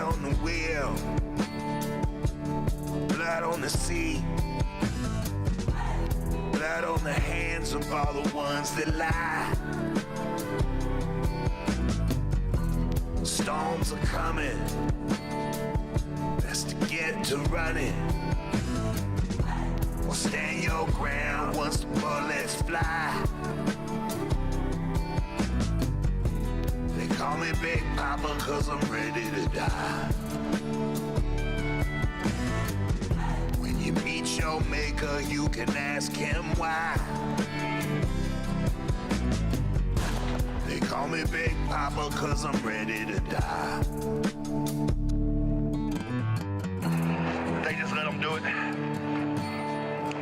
on the wheel, blood on the seat, blood on the hands of all the ones that lie. Storms are coming, best to get to running, or stand your ground once the bullets fly. They call me Big Papa 'cause I'm ready to die. When you meet your maker, you can ask him why. They call me Big Papa 'cause I'm ready to die. They just let them do it.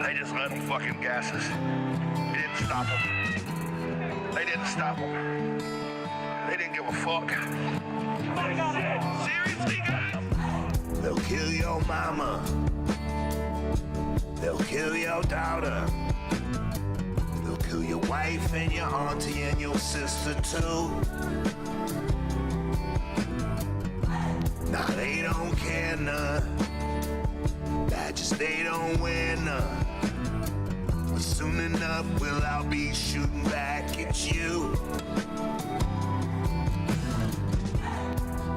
They just let them fucking gas us. It didn't stop them. They didn't stop them. They didn't give a fuck. Seriously, guys? They'll kill your mama. They'll kill your daughter. They'll kill your wife and your auntie and your sister too. Nah, they don't care none. Badges, they don't wear none. But soon enough, we'll all be shooting back at you.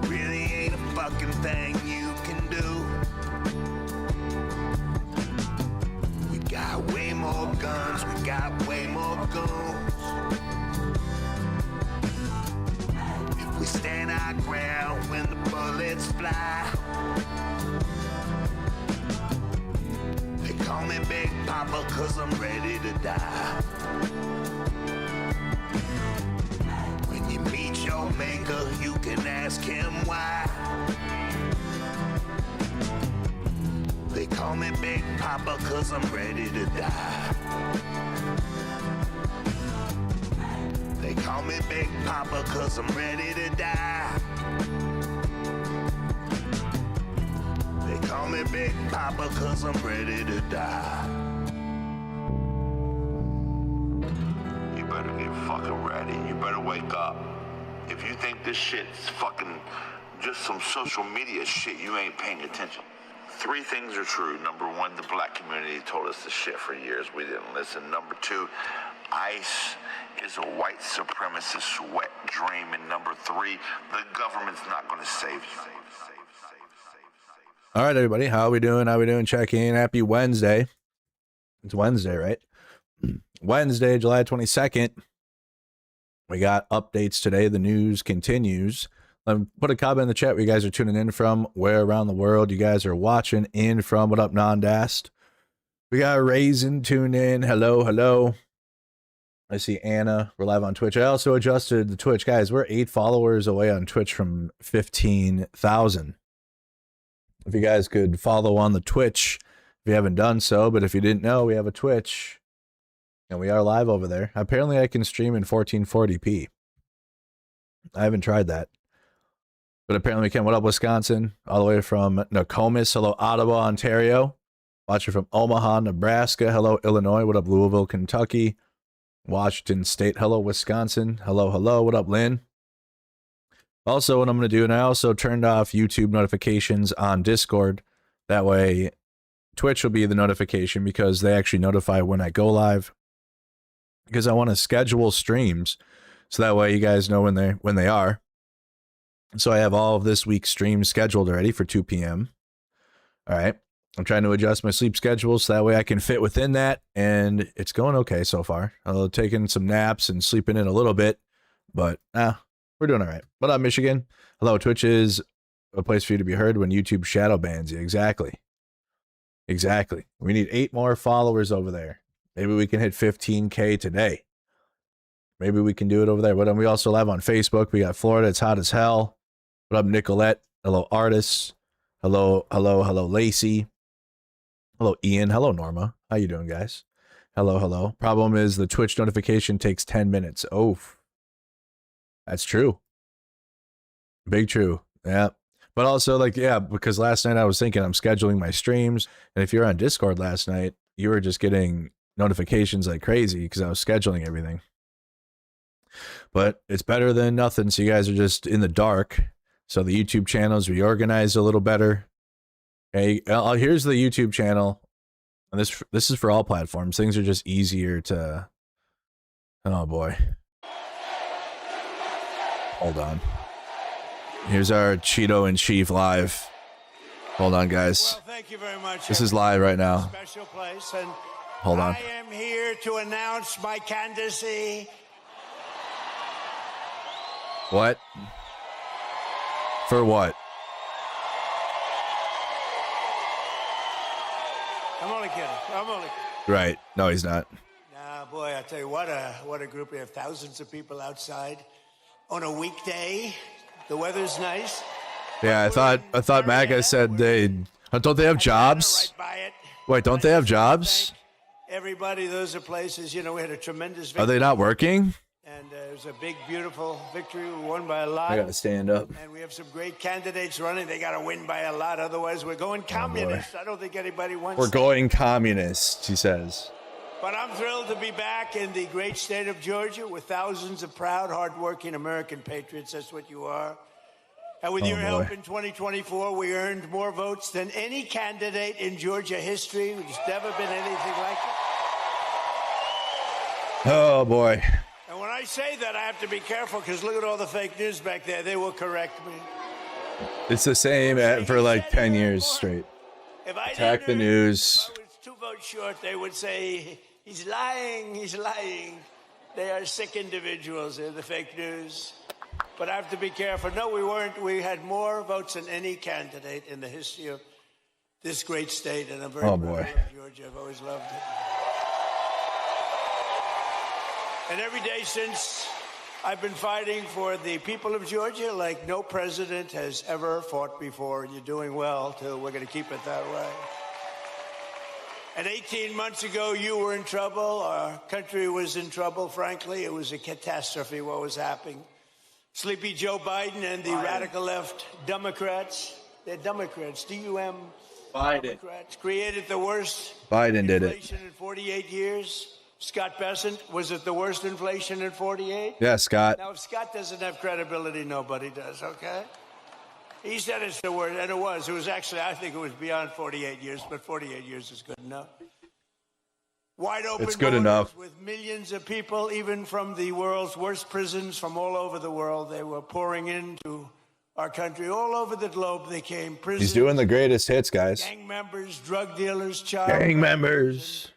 Really ain't a fucking thing you can do. We got way more guns, we got way more goons. If we stand our ground when the bullets fly, they call me Big Papa 'cause I'm ready to die. When you meet your maker, you can ask him why. They call me Big Papa 'cause I'm ready to die. They call me Big Papa 'cause I'm ready to die. They call me Big Papa 'cause I'm ready to die. You better get fucking ready. You better wake up. If you think this shit's fucking just some social media shit, you ain't paying attention. Three things are true. Number one, the black community told us this shit for years. We didn't listen. Number two, ICE is a white supremacist wet dream. And number three, the government's not going to save you. All right, everybody. How we doing? How we doing? Check in. Happy Wednesday. It's Wednesday, right? Wednesday, July 22nd. We got updates today. The news continues. Put a comment in the chat where you guys are tuning in from, where around the world you guys are watching in from. What up, Nondast? We got Raisin tuned in. Hello, hello. I see Anna. We're live on Twitch. I also adjusted the Twitch. Guys, we're 8 followers away on Twitch from 15,000. If you guys could follow on the Twitch, if you haven't done so, but if you didn't know, we have a Twitch, and we are live over there. Apparently, I can stream in 1440p. I haven't tried that. But apparently we can. What up, Wisconsin? All the way from Nokomis. Hello, Ottawa, Ontario. Watching from Omaha, Nebraska. Hello, Illinois. What up, Louisville, Kentucky? Washington State. Hello, Wisconsin. Hello, hello. What up, Lynn? Also, what I'm going to do, and I also turned off YouTube notifications on Discord. That way, Twitch will be the notification because they actually notify when I go live. Because I want to schedule streams, so that way you guys know when they are. So I have all of this week's streams scheduled already for 2 p.m. All right. I'm trying to adjust my sleep schedule so that way I can fit within that, and it's going okay so far. I'm taking some naps and sleeping in a little bit, but we're doing all right. What up, Michigan? Hello, Twitch is a place for you to be heard when YouTube shadow bans you. Exactly. Exactly. We need 8 more followers over there. Maybe we can hit 15K today. Maybe we can do it over there. But we also live on Facebook. We got Florida. It's hot as hell. What up, Nicolette? Hello, Artists. Hello, hello, hello, Lacey. Hello, Ian. Hello, Norma. How you doing, guys? Hello, hello. Problem is the Twitch notification takes 10 minutes. Oh, that's true. Big true. Yeah. But also, like, yeah, because last night I was thinking I'm scheduling my streams. And if you're on Discord last night, you were just getting notifications like crazy because I was scheduling everything. But it's better than nothing. So you guys are just in the dark. So the YouTube channel is reorganized a little better. Hey, here's the YouTube channel. And this is for all platforms. Things are just easier to... Oh, boy. Hold on. Here's our Cheeto and Chief live. Hold on, guys. Well, thank you very much. This is live right now. Special place, and hold on. I am here to announce my candidacy. What? For what? I'm only kidding. Right. No, he's not. Nah, boy, I tell you what a group. We have thousands of people outside on a weekday. The weather's nice. Yeah, I thought MAGA said don't they have jobs? Wait, don't they have jobs? Everybody, those are places, we had a tremendous victory. Are they not working? And it was a big, beautiful victory. We won by a lot. I gotta stand up. And we have some great candidates running. They gotta win by a lot. Otherwise, we're going communist. I don't think anybody wants We're going communist, he says. But I'm thrilled to be back in the great state of Georgia with thousands of proud, hardworking American patriots. That's what you are. And with your help in 2024, we earned more votes than any candidate in Georgia history. There's never been anything like it. Oh, boy. And when I say that, I have to be careful because look at all the fake news back there. They will correct me. It's the same for like 10 years straight. If I Attack the news. If I was 2 votes short, they would say, he's lying, he's lying. They are sick individuals. They're the fake news. But I have to be careful. No, we weren't. We had more votes than any candidate in the history of this great state. And I'm very proud of Georgia. I've always loved it. And every day since I've been fighting for the people of Georgia like no president has ever fought before. You're doing well, too. We're going to keep it that way. And 18 months ago, you were in trouble. Our country was in trouble, frankly. It was a catastrophe what was happening. Sleepy Joe Biden and the radical left Democrats, they're Democrats, D-U-M, Biden. Democrats, created the worst Biden did it. inflation in 48 years. Scott Bessent, was it the worst inflation in 48? Yeah, Scott. Now, if Scott doesn't have credibility, nobody does, okay? He said it's the worst, and it was. It was actually, I think it was beyond 48 years, but 48 years is good enough. Wide open it's good enough. With millions of people, even from the world's worst prisons from all over the world, they were pouring into our country. All over the globe, they came. Prisoners, he's doing the greatest hits, guys. gang members, drug dealers, child gang members.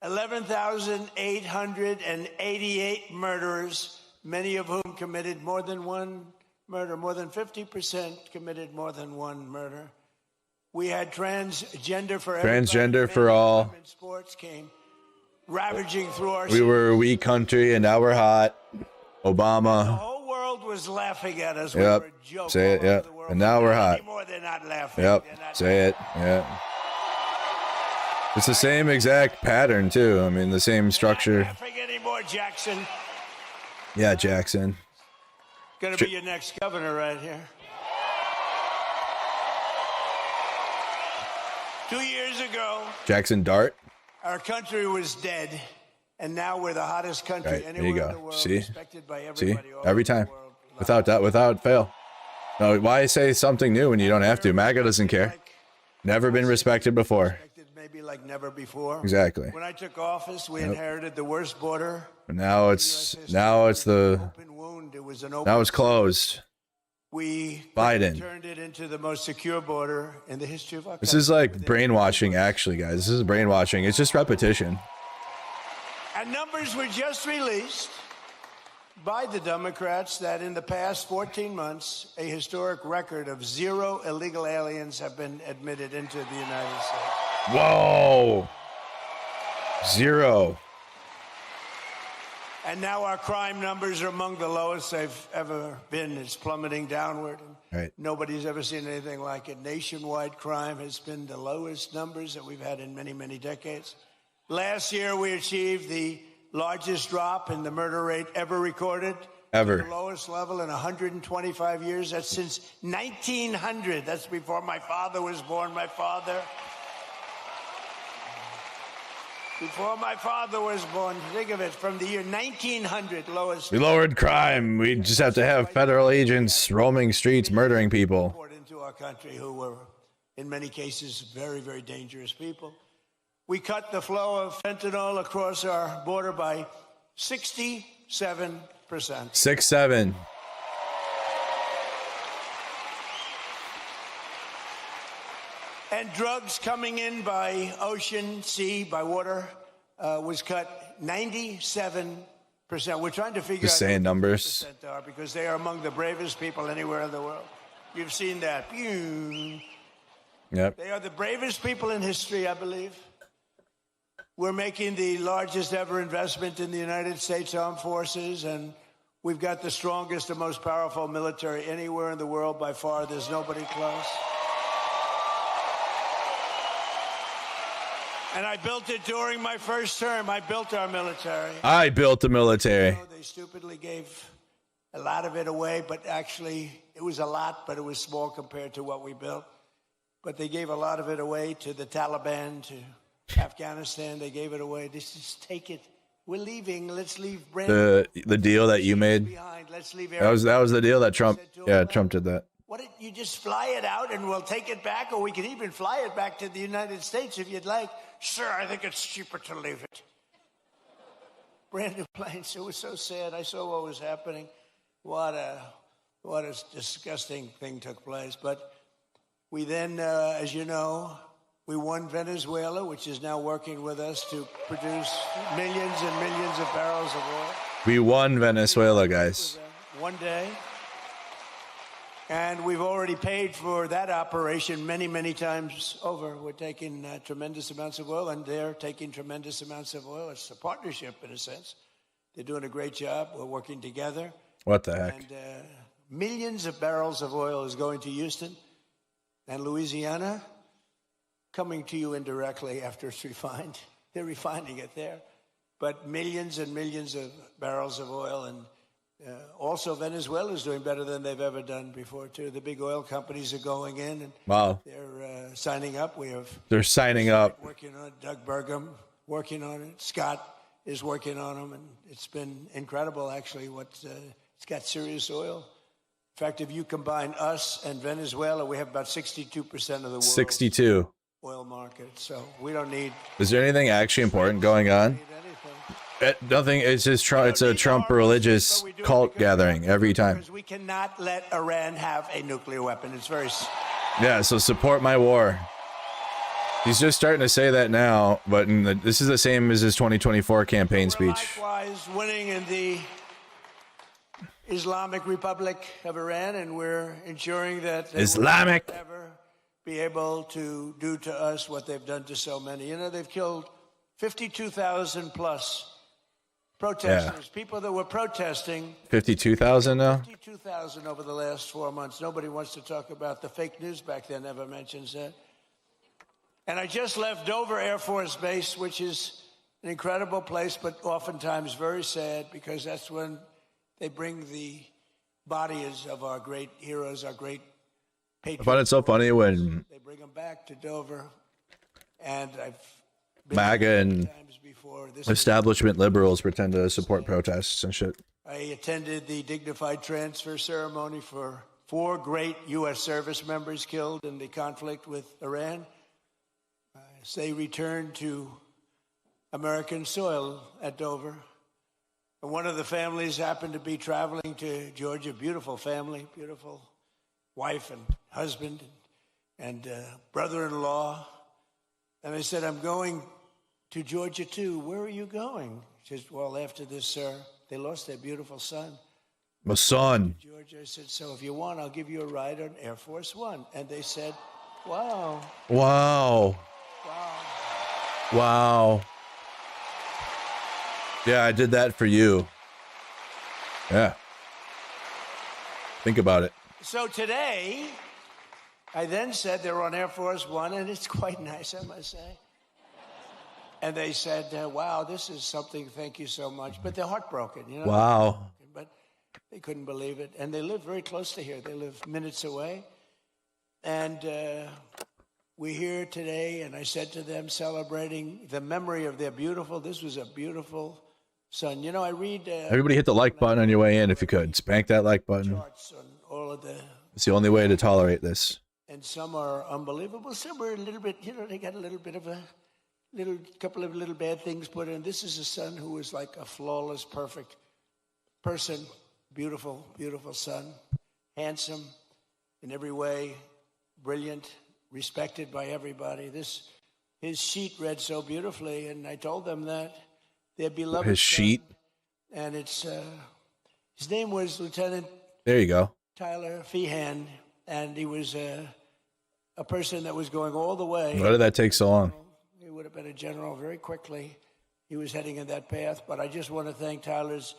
11,888 murderers, many of whom committed more than one murder. More than 50% committed more than one murder. We had transgender for everybody. Transgender for all. Sports came ravaging through our We were a weak country, and now we're hot. Obama. The whole world was laughing at us. Yep. We were a joke. Say it. Yep. And now we're hot. Anymore, they're not laughing. Yep. Not Say it. Yeah. It's the same exact pattern too. I mean, the same structure. Not laughing anymore, Jackson. Yeah, Jackson. Gonna be your next governor right here. 2 years ago, Jackson Dart. our country was dead, and now we're the hottest country Right, anywhere there you in go. the world. See? Respected by See? everybody all Every over the time. world. Without that, without fail. No, why say something new when you don't have to? MAGA doesn't care. Never been respected before. Respected maybe like never before. Exactly. When I took office, we inherited the worst border. But now it's Open wound. It was an open. now it's closed. We Biden. turned it into the most secure border in the history of our country. This is like brainwashing, actually, guys. This is brainwashing. It's just repetition. And numbers were just released by the Democrats that in the past 14 months, a historic record of 0 illegal aliens have been admitted into the United States. Whoa. 0. And now our crime numbers are among the lowest they've ever been. It's plummeting downward. Right. Nobody's ever seen anything like it. Nationwide crime has been the lowest numbers that we've had in many, many decades. Last year, we achieved the largest drop in the murder rate ever recorded. Ever. The lowest level in 125 years. That's since 1900. That's before my father was born. My father Before my father was born, think of it, from the year 1900, lowest. We lowered crime. We just have to have federal agents roaming streets, murdering people. Imported into our country who were, in many cases, very, very dangerous people. We cut the flow of fentanyl across our border by 67%. 6-7. And drugs coming in by ocean, sea, by water was cut 97%. We're trying to figure Just out saying numbers. are because they are among the bravest people anywhere in the world. You've seen that. Yep. They are the bravest people in history, I believe. We're making the largest ever investment in the United States Armed Forces, and we've got the strongest and most powerful military anywhere in the world by far. There's nobody close. And I built it during my first term. I built our military. I built the military. You know, they stupidly gave a lot of it away, but actually it was a lot, but it was small compared to what we built. But they gave a lot of it away to the Taliban, to Afghanistan. They gave it away. Just take it. We're leaving. Let's leave The deal that you made. behind. Let's leave That was the deal that Trump. Yeah, Trump did that. What did you just fly it out and we'll take it back, or we can even fly it back to the United States if you'd like. Sure, I think it's cheaper to leave it. Brand new planes. It was so sad. I saw what was happening. What a disgusting thing took place. But we then, as you know, we won Venezuela, which is now working with us to produce millions and millions of barrels of oil. We won Venezuela, guys. One day. And we've already paid for that operation many, many times over. We're taking tremendous amounts of oil, and they're taking tremendous amounts of oil. It's a partnership, in a sense. They're doing a great job. We're working together. What the heck? And millions of barrels of oil is going to Houston and Louisiana, coming to you indirectly after it's refined. They're refining it there. But millions and millions of barrels of oil, and also, Venezuela is doing better than they've ever done before, too. The big oil companies are going in, and Wow. they're signing up. They're signing up. Working on it. Doug Burgum working on it. Scott is working on them, and it's been incredible, actually. It's got serious oil. In fact, if you combine us and Venezuela, we have about 62% of the world's 62. oil market. So we don't need. Is there anything actually important going on? anything. Nothing. It's just Trump. It's a Trump religious cult gathering every time. Because we cannot let Iran have a nuclear weapon. It's very. Yeah. So support my war. He's just starting to say that now, but this is the same as his 2024 campaign speech. Likewise, winning in the Islamic Republic of Iran, and we're ensuring that they Islamic. will never be able to do to us what they've done to so many. You know, they've killed 52,000 plus protesters, people that were protesting. 52,000 now? 52,000 over the last 4 months. Nobody wants to talk about the fake news back then, never mentions that. And I just left Dover Air Force Base, which is an incredible place, but oftentimes very sad, because that's when they bring the bodies of our great heroes, our great patriots. I find it so funny when they bring them back to Dover. And I've been MAGA and times before. establishment liberals pretend to support protests and shit. I attended the dignified transfer ceremony for 4 great U.S. service members killed in the conflict with Iran. As they returned to American soil at Dover. And one of the families happened to be traveling to Georgia. Beautiful family, beautiful wife and husband and brother-in-law. And I said, I'm going to Georgia too. Where are you going? She said, well, after this, sir, they lost their beautiful son. My son. Georgia, I said, so if you want, I'll give you a ride on Air Force One. And they said, wow. Wow. Wow. Wow. Yeah, I did that for you. Yeah. Think about it. So today, I then said they were on Air Force One, and it's quite nice, I must say. And they said, wow, this is something, thank you so much. But they're heartbroken, you know? Wow. But they couldn't believe it. And they live very close to here. They live minutes away. And we're here today, and I said to them, celebrating the memory of their this was a beautiful son. You know, I read... Everybody hit the like button on your way in if you could. Spank that like button. Charts on all of the... It's the only way to tolerate this. And some are unbelievable. Some are a little bit, they got a little bit of couple of little bad things put in. This is a son who is like a flawless, perfect person. Beautiful, beautiful son. Handsome in every way. Brilliant. Respected by everybody. His sheet read so beautifully, and I told them that their beloved his sheet, and it's his name was Lieutenant. There you go, Tyler Feehan, and he was a person that was going all the way. Why did that take so long? He would have been a general very quickly. He was heading in that path, but I just want to thank Tyler's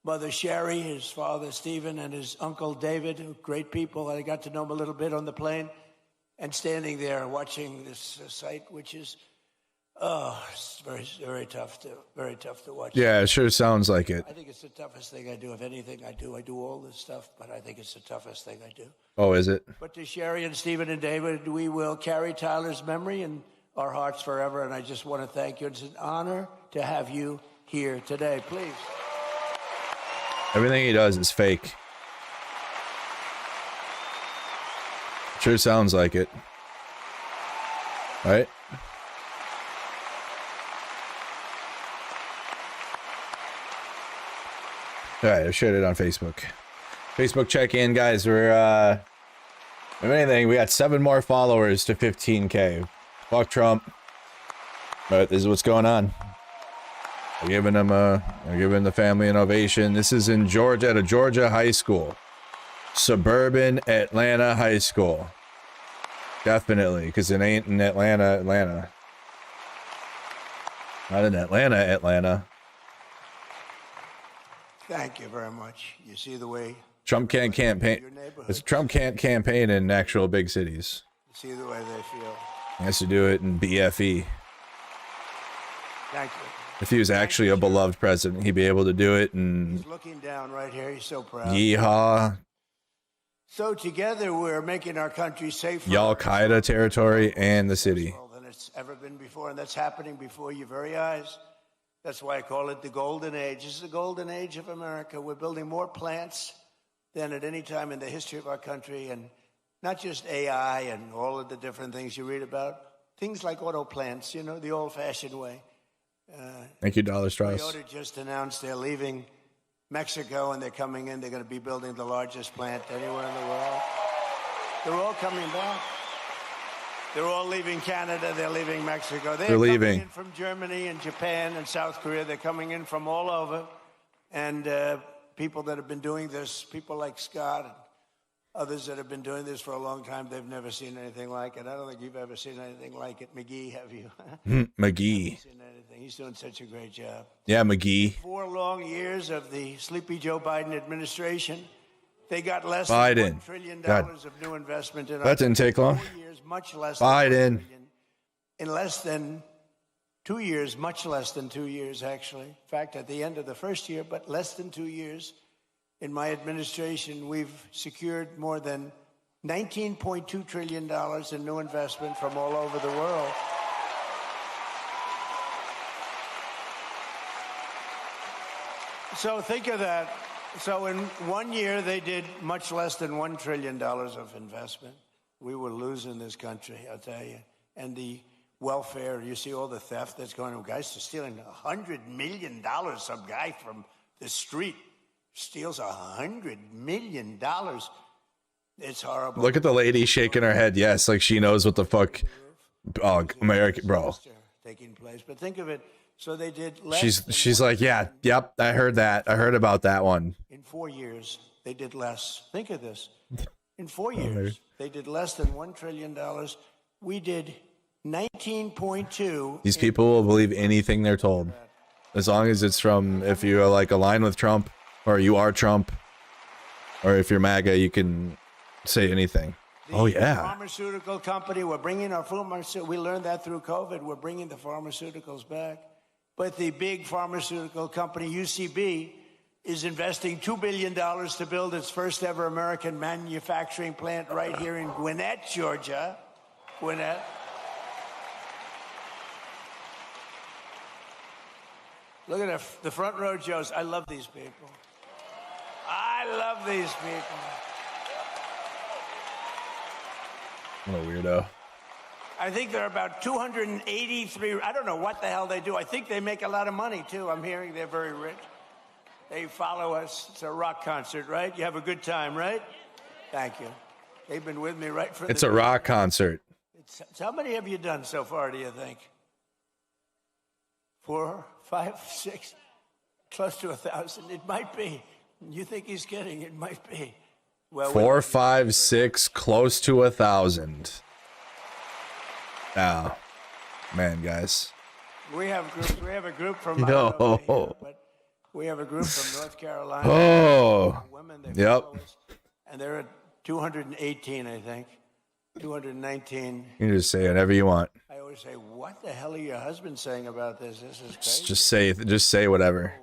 mother Sherry, his father Stephen, and his uncle David, great people. I got to know them a little bit on the plane. And standing there watching this sight, which is, it's very, very tough to watch. Yeah, it sure sounds like it. I think it's the toughest thing I do. If anything I do all this stuff, but I think it's the toughest thing I do. Oh, is it? But to Sherry and Stephen and David, we will carry Tyler's memory in our hearts forever. And I just want to thank you. It's an honor to have you here today. Please. Everything he does is fake. Sure sounds like it. Right? All right, I shared it on Facebook. Facebook check-in, guys. We're, if anything, we got 7 more followers to 15K. Fuck Trump. But this is what's going on. They're giving them they're giving the family an ovation. This is in Georgia, at a Georgia high school. Suburban Atlanta high school. Definitely, because it ain't in Atlanta. Not in Atlanta. Thank you very much. You see the way Trump can't campaign. Trump can't campaign in actual big cities. You see the way they feel. He has to do it in BFE. Thank you. If he was actually a beloved president, he'd be able to do it in... He's looking down right here. He's so proud. Yeehaw. So together we're making our country safer. Al-Qaeda territory and the city. Than it's ever been before, and that's happening before your very eyes. That's why I call it the golden age. This is the golden age of America. We're building more plants than at any time in the history of our country, and not just AI and all of the different things you read about. Things like auto plants, the old-fashioned way. Thank you, Dollar Strauss. Toyota just announced they're leaving Mexico, and they're coming in. They're going to be building the largest plant anywhere in the world. They're all coming back. They're all leaving Canada. They're leaving Mexico. They're leaving. Coming in from Germany and Japan and South Korea. They're coming in from all over. And people that have been doing this, people like Scott and others that have been doing this for a long time, they've never seen anything like it. I don't think you've ever seen anything like it. McGee, have you? McGee. Seen anything. He's doing such a great job. Yeah, McGee. 4 long years of the sleepy Joe Biden administration, they got less Biden. than $1 trillion of new investment in That didn't take long. 4 years, much less Biden. Than $1 trillion. In less than 2 years, much less than 2 years, actually. In fact, at the end of the first year, but less than 2 years, in my administration, we've secured more than $19.2 trillion in new investment from all over the world. So think of that. So in 1 year, they did much less than $1 trillion of investment. We were losing this country, I'll tell you. And the welfare, you see all the theft that's going on. Guys are stealing $100 million. Some guy from the street steals $100 million. It's horrible. Look at the lady shaking her head. Yes, like she knows what the fuck. Oh, American, bro. Taking place. But think of it. So they did less. She's like, yeah, yep, I heard that. I heard about that one. In 4 years, they did less. Think of this. In 4 years, they did less than $1 trillion. We did 19.2. These people will believe anything they're told, as long as it's from, if you like align with Trump, or you are Trump, or if you're MAGA, you can say anything. Oh yeah. Pharmaceutical company, we're bringing our pharmaceutical. We learned that through COVID. We're bringing the pharmaceuticals back. But the big pharmaceutical company, UCB, is investing $2 billion to build its first ever American manufacturing plant right here in Gwinnett, Georgia. Gwinnett. Look at the front row Joes. I love these people. I love these people. What a weirdo. I think there are about 283. I don't know what the hell they do. I think they make a lot of money, too. I'm hearing they're very rich. They follow us. It's a rock concert, right? You have a good time, right? Thank you. They've been with me right from It's a rock concert. How many have you done so far, do you think? 4, 5, 6, close to 1,000. It might be. You think he's kidding? It might be. Well, 4, 5, 6, close to 1,000. Oh, man, guys. We have groups. We have a group from No. but we have a group from North Carolina. Oh, Women, yep. And they're at 218, I think. 219. You can just say whatever you want. I always say, "What the hell are your husbands saying about this? This is crazy." Just say whatever.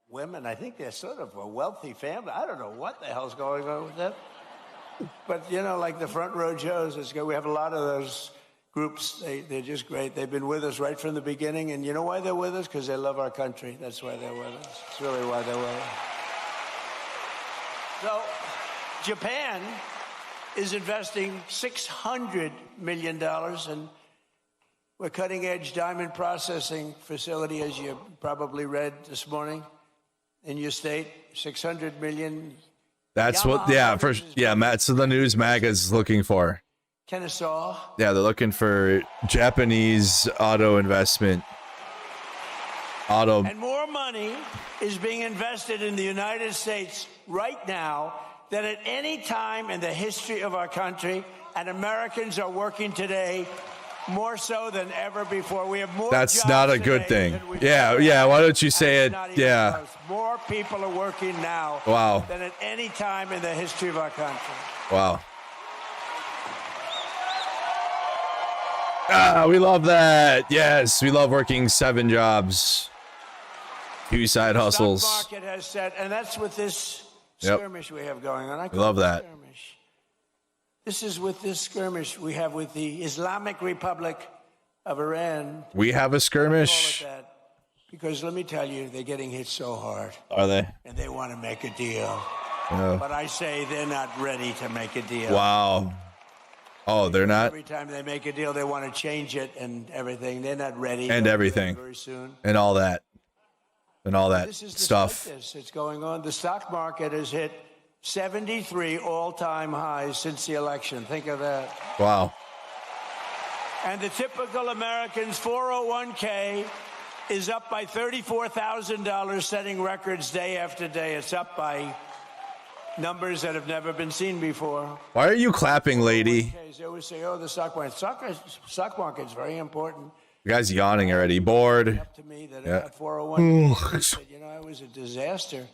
Women, I think they're sort of a wealthy family. I don't know what the hell's going on with them. But, you know, like the front row Joes, it's good. We have a lot of those groups. They're just great. They've been with us right from the beginning. And you know why they're with us? Because they love our country. That's why they're with us. It's really why they're with us. So, Japan is investing $600 million in a cutting-edge diamond processing facility, as you probably read this morning in your state. $600 million. That's what, yeah, Matt's the news mag is looking for. Kennesaw. Yeah, they're looking for Japanese auto investment. And more money is being invested in the United States right now than at any time in the history of our country, and Americans are working today more so than ever before. We have more. That's not a good thing. Yeah. Why don't you say it? Yeah. Close. More people are working now. Wow. Than at any time in the history of our country. Wow. We love that. Yes, we love working 7 jobs, 2 side hustles. The stock market has said, and that's with this skirmish we have going on. I love that. Skirmish. This is with this skirmish we have with the Islamic Republic of Iran. We have a skirmish. Call it that, because let me tell you, they're getting hit so hard. Are they? And they want to make a deal. Yeah. But I say they're not ready to make a deal. Wow. Oh, they're not? Every time they make a deal, they want to change it and everything. They're not ready. And everything. Very soon. And all that. And all that This is stuff. It's going on. The stock market has hit 73 all-time highs since the election. Think of that. Wow. And the typical American's 401k is up by $34,000, setting records day after day. It's up by numbers that have never been seen before. Why are you clapping, lady? They always say, oh, the stock market. Stock market is very important. You guys yawning already. Bored. Up to me that I had 401k. Said, you know, I was a disaster.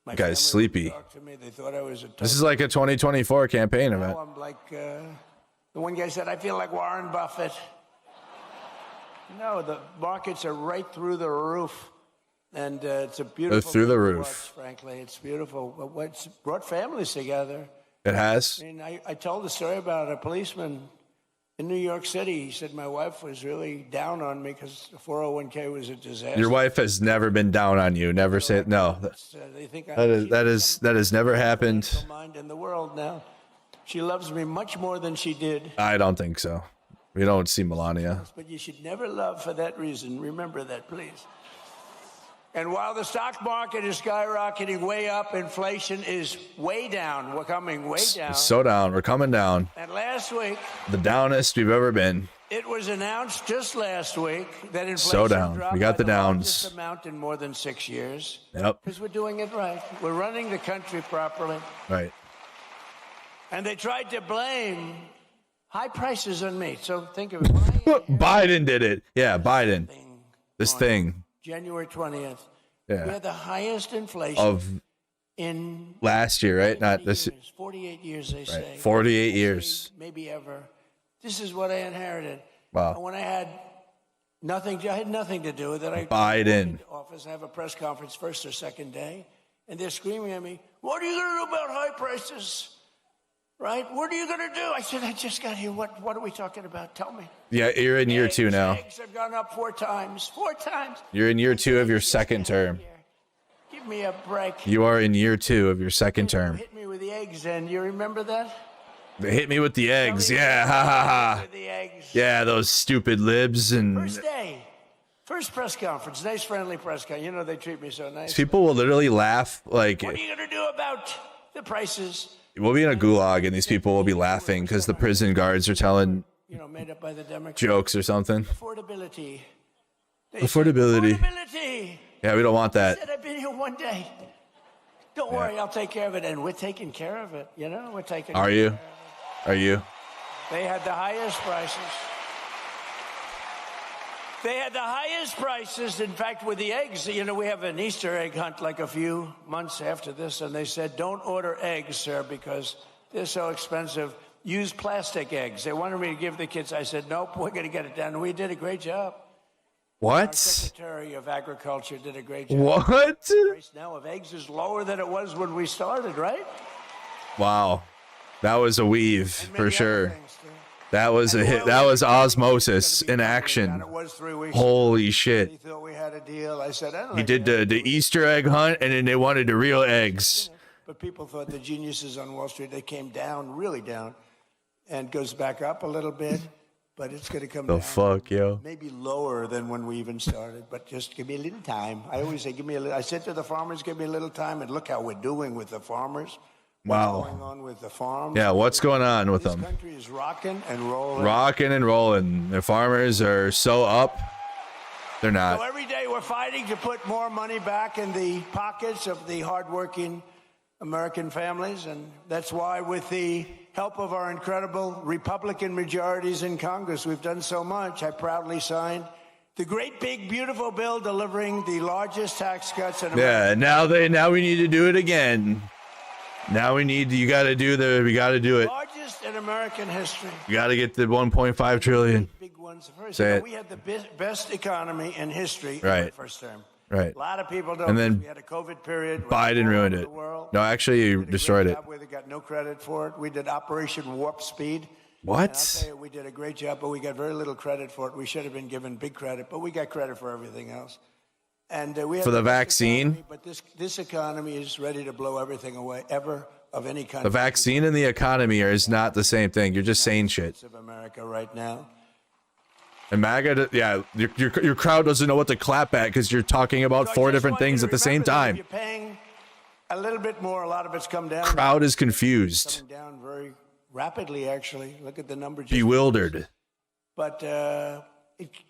My guy's family sleepy. talked to me. They thought I was a This is like a 2024 campaign event. Now I'm like, the one guy said, I feel like Warren Buffett. No, the markets are right through the roof. And it's a beautiful through the thing to roof. watch, frankly. It's beautiful. What's brought families together. It has? I mean, I told a story about a policeman in New York City. He said my wife was really down on me because the 401k was a disaster. Your wife has never been down on you. Never say it. No. They think That has never happened. Mind in the world now. She loves me much more than she did. I don't think so. We don't see Melania. But you should never love for that reason. Remember that, please. And while the stock market is skyrocketing way up, inflation is way down. We're coming way down. So down. We're coming down. And last week, The downest we've ever been. it was announced just last week that inflation So down. dropped We got by the downs. largest amount in more than 6 years. Yep. Because we're doing it right. We're running the country properly. Right. And they tried to blame high prices on me. So think of it. When I Biden did it. Yeah, Biden. This on thing. January 20th. Yeah. We had the highest inflation Of in last year, right? Not this. years, 48 years, they say. 48 years. Maybe ever. This is what I inherited. Wow. And when I had nothing to do with it. I Biden. walked into office, I have a press conference first or second day, and they're screaming at me, what are you going to do about high prices? right? What are you going to do? I said, I just got here. What are we talking about? Tell me. Yeah, you're in year 2 now. Eggs have gone up 4 times. 4 times. You're in year 2 of your second term. Give me a break. You are in year 2 of your second term. Hit me with the eggs, and you remember that? They hit me with the eggs. Yeah, ha ha ha. With the eggs. Yeah, those stupid libs and First day. First press conference. Nice, friendly press conference. You know they treat me so nice. people will literally laugh like What are you going to do about the prices? we'll be in a gulag and these people will be laughing because the prison guards are telling Made up by the Democrats. jokes or something. Affordability. Affordability. Affordability. Yeah, we don't want I that. said, I've been here one day. Don't worry, I'll take care of it. And we're taking care of it. We're taking Are care you? of it. Are you? They had the highest prices. They had the highest prices. In fact, with the eggs, we have an Easter egg hunt like a few months after this, and they said, don't order eggs, sir, because they're so expensive. Use plastic eggs. They wanted me to give the kids. I said, nope, we're going to get it done. And we did a great job. Our What? Secretary of Agriculture did a great job. What? The price now of eggs is lower than it was when we started, right? Wow. That was a weave And for many sure. other things, too. That was a hit. That was osmosis in action. It was 3 weeks. Holy He shit. thought we had a deal. I said, I don't He think did the Easter egg hunt and then they wanted the real eggs. But people thought the geniuses on Wall Street, they came down, really down, and goes back up a little bit, but it's going to come The down. fuck, yo. Maybe lower than when we even started, but just give me a little time. I always say, give me a little. I said to the farmers, give me a little time, and look how we're doing with the farmers. Wow. What's going on with the farms? Yeah, what's going on with This them? country is rocking and rolling. Rocking and rolling. The farmers are so up. They're So not. every day we're fighting to put more money back in the pockets of the hardworking American families, and that's why, with the help of our incredible Republican majorities in Congress, we've done so much. I proudly signed the great, big, beautiful bill delivering the largest tax cuts in America. Yeah, now we need to do it again. Now we gotta do it. Largest in American history. You gotta get the 1.5 trillion. Big ones first. Say it. We had the best economy in history in Right. the first term. Right. A lot of people don't. And then we had a COVID period. Biden ruined it. No, actually, you destroyed it. We got no credit for it. We did Operation Warp Speed. And I'll What? tell you, we did a great job, but we got very little credit for it. We should have been given big credit, but we got credit for everything else. And we had For the best vaccine? economy, but this economy is ready to blow everything away ever of any country. The vaccine and the economy is not the same thing. You're just saying shit. of America right now. And MAGA, yeah, your crowd doesn't know what to clap at because you're talking about So I 4 just different want you things to at the same remember that time. If you're paying a little bit more, a lot of it's come down. Crowd is confused, Coming down very rapidly, actually. Look at the numbers. bewildered. But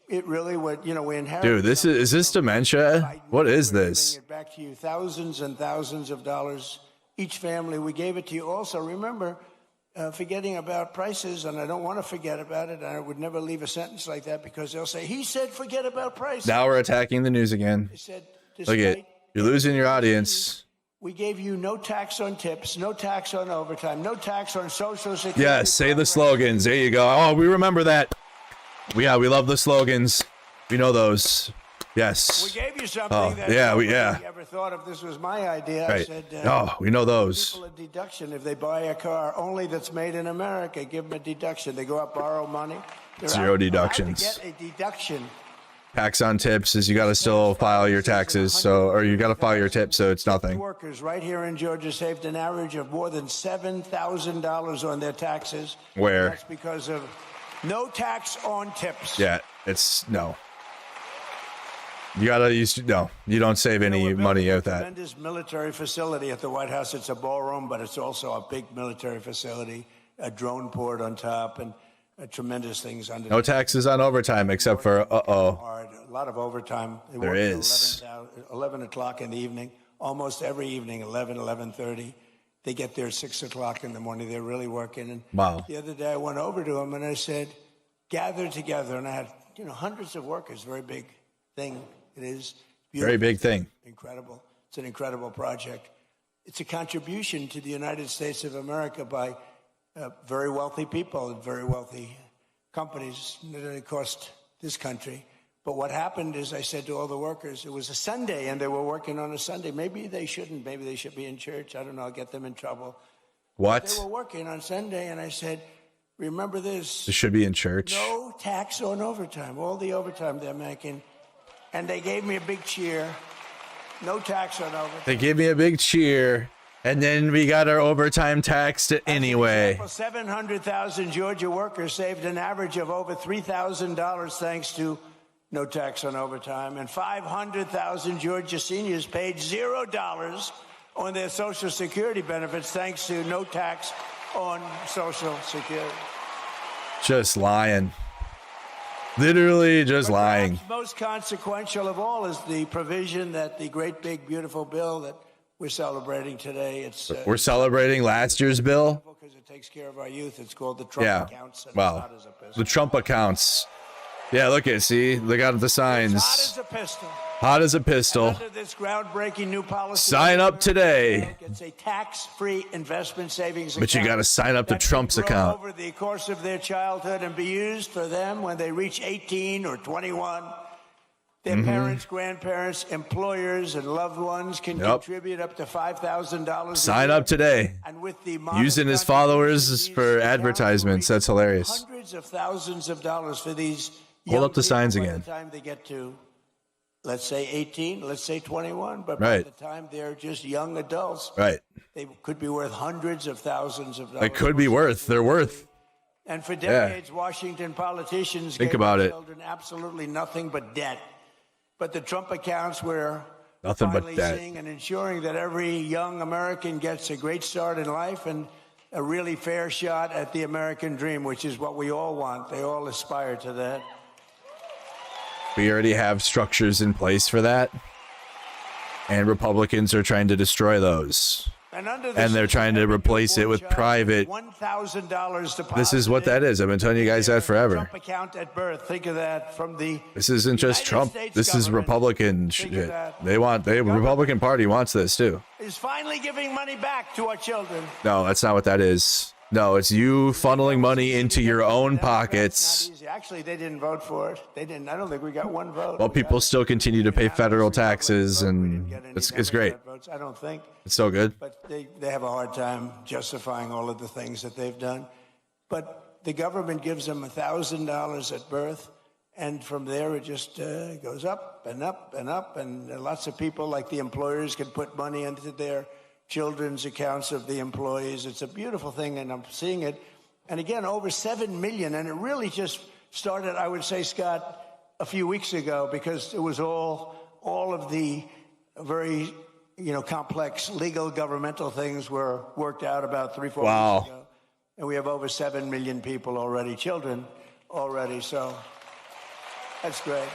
it really would, we inherited. Dude, is this dementia? What is We're this? giving it back to you, thousands and thousands of dollars each family. We gave it to you. Also, remember, forgetting about prices, and I don't want to forget about it. I would never leave a sentence like that because they'll say, he said forget about prices. Now we're attacking the news again. They said, Look at you're losing your audience. we gave you no tax on tips, no tax on overtime, no tax on Social Security. Yes, say the programs. slogans. There you go. Oh, we remember that. Yeah, we love the slogans. We know those. We Yes. gave you something Oh, that yeah, nobody yeah. ever thought of. This was my idea. I Right. said, Oh, we know those. people a deduction if they buy a car only that's made in America. Give them a deduction. They go out, borrow money. They're Zero allowed to deductions. get a deduction. Tax on tips is you got to still file your taxes, or you got to file your tips, so it's nothing. Workers right here in Georgia saved an average of more than $7,000 on their taxes. Where? That's because of no tax on tips. Yeah, it's no. You gotta use no. You don't save any We're money building a with that. Tremendous military facility at the White House. It's a ballroom, but it's also a big military facility, a drone port on top, and tremendous things under. No taxes on overtime except for Hard. A lot of overtime. They There work till is. 11 o'clock in the evening, almost every evening, 11:30. They get there at 6 o'clock in the morning. They're really working. And Wow. the other day I went over to them and I said, gather together. And I had, hundreds of workers. Very big thing. It is. Beautiful. very big thing. Incredible. It's an incredible project. It's a contribution to the United States of America by very wealthy people and very wealthy companies. It didn't cost this country. But what happened is I said to all the workers, it was a Sunday and they were working on a Sunday. Maybe they shouldn't. Maybe they should be in church. I don't know. I'll get them in trouble. What? They were working on Sunday, and I said, remember this. This should be in church. No tax on overtime, all the overtime they're making. And they gave me a big cheer. No tax on overtime. They gave me a big cheer, and then we got our overtime taxed anyway. Example, 700,000 Georgia workers saved an average of over $3,000 thanks to no tax on overtime. And 500,000 Georgia seniors paid $0 on their Social Security benefits thanks to no tax on Social Security. Just lying. Literally just lying. Most consequential of all is the provision that the great big beautiful bill that we're celebrating today. It's We're celebrating last year's bill. because it takes care of our youth. It's called the Trump accounts. And Wow. it's hot as a pistol. The Trump accounts. Yeah, look at see. Look out at the It's hot signs. as a pistol. Hot as a pistol. Under this groundbreaking new policy, Sign up today. It's a tax-free investment savings account. But you got to sign up to that can Trump's grow account. over the course of their childhood and be used for them when they reach 18 or 21. Their parents, grandparents, employers, and loved ones can contribute up to $5,000. Sign up today. And with the Using his followers for advertisements. That's hilarious. Hundreds of thousands of dollars for these. Hold up the signs young people again. By the time they get to, let's say 18, let's say 21, but Right. by the time they're just young adults, Right. they could be worth hundreds of thousands of dollars. It could be worth. They're worth. And for decades, Washington politicians Think gave about their it. children absolutely nothing but debt. But the Trump accounts were Nothing but finally debt. seeing and ensuring that every young American gets a great start in life and a really fair shot at the American dream, which is what we all want. They all aspire to that. We already have structures in place for that. And Republicans are trying to destroy those. And they're trying to replace it with private. $1,000 deposit. This is what that is. I've been telling you guys that forever. Trump account at birth. Think of that from the. This isn't just United Trump. States This is government. Republican Think of shit. that. The Republican Party wants this too. Is finally giving money back to our children. No, that's not what that is. No, it's you funneling money into your own That's pockets. not easy. Actually, they didn't vote for it. They didn't. I don't think we got one vote. While people still continue to pay federal taxes, and it's great. Votes, I don't think. It's so good. But they have a hard time justifying all of the things that they've done. But the government gives them $1,000 at birth, and from there it just goes up and up and up. And lots of people, like the employers, can put money into their children's accounts of the employees. It's a beautiful thing, and I'm seeing it. And again, over 7 million, and it really just started, I would say, Scott, a few weeks ago, because it was all of the very, complex legal governmental things were worked out about 3-4 weeks ago. And we have over 7 million people already, children already, so that's great.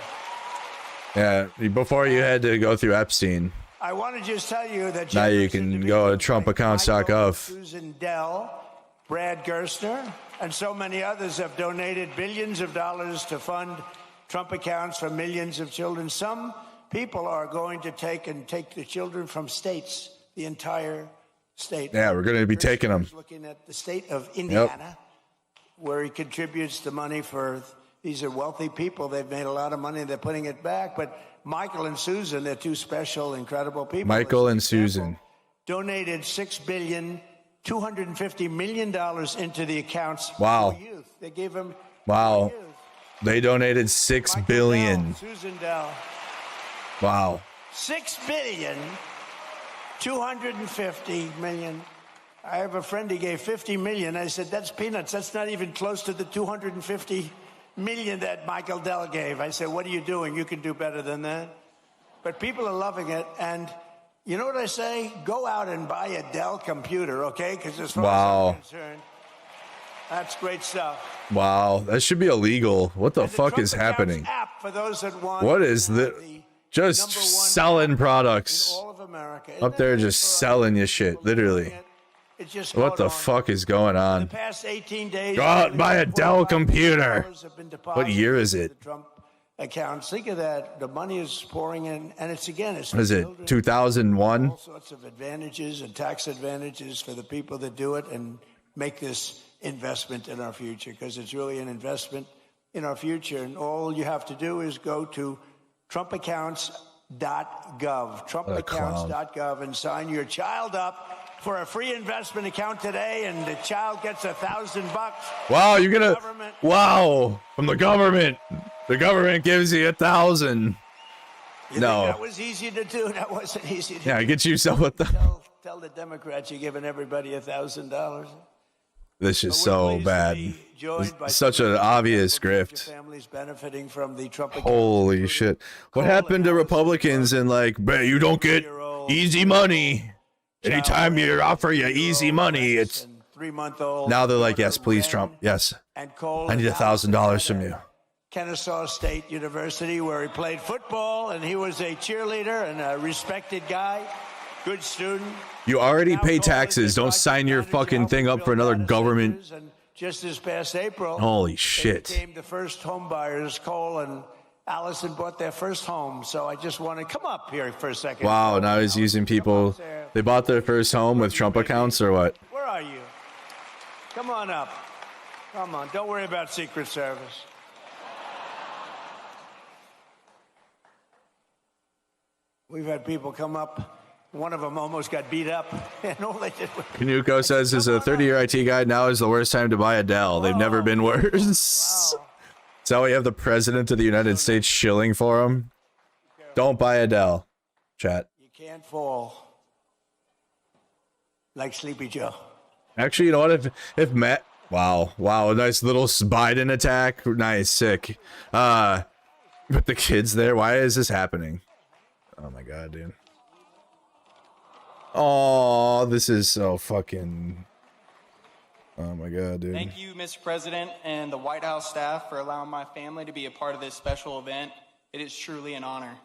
Yeah, before you had to go through Epstein. I want to just tell you that Now you can go to TrumpAccounts.gov. Susan Dell, Brad Gerstner, and so many others have donated billions of dollars to fund Trump accounts for millions of children. Some people are going to take the children from states, the entire state. Yeah, we're going to be taking them. Looking at the state of Indiana, where he contributes the money for. These are wealthy people. They've made a lot of money. They're putting it back. But Michael and Susan, they're two special, incredible people. Michael and Susan donated $6.25 billion into the accounts Wow. for youth. They gave them. Wow. for youth. They donated $6 Michael billion. Dell, Susan Dell. Wow. $6.25 billion. I have a friend, he gave $50 million. I said, that's peanuts. That's not even close to the $250 million that Michael Dell gave. I said, what are you doing? You can do better than that. But people are loving it. And you know what I say? Go out and buy a Dell computer, okay? Because as far as I'm concerned, that's great stuff. Wow. That should be illegal. What the And fuck Trump is Accounts happening? App for those that want What is the just number one selling app products in all of America. up there, just selling you shit, literally. It just What caught the on. fuck is going In on? the past 18 days, Go out and buy a Dell $45 computer. have been What year is deposited it? into the Trump accounts. Think of that. The money is pouring in, and it's What is it? 2001? all sorts of advantages and tax advantages for the people that do it and make this investment in our future, because it's really an investment in our future. And all you have to do is go to TrumpAccounts.gov, TrumpAccounts.gov, and sign your child up for a free investment account today, and the child gets $1,000. Wow, you're gonna. Government. Wow, from the government. The government gives you 1,000. You No. think that was easy to do? That wasn't easy to do. Yeah, get yourself a. Tell the Democrats you're giving everybody $1,000. This is so bad. It's such an obvious grift. Families benefiting from the Trump Holy shit! What happened to Republicans and like, you don't get easy money. Anytime you offer you easy money, it's 3-month-old. now they're like, yes, please, Trump. Yes, I need $1,000 from you. Kennesaw State University, where he played football, and he was a cheerleader and a respected guy, good student. You already pay taxes. Don't sign your fucking thing up for another government. And just this past April, Holy shit. they became the first home buyers. Cole and Allison bought their first home. So I just want to come up here for a second. Wow, now he's using people. They bought their first home with Trump accounts or what? Where are you? Come on up. Come on. Don't worry about Secret Service. We've had people come up. One of them almost got beat up, and all they did was... Kanuko says as a 30-year IT guy, now is the worst time to buy a Dell. They've never been worse. Wow. So we have the president of the United States shilling for him. Don't buy a Dell, chat. You can't fall like Sleepy Joe. Actually, you know what? If Matt, wow, a nice little Biden attack, nice, sick. But the kids there, why is this happening? Oh my god, dude. Oh, this is so fucking. Oh my god, dude. Thank you, Mr. President, and the White House staff for allowing my family to be a part of this special event. It is truly an honor.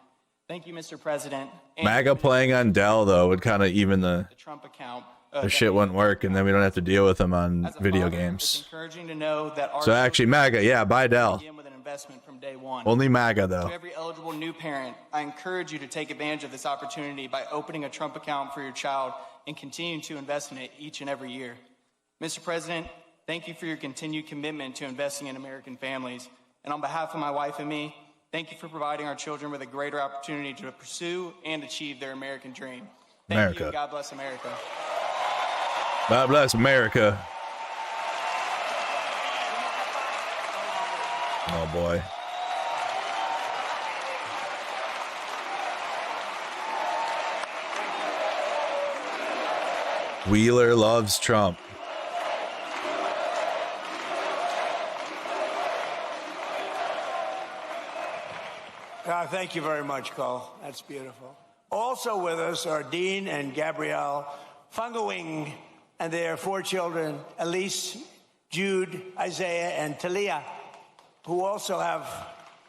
Thank you, Mr. President. MAGA playing on Dell though would kind of even the Trump account. shit wouldn't work, and then we don't have to deal with them on video Father, games. It's encouraging to know that our So actually, MAGA, yeah, buy Dell. begin with an investment from day one. Only MAGA though. To every eligible new parent, I encourage you to take advantage of this opportunity by opening a Trump account for your child and continuing to invest in it each and every year. Mr. President, thank you for your continued commitment to investing in American families. And on behalf of my wife and me, thank you for providing our children with a greater opportunity to pursue and achieve their American dream. Thank America. you, and God bless America. God bless America. Oh boy. Wheeler loves Trump. Thank you very much, Cole. That's beautiful. Also with us are Dean and Gabrielle Fungawing and their 4 children, Elise, Jude, Isaiah, and Talia, who also have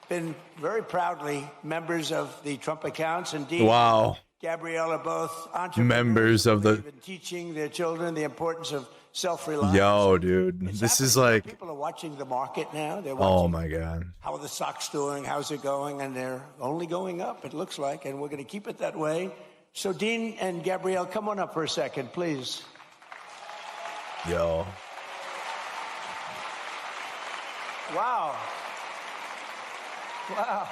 been very proudly members of the Trump accounts. And Dean Wow. and Gabrielle are both entrepreneurs. Members of the. They've been teaching their children the importance of self-reliance. Yo, dude. It's This is happening. like. People are watching the market now. They're Oh watching my god. how are the stocks doing, how's it going, and they're only going up, it looks like, and we're going to keep it that way. So Dean and Gabrielle, come on up for a second, please. Yo. Wow. Wow.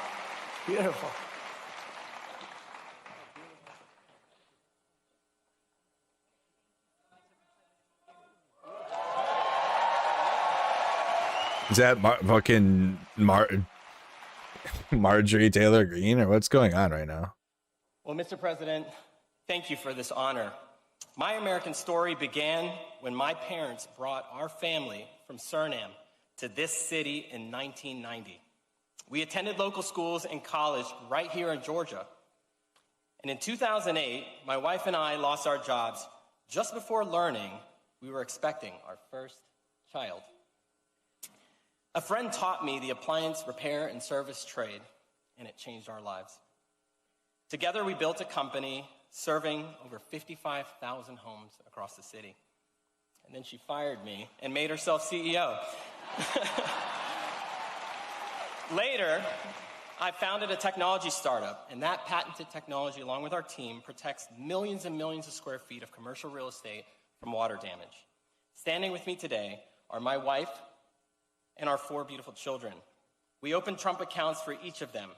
Beautiful. Is that Marjorie Taylor Greene, or what's going on right now? Well, Mr. President, thank you for this honor. My American story began when my parents brought our family from Suriname to this city in 1990. We attended local schools and college right here in Georgia. And in 2008, my wife and I lost our jobs just before learning we were expecting our first child. A friend taught me the appliance repair and service trade, and it changed our lives. Together, we built a company serving over 55,000 homes across the city. And then she fired me and made herself CEO. Later, I founded a technology startup, and that patented technology, along with our team, protects millions and millions of square feet of commercial real estate from water damage. Standing with me today are my wife and our 4 beautiful children. We opened Trump accounts for each of them,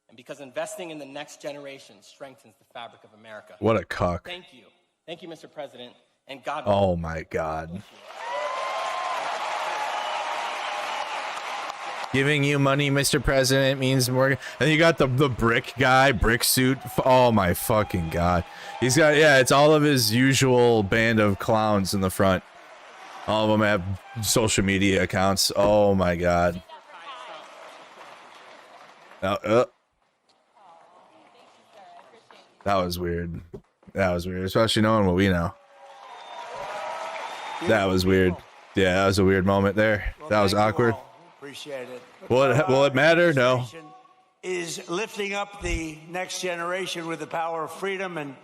and because investing in the next generation strengthens the fabric of America. What a cock. Thank you Thank you, Mr. President, and God. Oh my God. Giving you money, Mr. President, means more. And you got the brick guy, brick suit. Oh my fucking God. He's got, yeah, it's all of his usual band of clowns in the front. All of them have social media accounts. Oh my God. That was weird. That was weird, especially knowing what we know. That was weird. Yeah, that was a weird moment there. Well, that was thank you awkward. all. Appreciate it. Will it matter? No. Is lifting up the next generation with the power of freedom and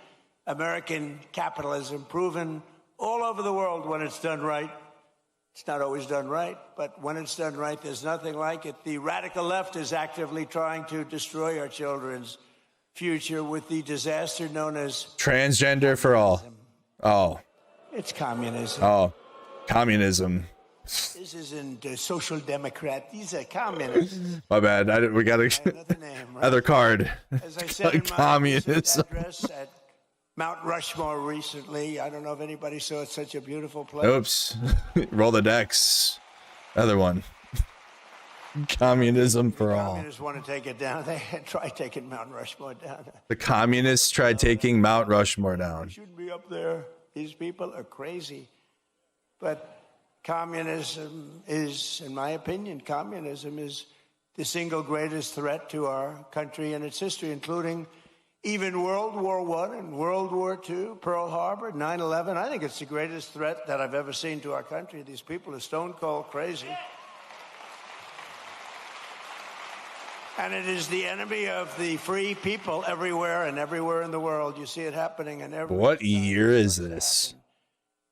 American capitalism, proven all over the world when it's done right. It's not always done right, but when it's done right, there's nothing like it. The radical left is actively trying to destroy our children's future with the disaster known as transgender for all. Oh. It's communism. Oh. Communism. This isn't a social democrat. These are communists. My bad. We got Another name, right? other card. As I said in my Communism. address at Mount Rushmore recently, I don't know if anybody saw it. Such a beautiful place. Oops. Roll the decks. Other one. Communism for all. Communists want to take it down. They tried taking Mount Rushmore down. The communists tried taking Mount Rushmore down. Shouldn't be up there. These people are crazy. But communism is, in my opinion, communism is the single greatest threat to our country and its history, including even World War I and World War II, Pearl Harbor, 9/11. I think it's the greatest threat that I've ever seen to our country. These people are stone cold crazy. And it is the enemy of the free people everywhere and everywhere in the world. You see it happening in every. What year is this?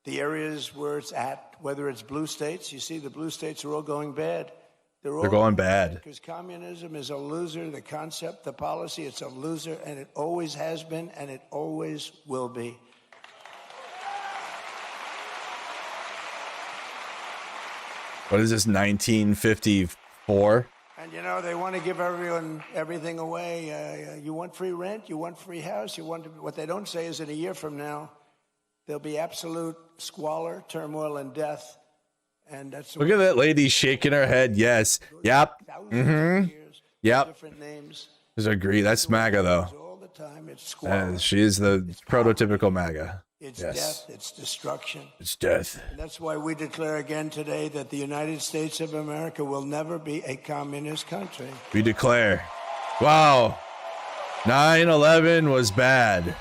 The areas where it's at, whether it's blue states, you see the blue states are all going bad. They're going bad. Because communism is a loser. The concept, the policy, it's a loser, and it always has been, and it always will be. What is this, 1954? And, you know, they want to give everyone everything away. You want free rent, you want free house, you want to, what they don't say is in a year from now, there'll be absolute squalor, turmoil, and death. And that's Look at that lady shaking her head. Yes. Yep. Mm-hmm. Yep. Different names. I agree. That's MAGA, though. All the time. It's squalor. She is the prototypical MAGA. It's yes. death. It's destruction. It's death. And that's why we declare again today that the United States of America will never be a communist country. We declare. Wow. 9/11 was bad.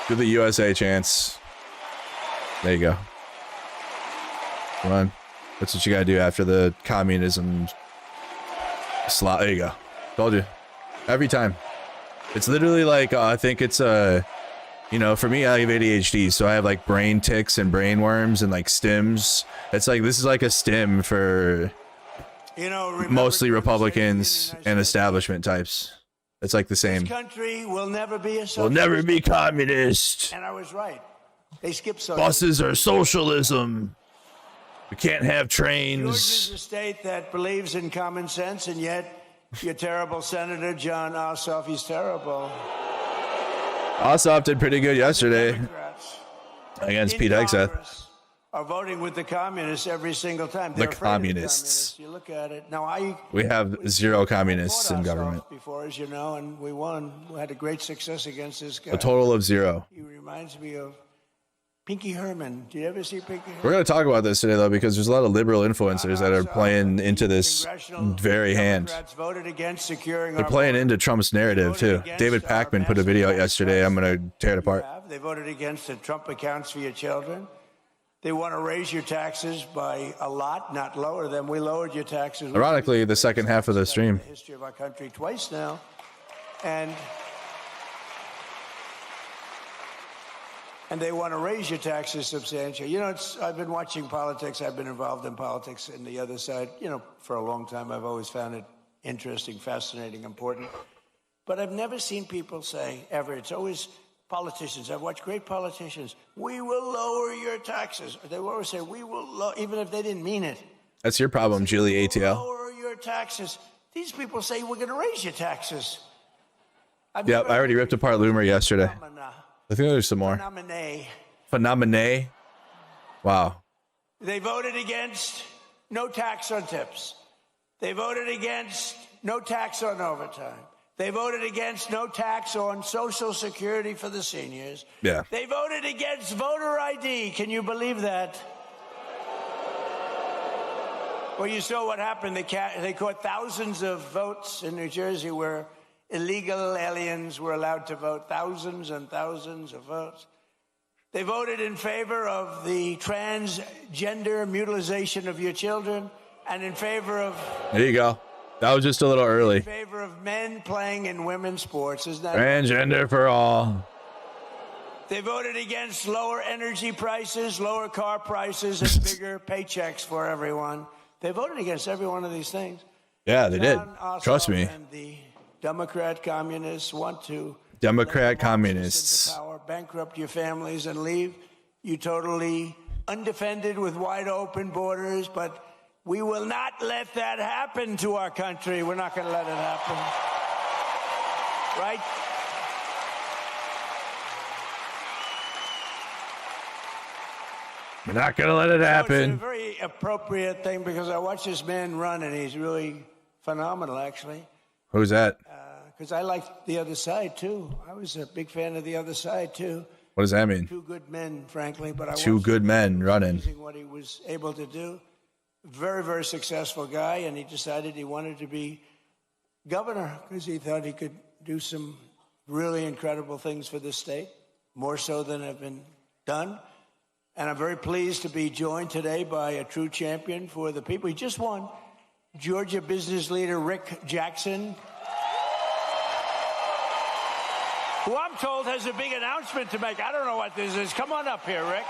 Do the USA chants. There you go. Come on. That's what you gotta do after the communism slot. There you go. Told you. Every time. It's literally like, I think it's you know, for me, I have ADHD, so I have like brain ticks and brain worms and like stims. It's like, this is like a stim for, you know, mostly Republicans and establishment types. It's like the same. This country will never be a socialist. We'll never be communist. And I was right. They skipped socialism. Buses are socialism. We can't have trains. Georgia's a state that believes in common sense, and yet your terrible Senator John Ossoff, he's terrible. Ossoff did pretty good yesterday against Pete Hegseth. Are voting with the communists every single time. The communists. You look at it now. We have zero communists in government. Before, as you know, and we won. We had a great success against this guy. A total of zero. He reminds me of Pinky Herman. Did you ever see Pinky Herman? We're going to talk about this today, though, because there's a lot of liberal influencers that are playing into this very hand. Voted against securing. They're playing into Trump's narrative, too. David Pakman put a video out yesterday. I'm going to tear it apart. They voted against the Trump accounts for your children. They want to raise your taxes by a lot, not lower them. We lowered your taxes. Ironically, the second half of the stream. The history of our country twice now. And they want to raise your taxes substantially. You know, I've been watching politics. I've been involved in politics in the other side, you know, for a long time. I've always found it interesting, fascinating, important. But I've never seen people say, ever, it's always politicians. I've watched great politicians. We will lower your taxes. They will always say, we will, even if they didn't mean it. That's your problem, Julie ATL. Lower your taxes. These people say we're going to raise your taxes. Yep, I already ripped apart Loomer yesterday. I think there's some more. Phenomenae. Wow. They voted against no tax on tips. They voted against no tax on overtime. They voted against no tax on Social Security for the seniors. Yeah. They voted against voter ID. Can you believe that? Well, you saw what happened. They caught thousands of votes in New Jersey where illegal aliens were allowed to vote, thousands and thousands of votes. They voted in favor of the transgender mutilization of your children and in favor of... There you go. That was just a little early. In favor of men playing in women's sports. Isn't that... Transgender for all. They voted against lower energy prices, lower car prices, and bigger paychecks for everyone. They voted against every one of these things. Yeah, they did. Trust me. And the Democrat communists want to communists power, bankrupt your families and leave you totally undefended with wide open borders. But we will not let that happen to our country. We're not going to let it happen. Right? We're not going to let it happen. It's a very appropriate thing because I watched this man run and he's really phenomenal, actually. Who's that? Because I liked The Other Side, too. I was a big fan of The Other Side, too. What does that mean? Two good men, frankly. But two good men running. What he was able to do. Very, very successful guy. And he decided he wanted to be governor because he thought he could do some really incredible things for this state, more so than have been done. And I'm very pleased to be joined today by a true champion for the people. He just won. Georgia business leader Rick Jackson, who I'm told has a big announcement to make. I don't know what this is. Come on up here, Rick.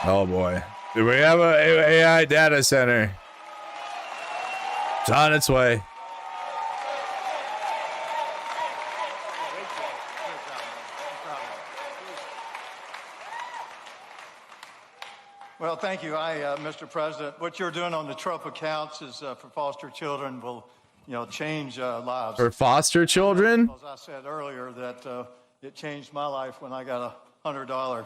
Oh, boy. Do we have an AI data center? It's on its way. Well, thank you. Mr. President, what you're doing on the Trump accounts is for foster children will, change lives. For foster children? As I said earlier, that it changed my life when I got $100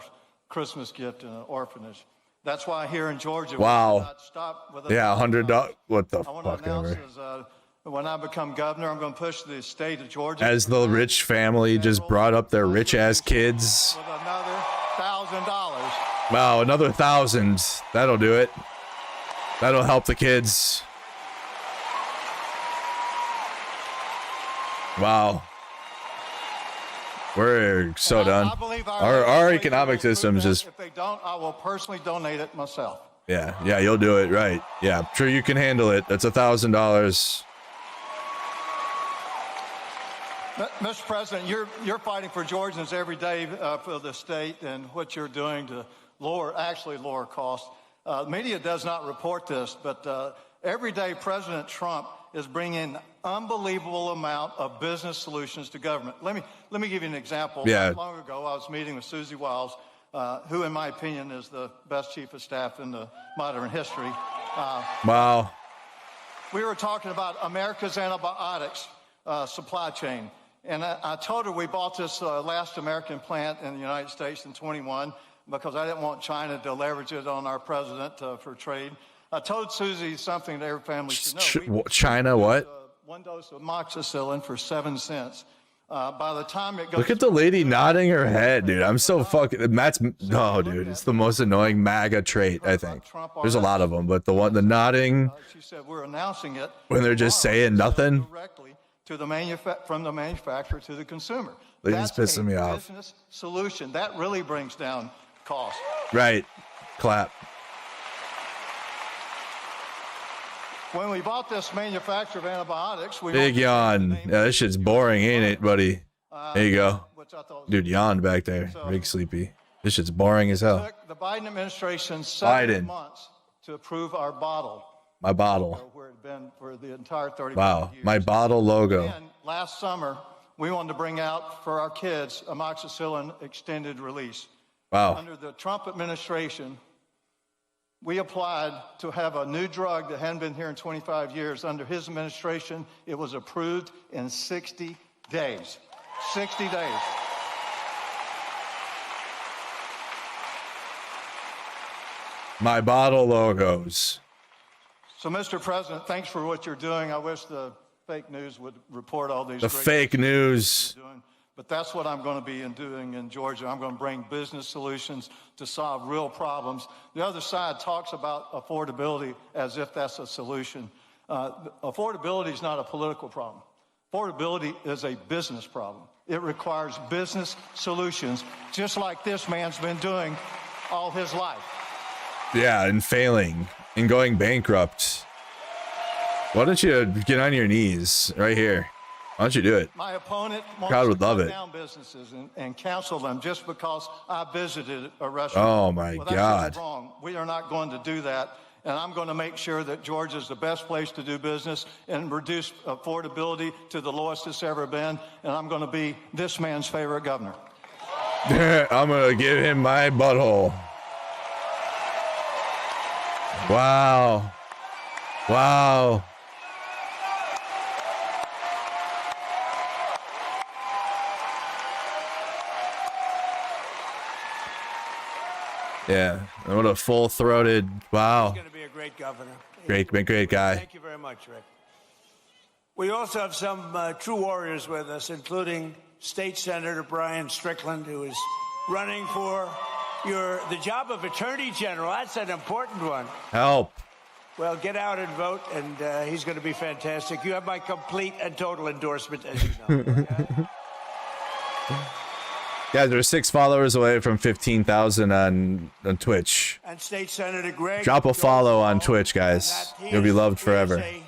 Christmas gift in an orphanage. That's why here in Georgia, wow. we not stop with $100. What the fuck ever? I want to announce when I become governor, I'm going to push the state of Georgia. As the rich family just brought up their rich-ass kids. With another $1,000. Wow, another 1,000. That'll do it. That'll help the kids. Wow. We're so done. Our economic system's just... If they don't, I will personally donate it myself. Yeah, you'll do it, right. Yeah, I'm sure you can handle it. That's $1,000. Mr. President, you're fighting for Georgians every day for the state and what you're doing to lower costs. Media does not report this, but every day President Trump is bringing unbelievable amount of business solutions to government. Let me give you an example. Yeah. Not long ago, I was meeting with Susie Wiles, who, in my opinion, is the best chief of staff in the modern history. Wow. We were talking about America's antibiotics supply chain. And I told her we bought this last American plant in the United States in 21 because I didn't want China to leverage it on our president for trade. I told Susie something that every family should know. China what? One dose of amoxicillin for 7 cents. By the time it goes... Look at the lady nodding her head, dude. I'm so fucking... Matt's... No, dude. It's the most annoying MAGA trait, I think. There's a lot of them, but the nodding... She said, we're announcing it... When they're just saying nothing... Directly to the from the manufacturer to the consumer. That's pissing me off. Business solution. That really brings down costs. Right. Clap. When we bought this manufacturer of antibiotics, we big yawn. Yeah, this shit's boring, ain't it, buddy? There you go. Dude yawned back there. Big sleepy. This shit's boring as hell. Took the Biden administration 7 months to approve our bottle. My bottle. Where it had been for the entire 35 wow. years. My bottle logo. And last summer, we wanted to bring out for our kids amoxicillin extended release. Wow. Under the Trump administration, We applied to have a new drug that hadn't been here in 25 years. Under his administration, it was approved in 60 days. 60 days. My bottle logos. So, Mr. President, thanks for what you're doing. I wish the fake news would report all these The great fake things news. you're doing. But that's what I'm going to be doing in Georgia. I'm going to bring business solutions to solve real problems. The other side talks about affordability as if that's a solution. Affordability is not a political problem. Affordability is a business problem. It requires business solutions, just like this man's been doing all his life. Yeah, and failing and going bankrupt. Why don't you get on your knees right here? Why don't you do it? My opponent wants God would to love cut it. down businesses and cancel them just because I visited a restaurant. Oh my Well, that's God. wrong. We are not going to do that. And I'm going to make sure that Georgia is the best place to do business and reduce affordability to the lowest it's ever been. And I'm going to be this man's favorite governor. I'm going to give him my butthole. Wow. Wow. Yeah, what a full-throated, wow. He's going to be a great governor. Great guy. Thank you very much, Rick. We also have some true warriors with us, including State Senator Brian Strickland, who is running for the job of Attorney General. That's an important one. Help. Well, get out and vote, and he's going to be fantastic. You have my complete and total endorsement, as you know. Okay? Guys, we're 6 followers away from 15,000 on Twitch. And State Senator Greg. Drop a follow on Twitch, guys. You'll be loved forever. A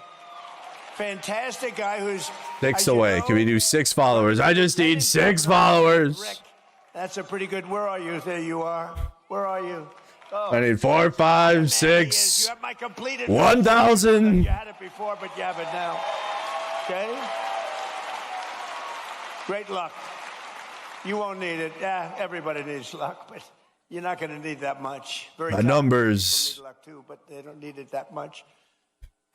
fantastic guy who's 6 away. Can we do 6 followers? I just need 6 followers. Rick, that's a pretty good. Where are you? There you are. Where are you? Oh. I need 4, 5, You 6, have my complete 1,000. You had it before, but you have it now. Okay? Great luck. You won't need it. Yeah, everybody needs luck, but you're not going to need that much. Very The numbers. Need luck too, but they don't need it that much.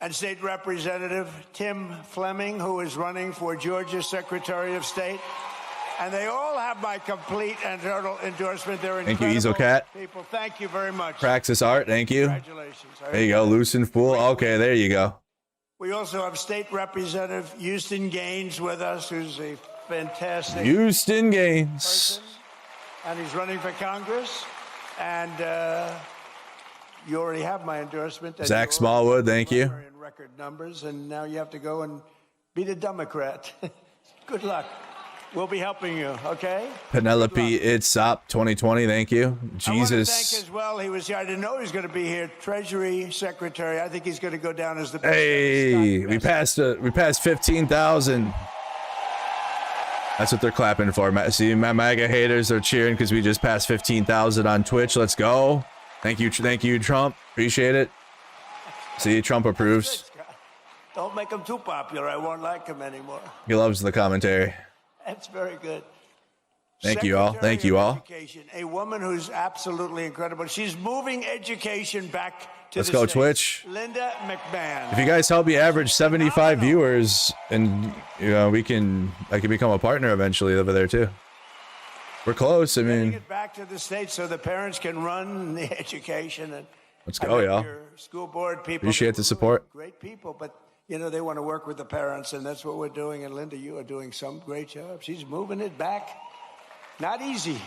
And State Representative Tim Fleming, who is running for Georgia Secretary of State. And they all have my complete and total endorsement. They're Thank you, incredible Ezelcat. people. Thank you very much. Praxis Art, thank you. Congratulations. There you go, Lucen Fool. Okay, there you go. We also have State Representative Houston Gaines with us, who's a fantastic Houston Gaines. person, and he's running for Congress. And you already have my endorsement. And Zach you're Smallwood, thank you. in record numbers, and now you have to go and beat a Democrat. Good luck. We'll be helping you, okay? Penelope Itzop 2020, thank you. I want to Jesus. thank as well, he was here. I didn't know he was going to be here. Treasury Secretary. I think he's going to go down as the best. Hey, we passed 15,000. That's what they're clapping for. See, my MAGA haters are cheering because we just passed 15,000 on Twitch. Let's go. Thank you, Trump. Appreciate it. See, Trump approves. Don't make him too popular. I won't like him anymore. He loves the commentary. That's very good. Thank you all. Thank you all. Education, a woman who's absolutely incredible. She's moving education back to Let's the go, States. Twitch. Linda McMahon. If you guys help me average 75 viewers, and I can become a partner eventually over there too. We're close. I Getting mean, it back to the States so the parents can run the education. And let's go, y'all. your school board people. Appreciate the support. Great people, but they want to work with the parents, and that's what we're doing. And Linda, you are doing some great job. She's moving it back. Not easy.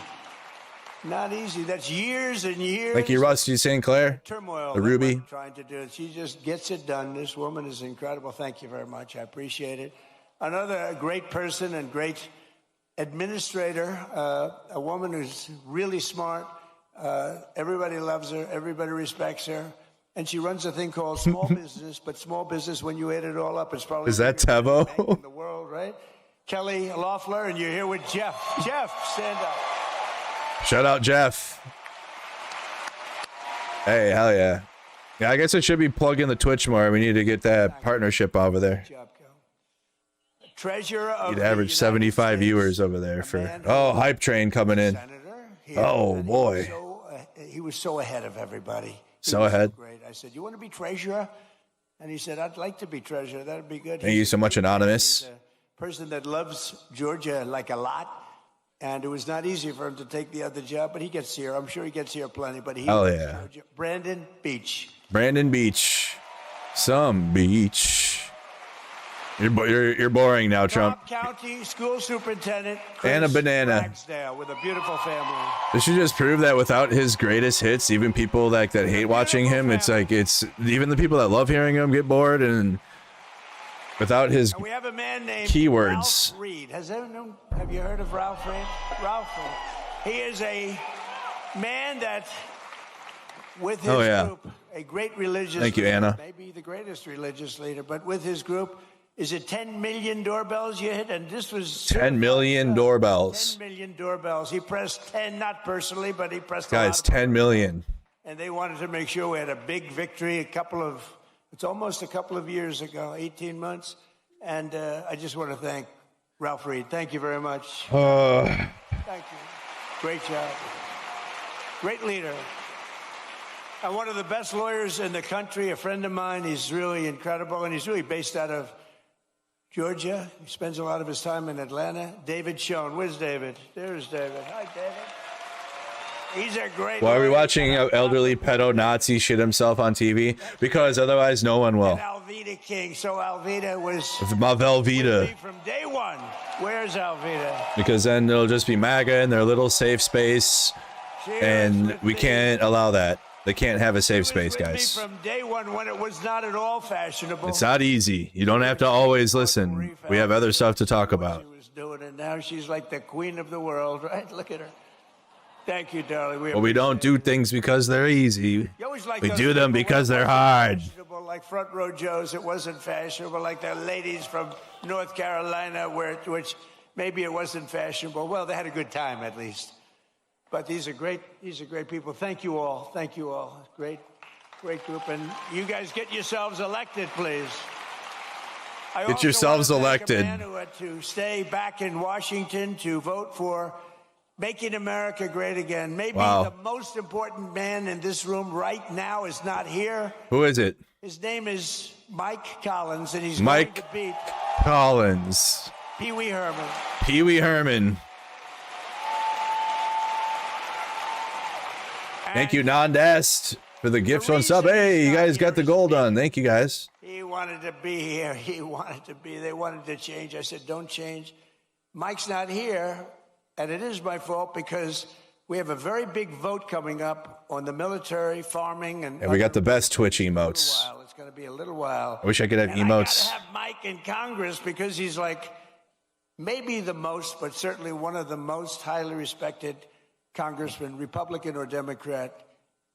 Not easy. That's years and years. Thank you, Rusty St. Clair. Turmoil. The Ruby. Trying to do it. She just gets it done. This woman is incredible. Thank you very much. I appreciate it. Another great person and great administrator, a woman who's really smart. Everybody loves her. Everybody respects her. And she runs a thing called small business, but small business, when you add it all up, it's probably... Is that the biggest Tevo? bank in the world, right? Kelly Loeffler, and you're here with Jeff. Jeff, stand up. Shout out, Jeff. Hey, hell yeah. Yeah, I guess I should be plugging the Twitch more. We need to get that partnership over there. Good job, Kel. Treasurer of Need to the average United 75 States, viewers over there a for... man who Oh, Hype Train coming in. Senator here, Oh, and boy. he was so ahead of everybody. So ahead. Great. I said, you want to be treasurer? And he said, I'd like to be treasurer. That'd be good. Thank you so much, Anonymous. He's a person that loves Georgia like a lot. And it was not easy for him to take the other job, but he gets here. I'm sure he gets here plenty. But he, oh yeah, Brandon Beach. Brandon Beach, some beach. You're boring now, Trump. County School Superintendent and a banana Ragsdale with a beautiful family. This should just prove that without his greatest hits, even people that hate watching him, it's like even the people that love hearing him get bored, and without his we have a man named keywords. Ralph Reed. Have you heard of Ralph Reed? Ralph Reed. He is a man that, with his group, a great religious Thank you, leader, Anna. maybe the greatest religious leader, but with his group, is it 10 million doorbells you hit? And this was 10 million doorbells. 10 million doorbells. He pressed 10, not personally, but he pressed Guys, a lot. 10 million. And they wanted to make sure we had a big victory it's almost a couple of years ago, 18 months. And I just want to thank Ralph Reed. Thank you very much. Thank you. Great job. Great leader. And one of the best lawyers in the country, a friend of mine. He's really incredible, and he's really based out of Georgia. He spends a lot of his time in Atlanta. David Schoen. Where's David? There's David. Hi, David. He's a great Why are we lawyer. watching an elderly pedo Nazi shit himself on TV? Because otherwise no one will. And Alveda King. So Alveda was My Velveeta. from day one. Where's Alveda? Because then it'll just be MAGA in their little safe space, and we can't allow that. They can't have a safe space, guys. From day one, when it was not at all fashionable. It's not easy. You don't have to always listen. We have other stuff to talk about. She was doing it. Now she's like the queen of the world, right? Look at her. Thank you, darling. But we don't do things because they're easy. We do them because they're hard. Like Front Row Joe's, it wasn't fashionable. Like the ladies from North Carolina, which maybe it wasn't fashionable. Well, they had a good time at least. But these are great people. Thank you all. Thank you all. Great group. And you guys get yourselves elected, please. Get yourselves elected. I also want to thank a man who had to stay back in Washington to vote for Making America Great Again. Maybe the most important man in this room right now is not here. Who is it? His name is Mike Collins, and he's Mike going to beat Collins. Pee Wee Herman. Pee Wee Herman. Thank you, Nandest, for the gift on sub. Hey, you guys got the gold on. Thank you, guys. He wanted to be here. They wanted to change. I said, don't change. Mike's not here, and it is my fault because we have a very big vote coming up on the military, farming, and we got the best Twitch emotes. It's going to be a little while. I wish I could have emotes. I got to have Mike in Congress because he's like maybe the most, but certainly one of the most highly respected congressman, Republican or Democrat,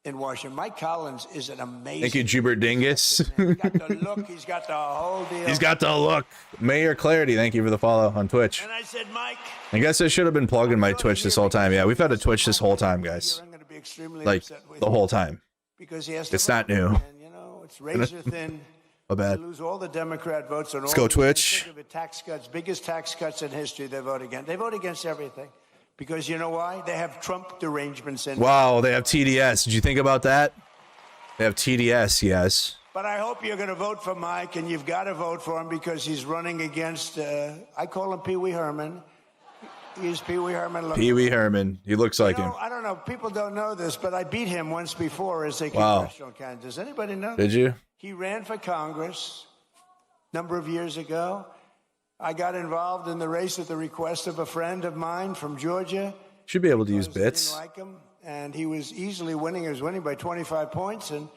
in Washington. Mike Collins is an amazing. Thank you, Jubert Dingus. He's got the look. He's got the whole deal. He's got the look. Mayor Clarity, thank you for the follow on Twitch. And I said, Mike. I guess I should have been plugging my Twitch this whole time. Yeah, we've had a Twitch this whole time, guys. I'm going to be extremely like upset with the whole time. Because he has to it's vote. not new. And, you know, it's razor thin. My bad. They lose all the Democrat votes on Let's all go the Twitch. tax cuts, biggest tax cuts in history. They vote against. They vote against everything. Because you know why? They have Trump derangements in. Wow, they have TDS. Did you think about that? They have TDS, yes. But I hope you're going to vote for Mike, and you've got to vote for him because he's running against, I call him Pee Wee Herman. He's Pee Wee Herman. Pee Wee Herman. He looks like him. I don't know. People don't know this, but I beat him once before as a congressional candidate. Does anybody know? Did you? He ran for Congress a number of years ago. I got involved in the race at the request of a friend of mine from Georgia. Should be able to use bits. I didn't like him, and he was easily winning. He was winning by 25 points, and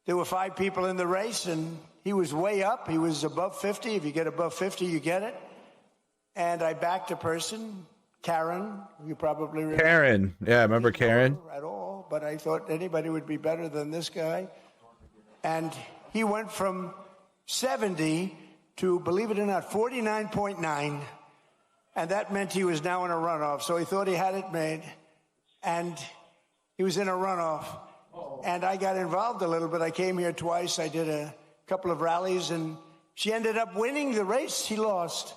there were 5 people in the race, and he was way up. He was above 50. If you get above 50, you get it. And I backed a person, Karen. You probably remember. Karen. Yeah, I remember Karen. At all, but I thought anybody would be better than this guy. And he went from 70 to, believe it or not, 49.9. And that meant he was now in a runoff. So he thought he had it made. And he was in a runoff. And I got involved a little bit. I came here twice. I did a couple of rallies. And she ended up winning the race. He lost.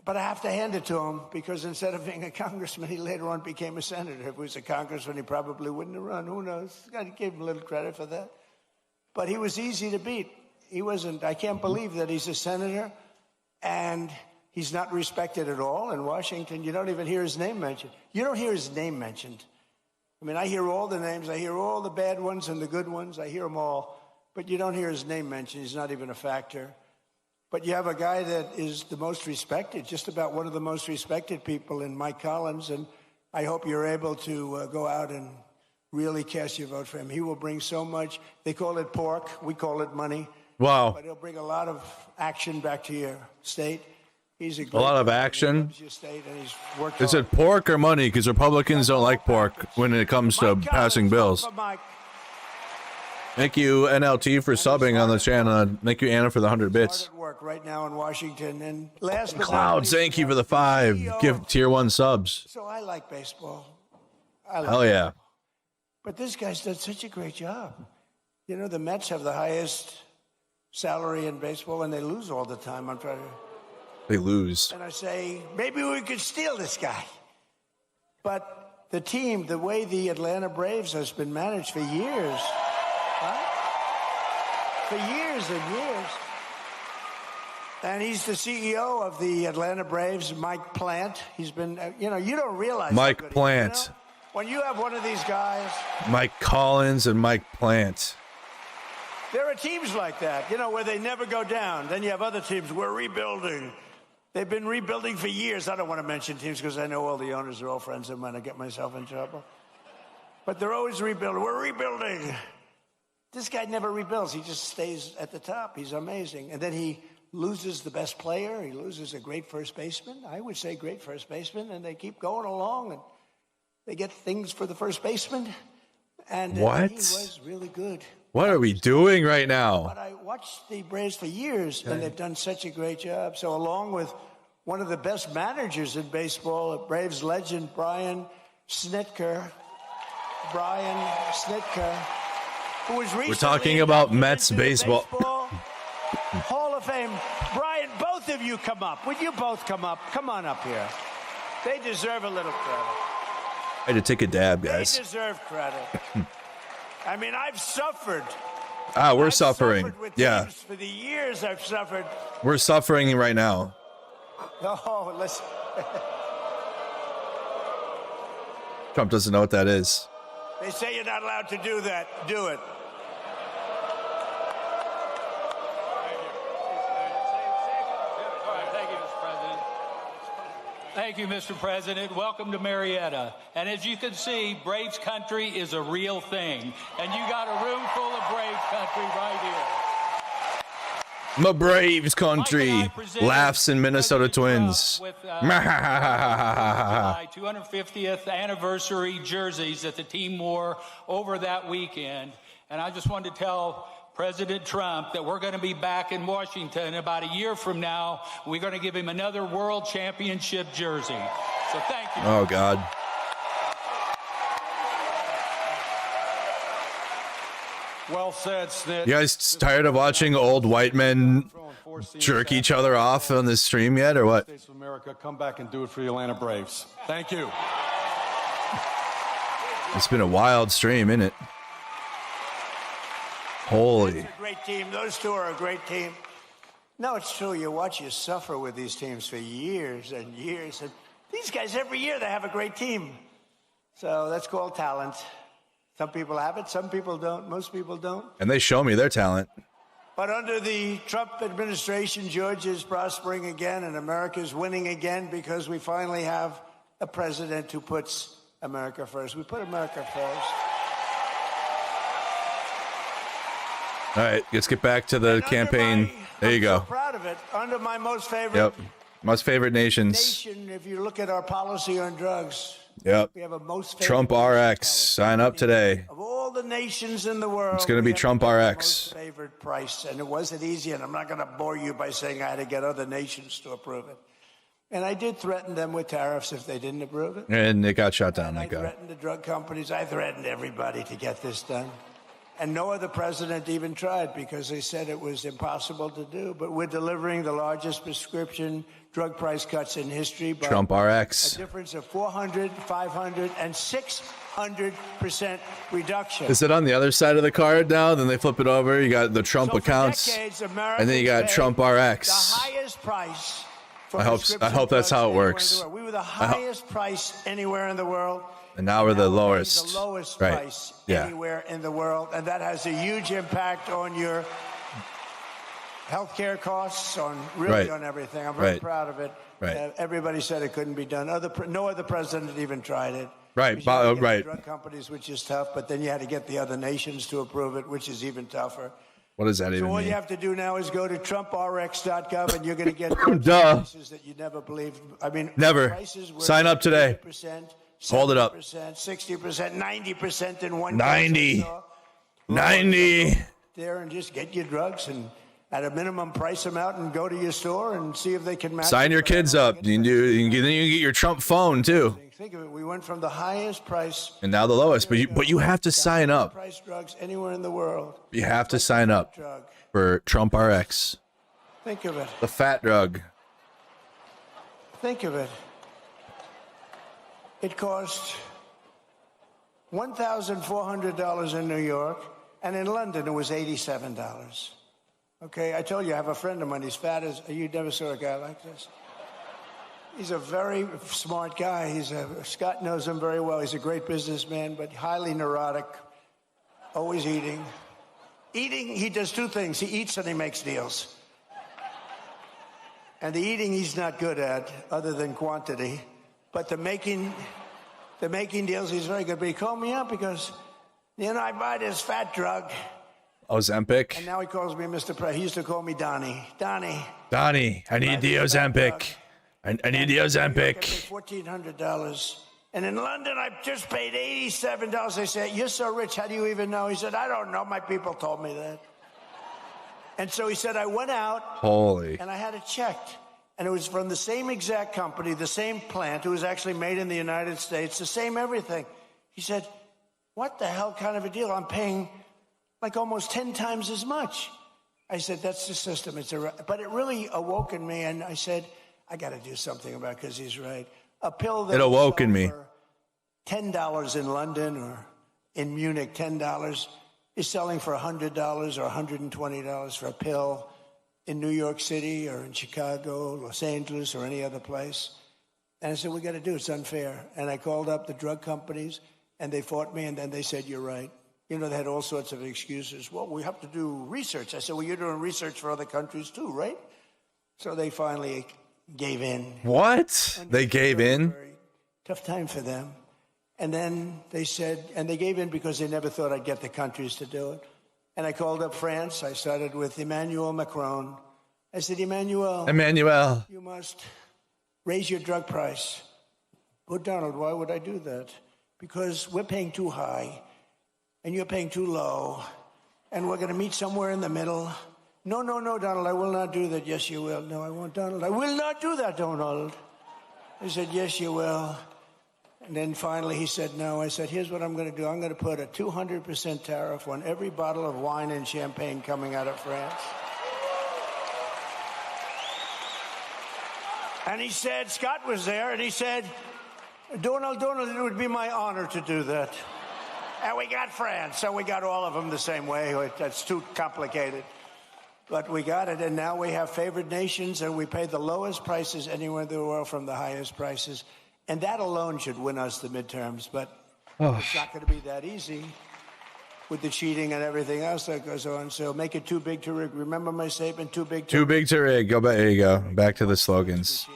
But I have to hand it to him because instead of being a congressman, he later on became a senator. If he was a congressman, he probably wouldn't have run. Who knows? I gave him a little credit for that. But he was easy to beat. He wasn't. I can't believe that he's a senator and he's not respected at all in Washington. You don't even hear his name mentioned. You don't hear his name mentioned. I mean, I hear all the names. I hear all the bad ones and the good ones. I hear them all. But you don't hear his name mentioned. He's not even a factor. But you have a guy that is the most respected, just about one of the most respected people in Mike Collins. And I hope you're able to go out and really cast your vote for him. He will bring so much. They call it pork. We call it money. Wow. But he'll bring a lot of action back to your state. He's a lot of action. Is it pork or money? Because Republicans don't like pork when it comes to passing bills. Thank you, NLT, for subbing on the channel. Thank you, Anna, for the 100 bits. Work right now in Washington. And last but Clouds, thank you for the 5. Give tier 1 subs. So I like baseball. Hell yeah. But this guy's done such a great job. You know, the Mets have the highest salary in baseball, and they lose all the time. I'm trying to. They lose. And I say, maybe we could steal this guy. But the team, the way the Atlanta Braves has been managed for years, for years and years. And he's the CEO of the Atlanta Braves, Mike Plant. He's been, you know, you don't realize. Mike Plant. You know? When you have one of these guys. Mike Collins and Mike Plant. There are teams like that, you know, where they never go down. Then you have other teams, we're rebuilding. They've been rebuilding for years. I don't want to mention teams because I know all the owners are all friends of mine. I get myself in trouble. But they're always rebuilding. We're rebuilding. This guy never rebuilds. He just stays at the top. He's amazing. And then he loses the best player. He loses a great first baseman. I would say great first baseman. And they keep going along. And they get things for the first baseman. And what? He was really good. What are we doing right now? But I watched the Braves for years, and they've done such a great job. So along with one of the best managers in baseball, Braves legend Brian Snitker, who was recently We're talking about Mets baseball. Hall of Fame. Brian, both of you come up. Would you both come up? Come on up here. They deserve a little credit. I had to take a dab, guys. They deserve credit. I mean, I've suffered. We're suffering. Yeah. For the years I've suffered. We're suffering right now. Oh, listen. Trump doesn't know what that is. They say you're not allowed to do that. Do it. Thank you, Mr. President. Welcome to Marietta. And as you can see, Braves country is a real thing. And you got a room full of Braves country right here. My Braves country laughs in Minnesota Twins. With 250th anniversary jerseys that the team wore over that weekend. And I just wanted to tell President Trump that we're going to be back in Washington about a year from now. We're going to give him another world championship jersey. So thank you. Oh, God. Well said, Snit. You guys tired of watching old white men jerk each other off on this stream yet, or what? States of America, come back and do it for the Atlanta Braves. Thank you. It's been a wild stream, isn't it? Holy. That's a great team. Those two are a great team. No, it's true. You suffer with these teams for years and years. And these guys, every year, they have a great team. So that's called talent. Some people have it, some people don't. Most people don't. And they show me their talent. But under the Trump administration, Georgia is prospering again and America's winning again because we finally have a president who puts America first. We put America first. All right, let's get back to the campaign. There you go. I'm so proud of it. Under my most favorite. Yep. Most favorite nations. Nation, if you look at our policy on drugs. Yep. We have a most favorite Trump RX. Sign up today. Of all the nations in the world. It's going to be Trump RX. Most favorite price. And it wasn't easy, and I'm not going to bore you by saying I had to get other nations to approve it. And I did threaten them with tariffs if they didn't approve it. And it got shut down. I threatened the drug companies. I threatened everybody to get this done. And no other president even tried because they said it was impossible to do. But we're delivering the largest prescription drug price cuts in history by Trump RX. a difference of 400, 500, and 600% reduction. Is it on the other side of the card now? Then they flip it over. You got the Trump So for accounts, decades, and then you got Americans Trump paid RX. The highest price. For I hope that's how it works. We were the highest price anywhere in the world. And now we're the Now lowest. The lowest Right. price Yeah. anywhere in the world, and that has a huge impact on your healthcare costs, on Right. on everything. I'm very Right. proud of it. Right. Everybody said it couldn't be done. No other president even tried it. Right. Because you had to get the Right. drug companies, which is tough, but then you had to get the other nations to approve it, which is even tougher. What does that So even all mean? you have to do now is go to TrumpRx.gov, and you're going to get Duh. prices that you never believed. I mean, Never. prices were Sign up today. 50%, Hold it up. 60%, 90% in one 90. case I saw. 90. There and just get your drugs and at a minimum price them out and go to your store and see if they can match. Sign it. your kids up. You can do. You can get your Trump phone too, Think of it. We went from the highest price. and now the lowest. But you have to sign up. Price drugs anywhere in the world. You have to sign up Drug. for Trump RX, Think of it. the fat drug. Think of it. It cost $1,400 in New York, and in London it was $87. Okay, I told you I have a friend of mine. He's fat as you never saw a guy like this. He's a very smart guy. Scott knows him very well. He's a great businessman, but highly neurotic, always eating. Eating, he does two things. He eats and he makes deals. And the eating he's not good at, other than quantity. But the making deals, he's very good. But he called me up because, I buy this fat drug. Ozempic. And now he calls me Mr. President. He used to call me Donnie. Donnie, I need the Ozempic. I need the Ozempic. $1,400. And in London, I just paid $87. They said, "You're so rich. How do you even know?" He said, "I don't know. My people told me that." And so he said, I went out. Holy. And I had it checked. And it was from the same exact company, the same plant. It was actually made in the United States, the same everything. He said, "What the hell kind of a deal? I'm paying like almost 10 times as much." I said, "That's the system." But it really awoke in me. And I said, I got to do something about it because he's right. A pill that It awoke in me. for $10 in London or in Munich, $10 is selling for $100 or $120 for a pill in New York City or in Chicago, Los Angeles, or any other place. And I said, we got to do it. It's unfair. And I called up the drug companies, and they fought me, and then they said, you're right. They had all sorts of excuses. Well, we have to do research. I said, well, you're doing research for other countries too, right? So they finally gave in. What? They gave in? Very tough time for them. And then they said, and they gave in because they never thought I'd get the countries to do it. And I called up France. I started with Emmanuel Macron. I said, Emmanuel, you must raise your drug price. But Donald, why would I do that? Because we're paying too high, and you're paying too low, and we're going to meet somewhere in the middle. No, Donald, I will not do that. Yes, you will. No, I won't, Donald. I will not do that, Donald. I said, yes, you will. And then finally he said no. I said, here's what I'm going to do. I'm going to put a 200% tariff on every bottle of wine and champagne coming out of France. And he said, Scott was there, and he said, Donald, it would be my honor to do that. And we got France, so we got all of them the same way. That's too complicated. But we got it, and now we have favored nations, and we pay the lowest prices anywhere in the world from the highest prices. And that alone should win us the midterms, but it's not going to be that easy with the cheating and everything else that goes on. So make it too big to rig. Remember my statement, too big to Too big to rig. Go back. There you go. Back to the slogans.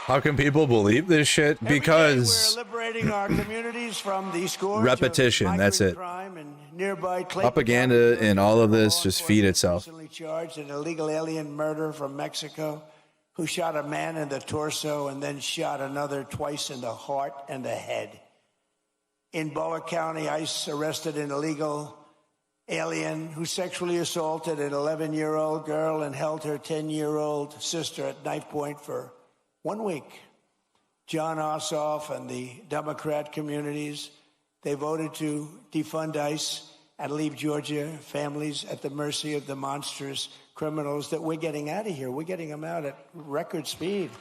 How can people believe this shit? Because we're liberating our communities from the scourge repetition, of that's it. crime and nearby Propaganda and all of this just feed itself. Recently charged in illegal alien murder from Mexico, who shot a man in the torso and then shot another twice in the heart and the head. In Bower County, ICE arrested an illegal alien who sexually assaulted an 11-year-old girl and held her 10-year-old sister at knife point for 1 week. John Ossoff and the Democrat communities, they voted to defund ICE and leave Georgia families at the mercy of the monstrous criminals that we're getting out of here. We're getting them out at record speed.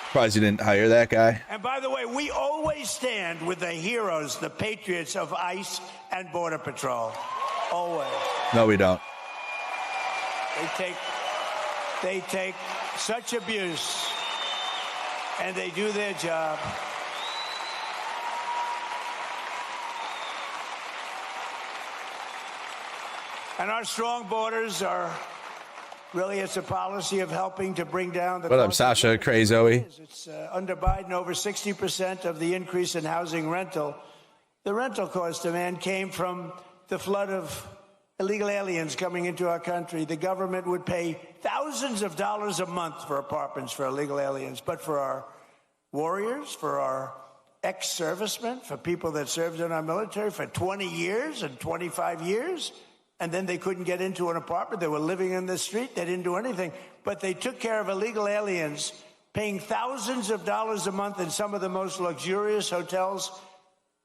Surprised you didn't hire that guy. And by the way, we always stand with the heroes, the patriots of ICE and Border Patrol. Always. No, we don't. They take such abuse, and they do their job. And our strong borders are really, it's a policy of helping to bring down the. What up, Sasha? Crazy. It's under Biden, over 60% of the increase in housing rental. The rental cost demand came from the flood of illegal aliens coming into our country. The government would pay thousands of dollars a month for apartments for illegal aliens. But for our warriors, for our ex-servicemen, for people that served in our military for 20 years and 25 years, and then they couldn't get into an apartment. They were living in the street. They didn't do anything. But they took care of illegal aliens, paying thousands of dollars a month in some of the most luxurious hotels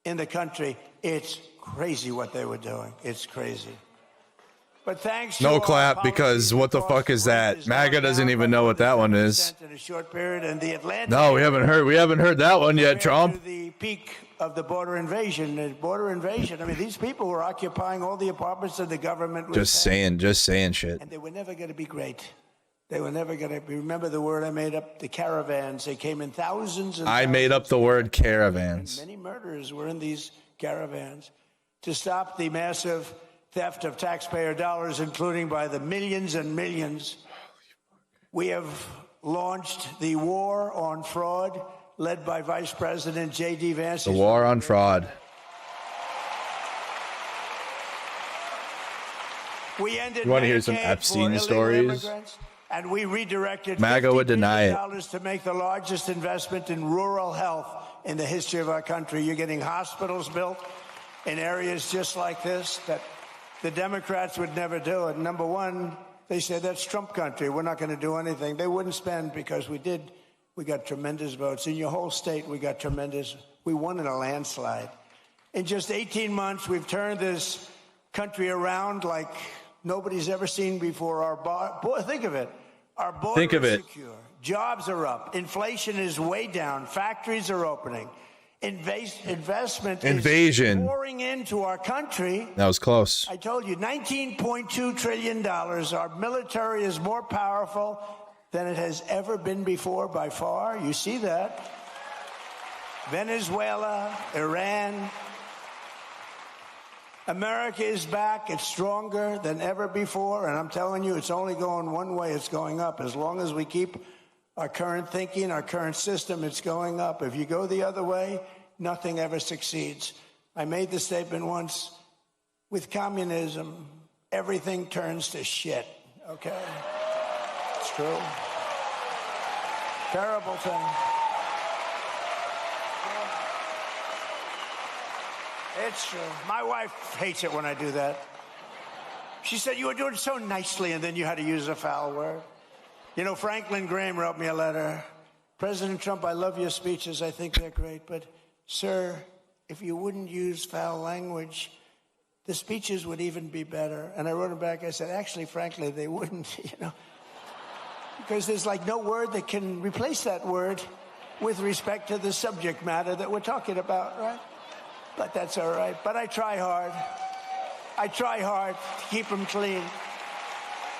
in the country. It's crazy what they were doing. It's crazy. But thanks to no clap, because what the fuck is that? MAGA doesn't even know what that one is. In a short period, and the Atlantic No, we haven't heard that one yet, Trump. the peak of the border invasion. I mean, these people were occupying all the apartments that the government was Just saying shit. and they were never going to be great. They were never going to be. Remember the word I made up? The caravans. They came in thousands and I made up the word caravans. Many murderers were in these caravans to stop the massive theft of taxpayer dollars, including by the millions and millions. We have launched the war on fraud, led by Vice President J.D. Vance. The war on fraud. We ended You want to hear some Medicaid Epstein for stories? immigrants, and we redirected MAGA would deny it. $50 billion to make the largest investment in rural health in the history of our country. You're getting hospitals built in areas just like this that the Democrats would never do it. Number one, they said that's Trump country. We're not going to do anything. They wouldn't spend because we did. We got tremendous votes. In your whole state, we got tremendous. We won in a landslide. In just 18 months, we've turned this country around like nobody's ever seen before. Think of it. Our border is secure. Jobs are up. Inflation is way down. Factories are opening. Investment Invasion. is pouring into our country. That was close. I told you, $19.2 trillion. Our military is more powerful than it has ever been before by far. You see that. Venezuela, Iran. America is back. It's stronger than ever before. And I'm telling you, it's only going one way. It's going up. As long as we keep our current thinking, our current system, it's going up. If you go the other way, nothing ever succeeds. I made the statement once, with communism, everything turns to shit, okay? It's true. Terrible thing. It's true. My wife hates it when I do that. She said, you were doing it so nicely, and then you had to use a foul word. You know, Franklin Graham wrote me a letter. President Trump, I love your speeches. I think they're great. But, sir, if you wouldn't use foul language, the speeches would even be better. And I wrote him back. I said, actually, frankly, they wouldn't, you know. Because there's like no word that can replace that word with respect to the subject matter that we're talking about, right? But that's all right. But I try hard. I try hard to keep them clean.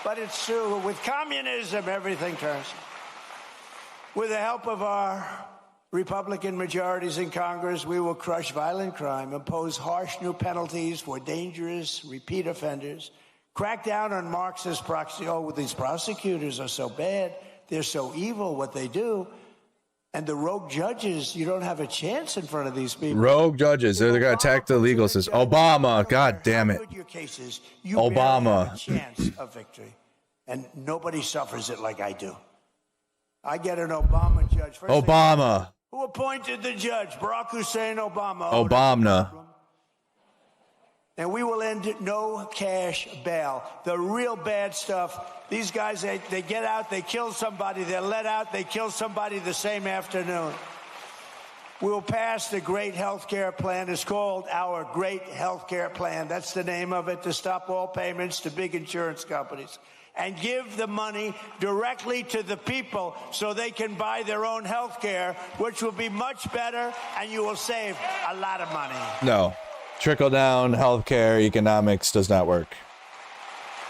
But it's true. With communism, everything turns. With the help of our Republican majorities in Congress, we will crush violent crime, impose harsh new penalties for dangerous repeat offenders, crack down on Marxist these prosecutors are so bad. They're so evil, what they do. And the rogue judges, you don't have a chance in front of these people. Rogue judges, they're going to attack the legal system. Obama, God damn it. Obama. Have a chance of victory. And nobody suffers it like I do. I get an Obama judge. First Obama. Who appointed the judge? Barack Hussein Obama. Obama. And we will end no cash bail. The real bad stuff, these guys, they get out, they kill somebody, they're let out, they kill somebody the same afternoon. We'll pass the Great Health Care Plan. It's called our Great Health Care Plan. That's the name of it, to stop all payments to big insurance companies and give the money directly to the people so they can buy their own health care, which will be much better, and you will save a lot of money. No. Trickle-down healthcare economics does not work.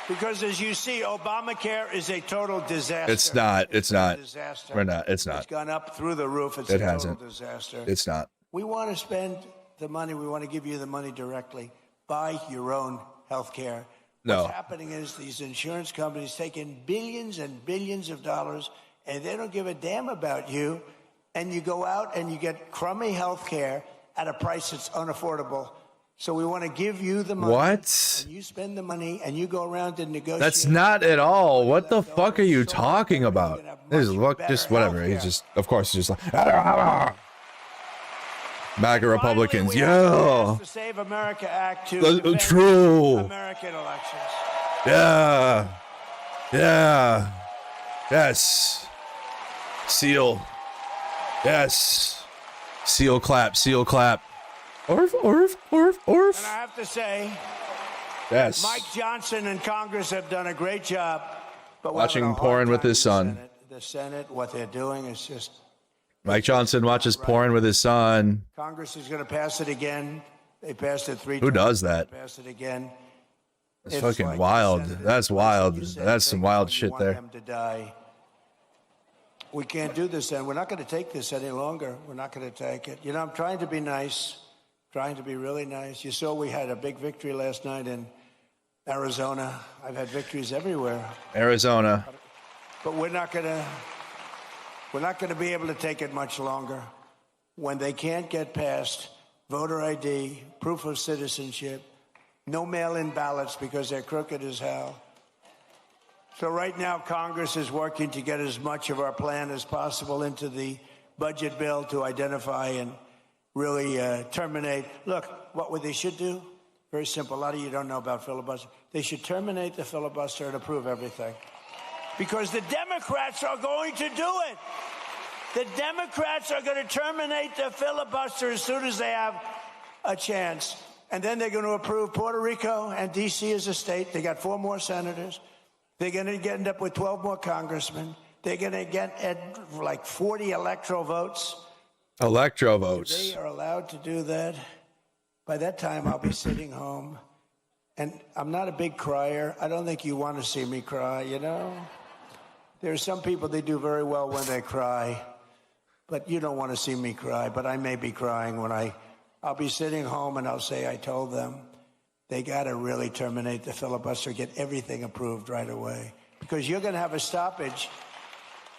Because as you see, Obamacare is a total disaster. It's not. It's not. Disaster. We're not. It's not. It's gone up through the roof. It's It a hasn't. total disaster. It's not. We want to spend the money. We want to give you the money directly. Buy your own health care. No. What's happening is these insurance companies taking billions and billions of dollars, and they don't give a damn about you. And you go out and you get crummy health care at a price that's unaffordable. So we want to give you the money. What? And you spend the money and you go around and negotiate. That's not at all. What the fuck are you talking about? This is look, just whatever. He's just, of course, he's just like, MAGA Republicans. Yeah. The Save America Act to That's true. American elections. Yeah. Yeah. Yes. Seal. Yes. Seal clap. Seal clap. Orf, orf, orf, orf. And I have to say, Yes. Mike Johnson and Congress have done a great job. But we're Watching having a hard porn with time his in son. The Senate, what they're doing is just. Mike Johnson watches porn with his son. Congress is going to pass it again. They passed it 3 times. Who does that? Pass it again. It's It's fucking like wild. the Senate- That's wild. You said That's some they wild shit want there. them to die. We can't do this, and we're not going to take this any longer. We're not going to take it. You know, I'm trying to be nice, trying to be really nice. You saw we had a big victory last night in Arizona. I've had victories everywhere, Arizona. but we're not going to be able to take it much longer. When they can't get past voter ID, proof of citizenship, no mail-in ballots because they're crooked as hell. So right now, Congress is working to get as much of our plan as possible into the budget bill to identify and really terminate. Look, what they should do? Very simple. A lot of you don't know about filibuster. They should terminate the filibuster and approve everything. Because the Democrats are going to do it. The Democrats are going to terminate the filibuster as soon as they have a chance. And then they're going to approve Puerto Rico and D.C. as a state. They got 4 more senators. They're going to end up with 12 more congressmen. They're going to get like 40 electoral votes. Electro votes. They are allowed to do that. By that time, I'll be sitting home. And I'm not a big crier. I don't think you want to see me cry, you know? There are some people, they do very well when they cry. But you don't want to see me cry. But I may be crying when I'll be sitting home and I'll say I told them. They got to really terminate the filibuster, get everything approved right away. Because you're going to have a stoppage.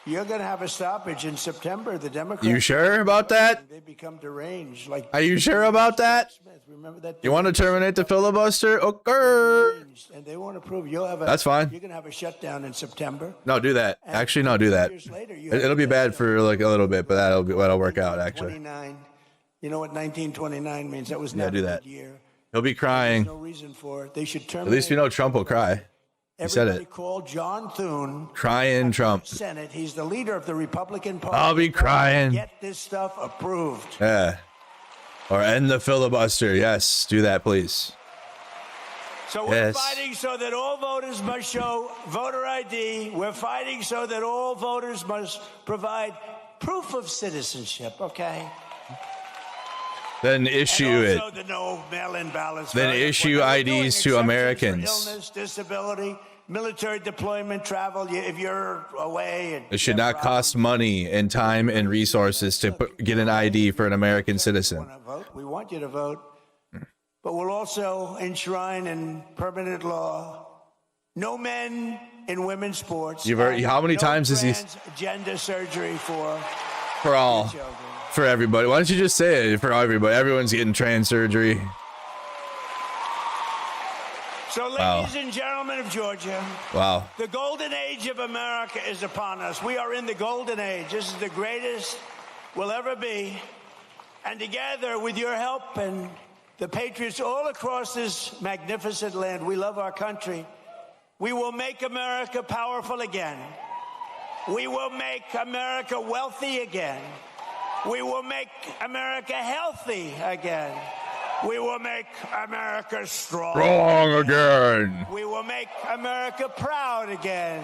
You're going to have a stoppage in September. The Democrats. You sure about that? They become deranged. Like. Are you sure about that? Remember that? You want to terminate the filibuster? Okay. And they won't approve. You'll have a. That's fine. You're going to have a shutdown in September. No, do that. Actually, no, do that. It'll be bad for like a little bit, but that'll work out actually. 29. You know what 1929 means? That was Yeah, never do a that. good year. He'll be crying. No reason for it. They should terminate. At least we know Trump will cry. He said Everybody it. called John Thune. Crying Trump. Senate. He's the leader of the Republican Party. I'll be crying. Get this stuff approved. Yeah. Or end the filibuster. Yes, do that, please. So we're Yes. fighting so that all voters must show voter ID. We're fighting so that all voters must provide proof of citizenship, okay? Then issue and it. also the no mail-in ballots. Then Very issue important. We're IDs doing to exceptions Americans. For illness, disability, military deployment, travel. If you're away. And It should not cost money and time and resources to get an ID for an American citizen. We want you to vote. But we'll also enshrine in permanent law no men in women's sports. You've already, how many no times is he gender surgery for all? children. For everybody. Why don't you just say it for everybody? Everyone's getting trans surgery. So, ladies and gentlemen of Georgia, Wow. the golden age of America is upon us. We are in the golden age. This is the greatest we'll ever be. And together, with your help and the patriots all across this magnificent land, we love our country. We will make America powerful again. We will make America wealthy again. We will make America healthy again. We will make America strong again. We will make America proud again.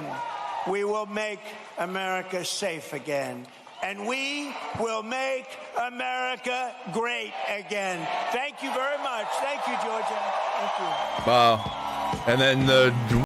We will make America safe again. And we will make America great again. Thank you very much. Thank you, Georgia. Thank you. Wow. And then the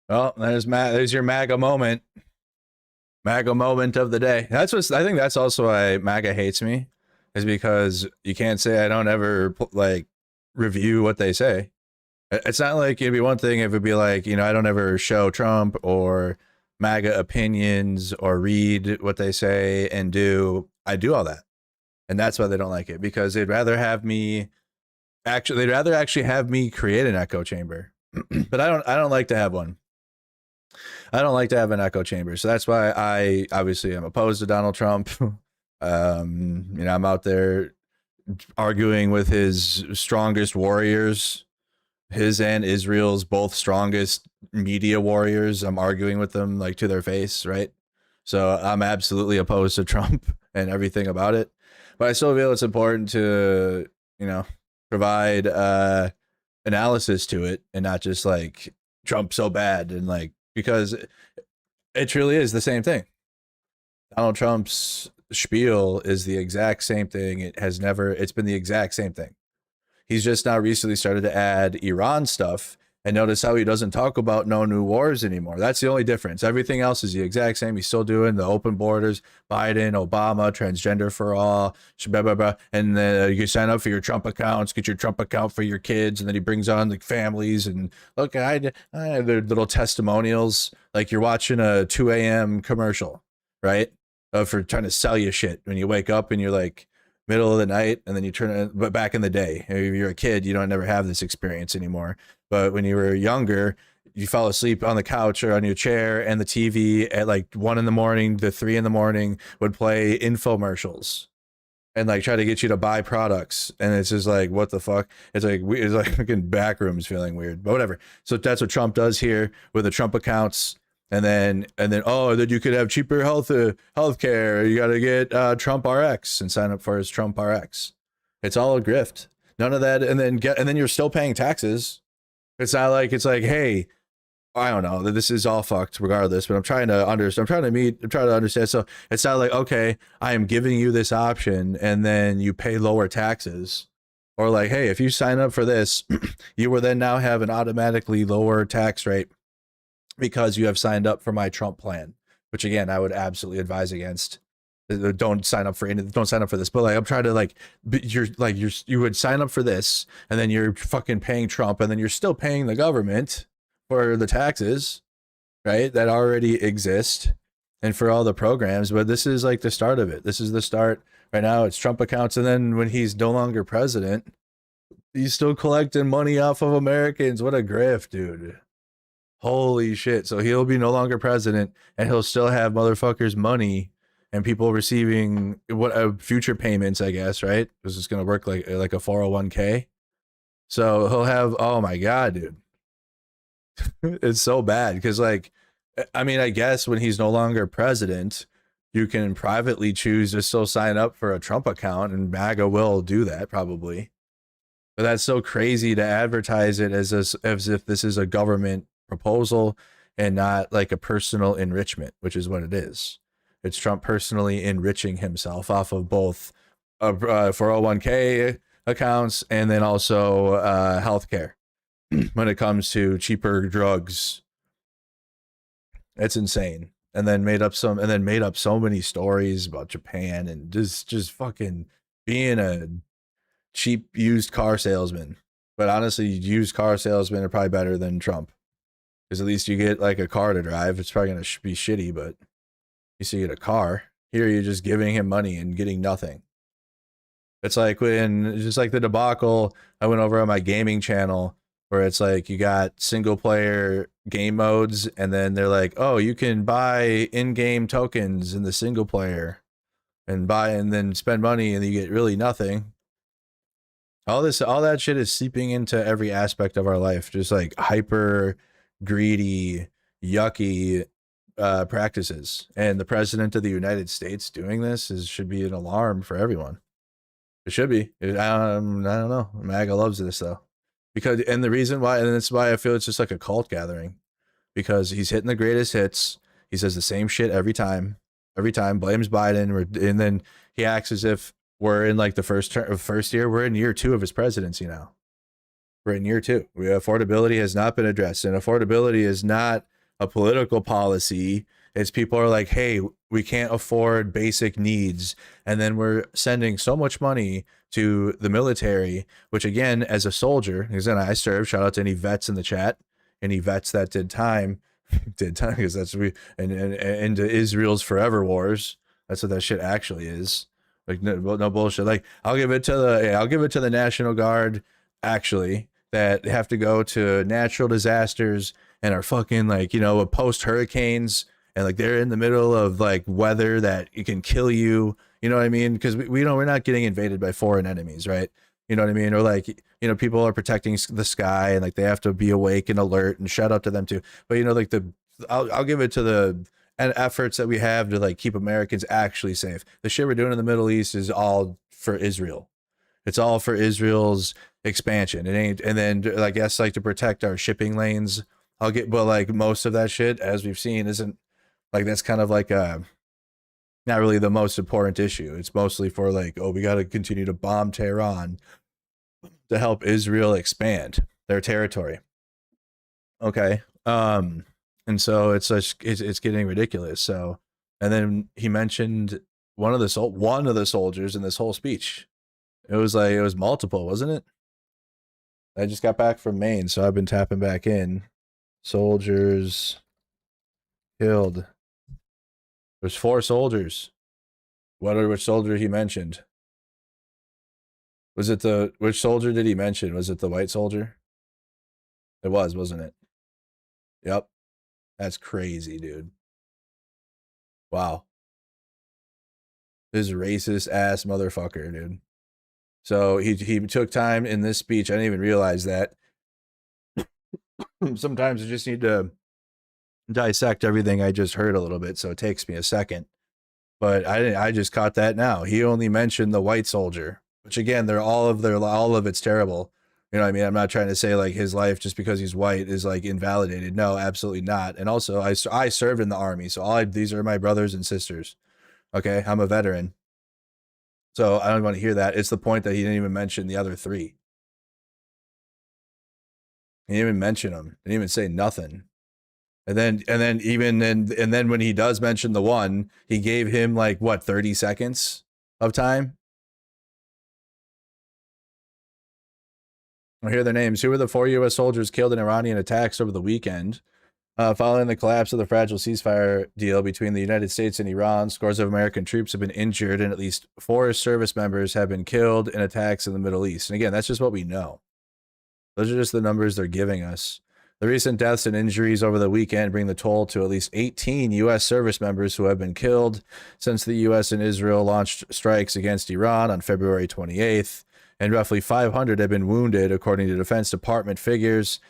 well, there's your MAGA moment. MAGA moment of the day. That's what I think. That's also why MAGA hates me, is because you can't say I don't ever like review what they say. It's not like it'd be one thing if it'd be like, you know, I don't ever show Trump or MAGA opinions or read what they say and do. I do all that, and that's why they don't like it, because they'd rather have me actually have me create an echo chamber. But I don't like to have one. I don't like to have an echo chamber. So that's why I obviously am opposed to Donald Trump. You know, I'm out there arguing with his strongest warriors, his and Israel's both strongest media warriors. I'm arguing with them like to their face, right? So I'm absolutely opposed to Trump and everything about it. But I still feel it's important to, you know, provide analysis to it and not just like Trump's so bad, and like, because it truly is the same thing. Donald Trump's spiel is the exact same thing. It's been the exact same thing. He's just now recently started to add Iran stuff, and notice how he doesn't talk about no new wars anymore. That's the only difference. Everything else is the exact same. He's still doing the open borders, Biden, Obama, transgender for all, blah, blah, blah. And then you sign up for your Trump accounts, get your Trump account for your kids. And then he brings on like families and look, I have their little testimonials. Like you're watching a 2 a.m. commercial, right? For trying to sell you shit when you wake up and you're like, middle of the night, and then you turn it. But back in the day, if you're a kid, you don't never have this experience anymore. But when you were younger, you fell asleep on the couch or on your chair, and the TV at like 1 a.m. to 3 a.m. would play infomercials and like try to get you to buy products. And it's just like, what the fuck? It's like fucking back rooms feeling weird, but whatever. So that's what Trump does here with the Trump accounts. And then oh, that you could have cheaper health care. You got to get Trump RX and sign up for his Trump RX. It's all a grift. None of that. And then you're still paying taxes. It's not like it's like, hey, I don't know, this is all fucked regardless. But I'm trying to understand. So it's not like, okay, I am giving you this option and then you pay lower taxes, or like, hey, if you sign up for this, you will then now have an automatically lower tax rate because you have signed up for my Trump plan, which again, I would absolutely advise against. Don't sign up for this. But like, I'm trying to like, you would sign up for this and then you're fucking paying Trump, and then you're still paying the government for the taxes, right? That already exist, and for all the programs. But this is like the start of it. This is the start right now. It's Trump accounts. And then when he's no longer president, He's still collecting money off of Americans. What a grift, dude. Holy shit. So he'll be no longer president and he'll still have motherfuckers' money and people receiving what future payments, I guess, right? This is going to work like a 401k. So he'll have, oh my God, dude. It's so bad because, like, I mean, I guess when he's no longer president, you can privately choose to still sign up for a Trump account, and MAGA will do that probably. But that's so crazy to advertise it as if this is a government proposal and not like a personal enrichment, which is what it is. It's Trump personally enriching himself off of both 401k accounts and then also healthcare when it comes to cheaper drugs. It's insane. And then made up so many stories about Japan and just fucking being a cheap used car salesman. But honestly, used car salesmen are probably better than Trump, because at least you get like a car to drive. It's probably gonna be shitty, but you see, get a car. Here you're just giving him money and getting nothing. It's like just like the debacle I went over on my gaming channel, where it's like you got single player game modes, and then they're like, oh, you can buy in-game tokens in the single player and then spend money and you get really nothing. All that shit is seeping into every aspect of our life, just like hyper greedy, yucky practices. And the president of the United States doing this should be an alarm for everyone. It should be. I don't know. MAGA loves this though, and the reason why, and that's why I feel it's just like a cult gathering, because he's hitting the greatest hits. He says the same shit every time, blames Biden, and then he acts as if we're in like the first year. We're in year 2 of his presidency now. We're in year 2. Affordability has not been addressed, and affordability is not a political policy. It's people are like, hey, we can't afford basic needs, and then we're sending so much money to the military, which again, as a soldier, because then I served. Shout out to any vets in the chat, any vets that did time, because that's into Israel's forever wars. That's what that shit actually is. Like no bullshit. Like I'll give it to the National Guard, actually, that have to go to natural disasters and are fucking like, post hurricanes, and like they're in the middle of like weather that it can kill you. You know what I mean? Because we're not getting invaded by foreign enemies, right? You know what I mean? Or like, people are protecting the sky and like they have to be awake and alert, and shout out to them too. But like I'll give it to the efforts that we have to like keep Americans actually safe. The shit we're doing in the Middle East is all for Israel. It's all for Israel's expansion. It ain't. And then I guess like to protect our shipping lanes. But like most of that shit, as we've seen, isn't like, that's kind of like not really the most important issue. It's mostly for like, oh, we got to continue to bomb Tehran to help Israel expand their territory. Okay. And so it's getting ridiculous. So, and then he mentioned one of the soldiers in this whole speech. It was multiple, wasn't it? I just got back from Maine, so I've been tapping back in. Soldiers killed. There's 4 soldiers. Which soldier he mentioned? Which soldier did he mention? Was it the white soldier? It was, wasn't it? Yep. That's crazy, dude. Wow. This racist ass motherfucker, dude. So he took time in this speech. I didn't even realize that. Sometimes I just need to dissect everything I just heard a little bit, so it takes me a second. But I just caught that now. He only mentioned the white soldier, which again, all of it's terrible. You know what I mean? I'm not trying to say like his life just because he's white is like invalidated. No, absolutely not. And also I served in the army, so these are my brothers and sisters. Okay, I'm a veteran. So I don't want to hear that. It's the point that he didn't even mention the other 3. He didn't even mention them. Didn't even say nothing. And then when he does mention the one, he gave him like what, 30 seconds of time. I hear their names. Who were the 4 U.S. soldiers killed in Iranian attacks over the weekend? Following the collapse of the fragile ceasefire deal between the United States and Iran, scores of American troops have been injured and at least 4 service members have been killed in attacks in the Middle East. And again, that's just what we know. Those are just the numbers they're giving us. The recent deaths and injuries over the weekend bring the toll to at least 18 U.S. service members who have been killed since the U.S. and Israel launched strikes against Iran on February 28th, and roughly 500 have been wounded, according to Defense Department figures,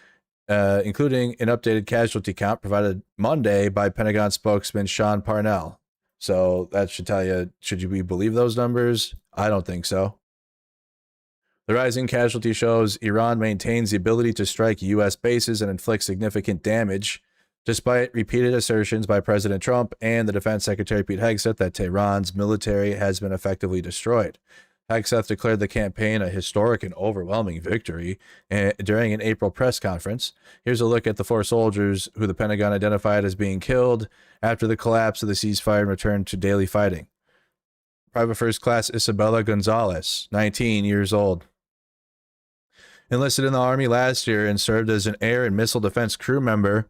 including an updated casualty count provided Monday by Pentagon spokesman Sean Parnell. So that should tell you, should we believe those numbers? I don't think so. The rising casualty shows Iran maintains the ability to strike U.S. bases and inflict significant damage, despite repeated assertions by President Trump and the Defense Secretary Pete Hegseth that Tehran's military has been effectively destroyed. Hegseth declared the campaign a historic and overwhelming victory during an April press conference. Here's a look at the 4 soldiers who the Pentagon identified as being killed after the collapse of the ceasefire and return to daily fighting. Private First Class Isabella Gonzalez, 19 years old. Enlisted in the Army last year and served as an air and missile defense crew member,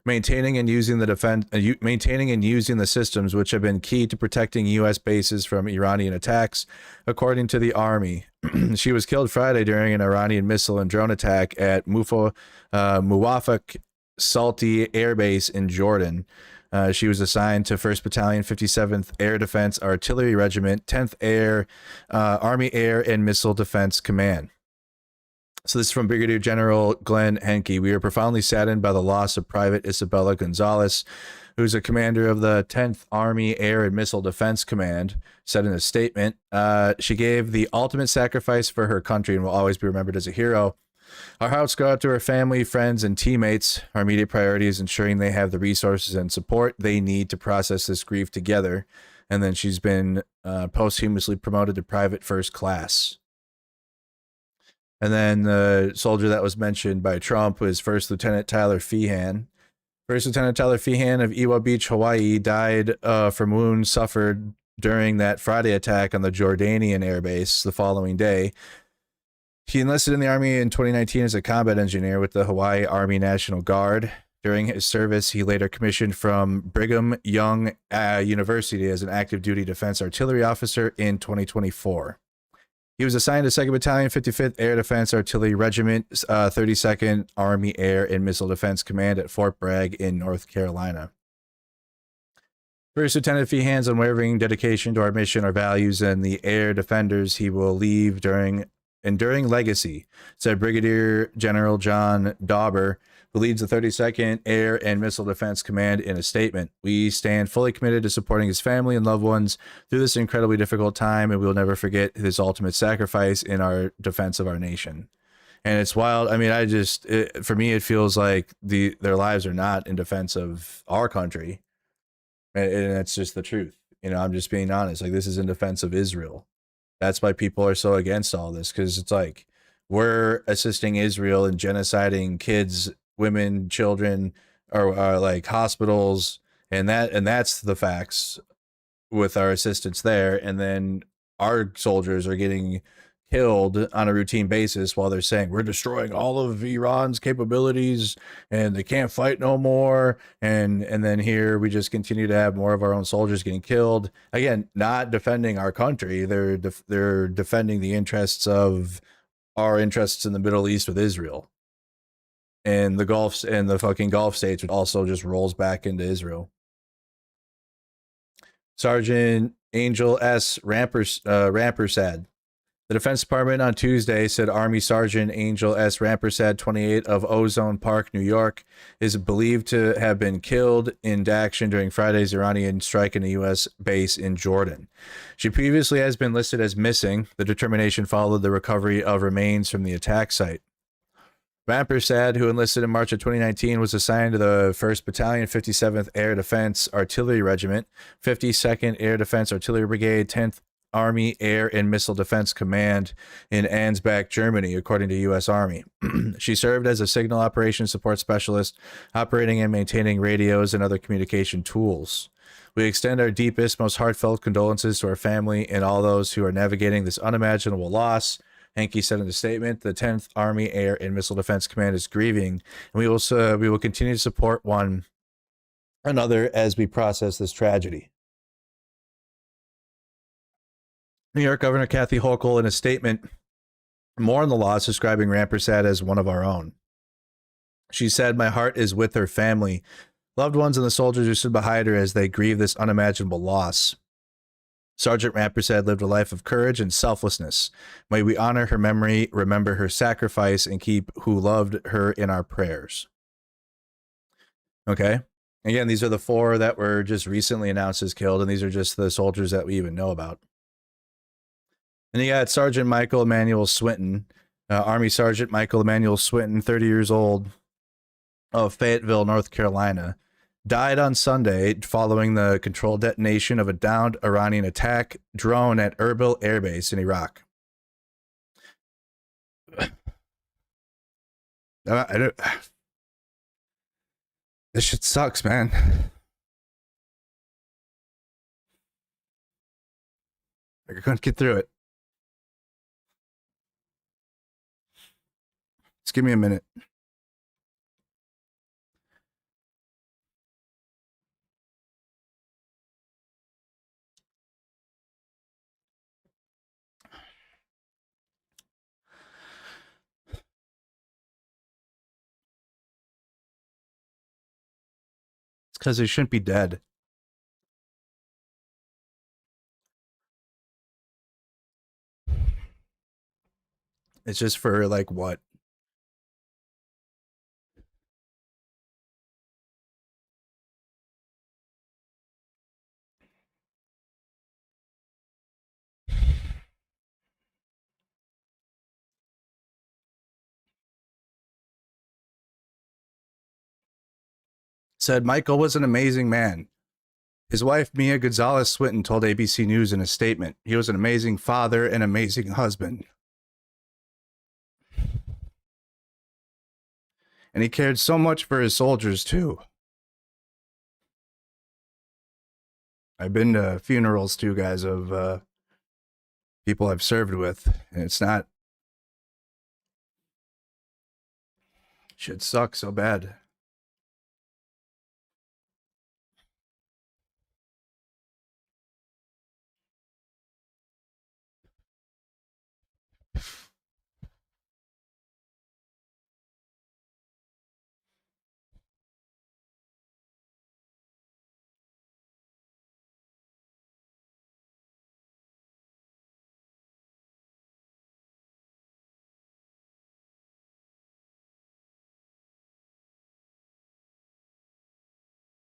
maintaining and using the systems which have been key to protecting U.S. bases from Iranian attacks, according to the Army. She was killed Friday during an Iranian missile and drone attack at Muwafaq Salti Air Base in Jordan. She was assigned to 1st Battalion, 57th Air Defense Artillery Regiment, 10th Air Army Air and Missile Defense Command. So this is from Brigadier General Glenn Henke. We are profoundly saddened by the loss of Private Isabella Gonzalez, who's a commander of the 10th Army Air and Missile Defense Command, said in a statement. She gave the ultimate sacrifice for her country and will always be remembered as a hero. Our hearts go out to her family, friends, and teammates. Our immediate priority is ensuring they have the resources and support they need to process this grief together. And then she's been posthumously promoted to Private First Class. And then the soldier that was mentioned by Trump was First Lieutenant Tyler Feehan. First Lieutenant Tyler Feehan of Iwa Beach, Hawaii, died from wounds suffered during that Friday attack on the Jordanian air base the following day. He enlisted in the Army in 2019 as a combat engineer with the Hawaii Army National Guard. During his service, he later commissioned from Brigham Young University as an active duty defense artillery officer in 2024. He was assigned to 2nd Battalion, 55th Air Defense Artillery Regiment, 32nd Army Air and Missile Defense Command at Fort Bragg in North Carolina. First Lieutenant Feehan's unwavering dedication to our mission, our values, and the air defenders he will leave enduring legacy, said Brigadier General John Dauber, who leads the 32nd Air and Missile Defense Command, in a statement. We stand fully committed to supporting his family and loved ones through this incredibly difficult time, and we will never forget his ultimate sacrifice in our defense of our nation. And it's wild. I mean, for me, it feels like their lives are not in defense of our country. And that's just the truth. You know, I'm just being honest. Like, this is in defense of Israel. That's why people are so against all this, because it's like we're assisting Israel in genociding kids, women, children, or like hospitals, and that's the facts with our assistance there. And then our soldiers are getting killed on a routine basis while they're saying we're destroying all of Iran's capabilities and they can't fight no more. And then here we just continue to have more of our own soldiers getting killed. Again, not defending our country. They're defending the interests of our interests in the Middle East with Israel. And the Gulf and the fucking Gulf states, which also just rolls back into Israel. Sergeant Angel S. Rampersad. The Defense Department on Tuesday said Army Sergeant Angel S. Rampersad, 28, of Ozone Park, New York, is believed to have been killed in action during Friday's Iranian strike in a U.S. base in Jordan. She previously has been listed as missing. The determination followed the recovery of remains from the attack site. Rampersad, who enlisted in March of 2019, was assigned to the 1st Battalion, 57th Air Defense Artillery Regiment, 52nd Air Defense Artillery Brigade, 10th Army Air and Missile Defense Command in Ansbach, Germany, according to U.S. Army. She served as a signal operations support specialist, operating and maintaining radios and other communication tools. We extend our deepest, most heartfelt condolences to our family and all those who are navigating this unimaginable loss. Hankey said in a statement, the 10th Army Air and Missile Defense Command is grieving, and we will continue to support one another as we process this tragedy. New York Governor Kathy Hochul, in a statement, more on the loss, describing Rampersad as one of our own. She said, "My heart is with her family, loved ones, and the soldiers who stood behind her as they grieve this unimaginable loss. Sergeant Rampersad lived a life of courage and selflessness. May we honor her memory, remember her sacrifice, and keep who loved her in our prayers." Okay. Again, these are the 4 that were just recently announced as killed, and these are just the soldiers that we even know about. And you got Sergeant Michael Emmanuel Swinton, Army Sergeant Michael Emmanuel Swinton, 30 years old, of Fayetteville, North Carolina, died on Sunday following the controlled detonation of a downed Iranian attack drone at Erbil Air Base in Iraq. This shit sucks, man. I couldn't get through it. Just give me a minute. It's because they shouldn't be dead. It's just for like what? Said Michael was an amazing man. His wife, Mia Gonzalez Swinton, told ABC News in a statement, "He was an amazing father and amazing husband. And he cared so much for his soldiers, too." I've been to funerals, too, guys, of people I've served with, and it's not... Shit sucks so bad.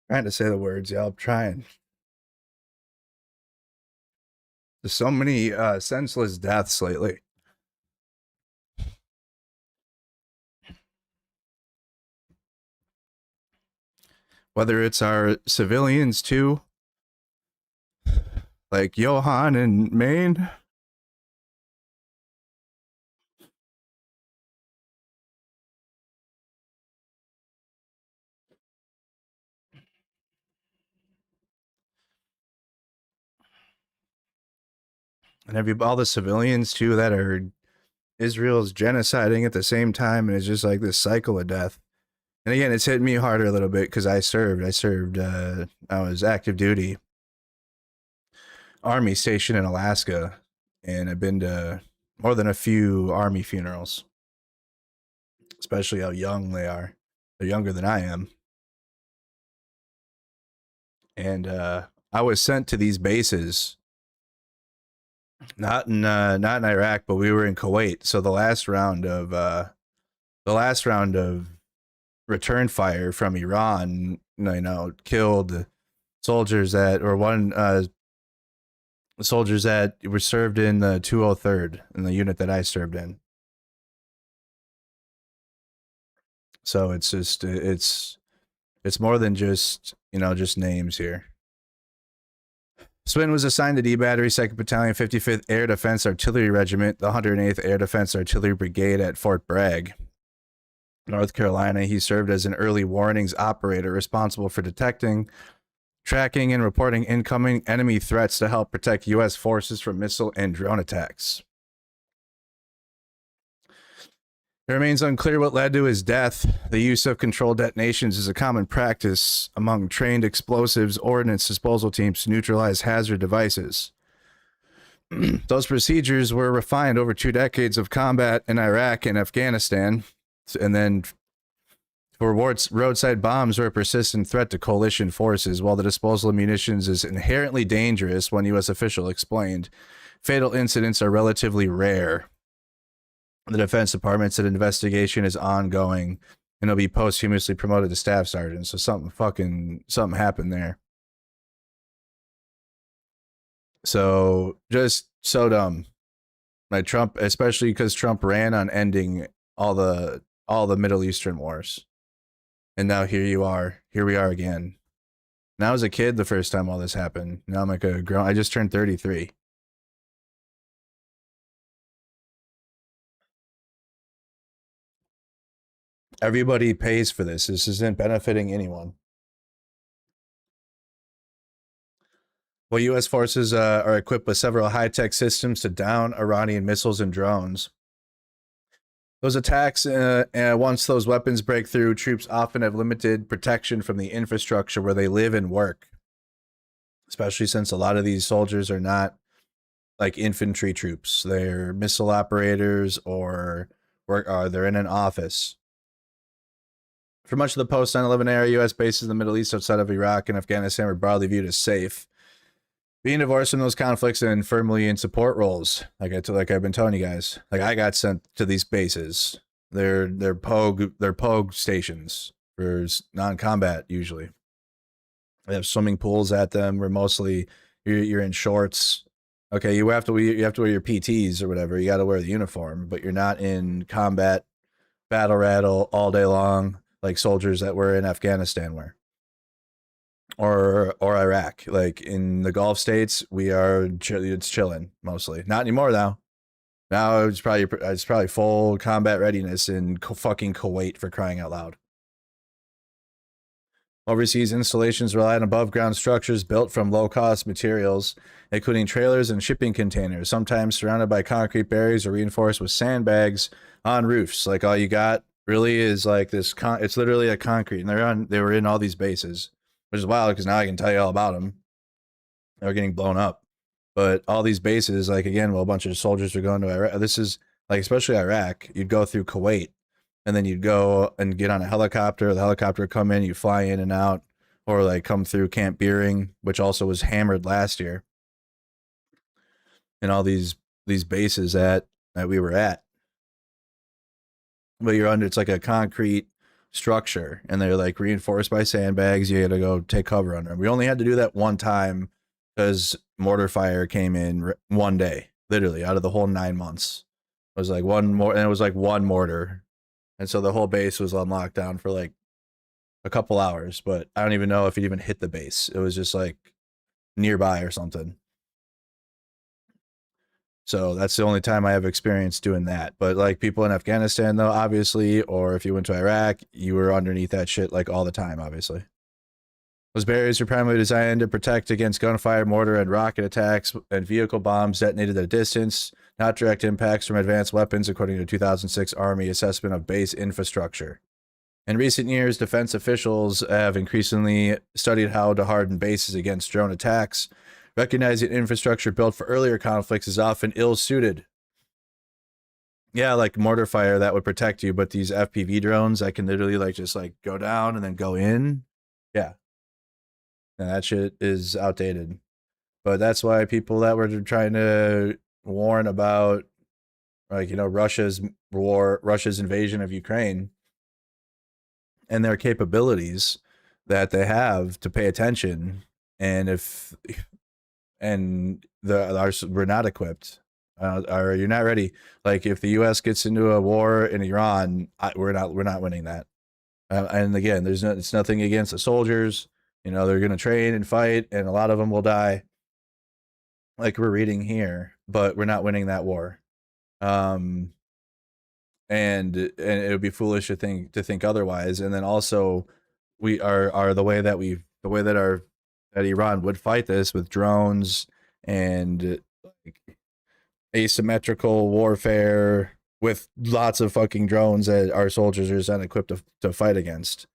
Trying to say the words, yeah, I'm trying. There's so many senseless deaths lately. Whether it's our civilians, too, like Johan in Maine. And all the civilians, too, that are Israel's genociding at the same time, and it's just like this cycle of death. And again, it's hit me harder a little bit because I was active duty Army stationed in Alaska, and I've been to more than a few Army funerals, especially how young they are. They're younger than I am. And I was sent to these bases, not in Iraq, but we were in Kuwait. So the last round of return fire from Iran, killed soldiers that were served in the 203rd, in the unit that I served in. So it's just it's more than just names here. Swinton was assigned to D Battery, 2nd Battalion, 55th Air Defense Artillery Regiment, the 108th Air Defense Artillery Brigade at Fort Bragg, North Carolina. He served as an early warnings operator responsible for detecting, tracking, and reporting incoming enemy threats to help protect U.S. forces from missile and drone attacks. It remains unclear what led to his death. The use of controlled detonations is a common practice among trained explosives ordnance disposal teams to neutralize hazard devices. Those procedures were refined over 2 decades of combat in Iraq and Afghanistan, and then for roadside bombs were a persistent threat to coalition forces. While the disposal of munitions is inherently dangerous, one U.S. official explained, fatal incidents are relatively rare. The Defense Department said investigation is ongoing and will be posthumously promoted to staff sergeant. So something happened there. So just so dumb. Like Trump, especially because Trump ran on ending all the Middle Eastern wars. And now here we are again. And I was a kid the first time all this happened. Now I'm like a grown, I just turned 33. Everybody pays for this. This isn't benefiting anyone. Well, U.S. forces are equipped with several high-tech systems to down Iranian missiles and drones. Those attacks, once those weapons break through, troops often have limited protection from the infrastructure where they live and work. Especially since a lot of these soldiers are not like infantry troops. They're missile operators or they're in an office. For much of the post 9/11 era, U.S. bases in the Middle East outside of Iraq and Afghanistan were broadly viewed as safe. Being divorced from those conflicts and firmly in support roles, like I've been telling you guys, like I got sent to these bases. They're pogue stations for non-combat usually. They have swimming pools at them. We're mostly you're in shorts. Okay, you have to wear your PTs or whatever. You got to wear the uniform, but you're not in combat, battle rattle all day long like soldiers that were in Afghanistan were. Or Iraq. Like in the Gulf states, it's chilling mostly. Not anymore though. Now it's probably full combat readiness in fucking Kuwait, for crying out loud. Overseas installations rely on above ground structures built from low cost materials, including trailers and shipping containers, sometimes surrounded by concrete barriers or reinforced with sandbags on roofs. Like all you got really is like this it's literally a concrete, and they were in all these bases, which is wild because now I can tell you all about them. They're getting blown up, but all these bases, like again, well, a bunch of soldiers are going to Iraq. This is like, especially Iraq, you'd go through Kuwait and then you'd go and get on a helicopter. The helicopter would come in, you fly in and out, or like come through Camp Beering, which also was hammered last year. And all these bases that we were at. But it's like a concrete structure, and they're like reinforced by sandbags. You got to go take cover under them. We only had to do that one time because mortar fire came in one day, literally out of the whole 9 months. It was like one more, and it was like one mortar, and so the whole base was on lockdown for like a couple hours. But I don't even know if it even hit the base. It was just like nearby or something. So that's the only time I have experience doing that. But like people in Afghanistan, though, obviously, or if you went to Iraq, you were underneath that shit like all the time, obviously. Those barriers are primarily designed to protect against gunfire, mortar, and rocket attacks and vehicle bombs detonated at a distance, not direct impacts from advanced weapons, according to 2006 Army assessment of base infrastructure. In recent years, defense officials have increasingly studied how to harden bases against drone attacks, recognizing infrastructure built for earlier conflicts is often ill-suited. Yeah, like mortar fire, that would protect you, but these FPV drones that can literally like just like go down and then go in, yeah. And that shit is outdated. But that's why people that were trying to warn about, like, you know, Russia's invasion of Ukraine and their capabilities that they have to pay attention, and we're not equipped, or you're not ready. Like if the U.S. gets into a war in Iran, we're not winning that. And again, it's nothing against the soldiers. You know, they're going to train and fight, and a lot of them will die, like we're reading here. But we're not winning that war. And it would be foolish to think otherwise. And then also, we are the way that Iran would fight this with drones and like asymmetrical warfare, with lots of fucking drones that our soldiers are not equipped to fight against.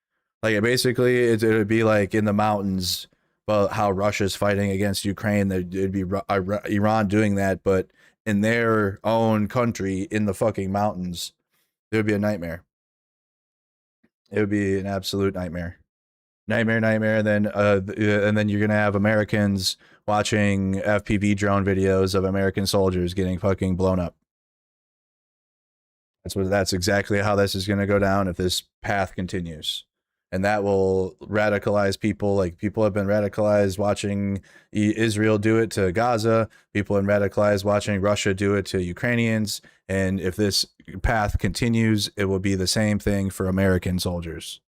Like basically, it would be like in the mountains, but how Russia's fighting against Ukraine. It'd be Iran doing that, but in their own country, in the fucking mountains, it would be a nightmare. It would be an absolute nightmare. Nightmare. And then you're gonna have Americans watching FPV drone videos of American soldiers getting fucking blown up. That's exactly how this is gonna go down if this path continues. And that will radicalize people. Like people have been radicalized watching Israel do it to Gaza. People have been radicalized watching Russia do it to Ukrainians. And if this path continues, it will be the same thing for American soldiers.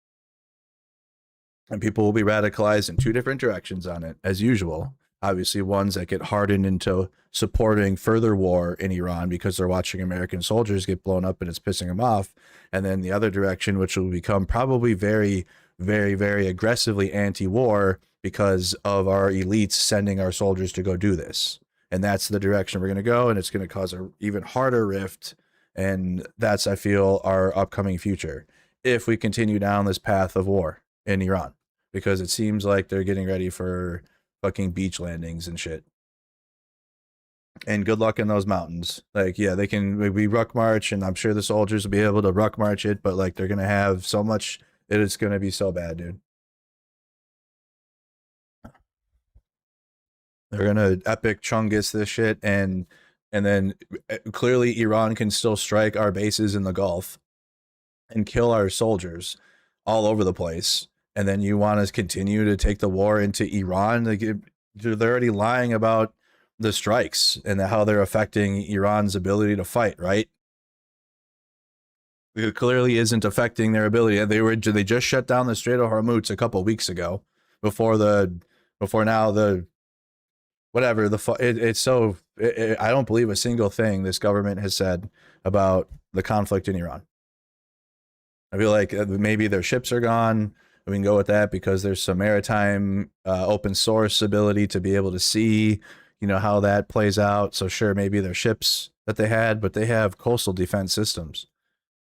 And people will be radicalized in two different directions on it, as usual. Obviously, ones that get hardened into supporting further war in Iran because they're watching American soldiers get blown up and it's pissing them off. And then the other direction, which will become probably very, very, very aggressively anti-war because of our elites sending our soldiers to go do this. And that's the direction we're going to go. And it's going to cause an even harder rift. And that's, I feel, our upcoming future if we continue down this path of war in Iran, because it seems like they're getting ready for fucking beach landings and shit. And good luck in those mountains. Like, yeah, we ruck march, and I'm sure the soldiers will be able to ruck march it, but like they're gonna have so much, it's gonna be so bad, dude. They're gonna epic Chungus this shit, and then clearly Iran can still strike our bases in the Gulf and kill our soldiers all over the place. And then you want to continue to take the war into Iran? Like, they're already lying about the strikes and how they're affecting Iran's ability to fight, right? It clearly isn't affecting their ability. They just shut down the Strait of Hormuz a couple weeks ago. I don't believe a single thing this government has said about the conflict in Iran. I feel like maybe their ships are gone. We can go with that because there's some maritime open source ability to be able to see, how that plays out. So sure, maybe their ships that they had, but they have coastal defense systems.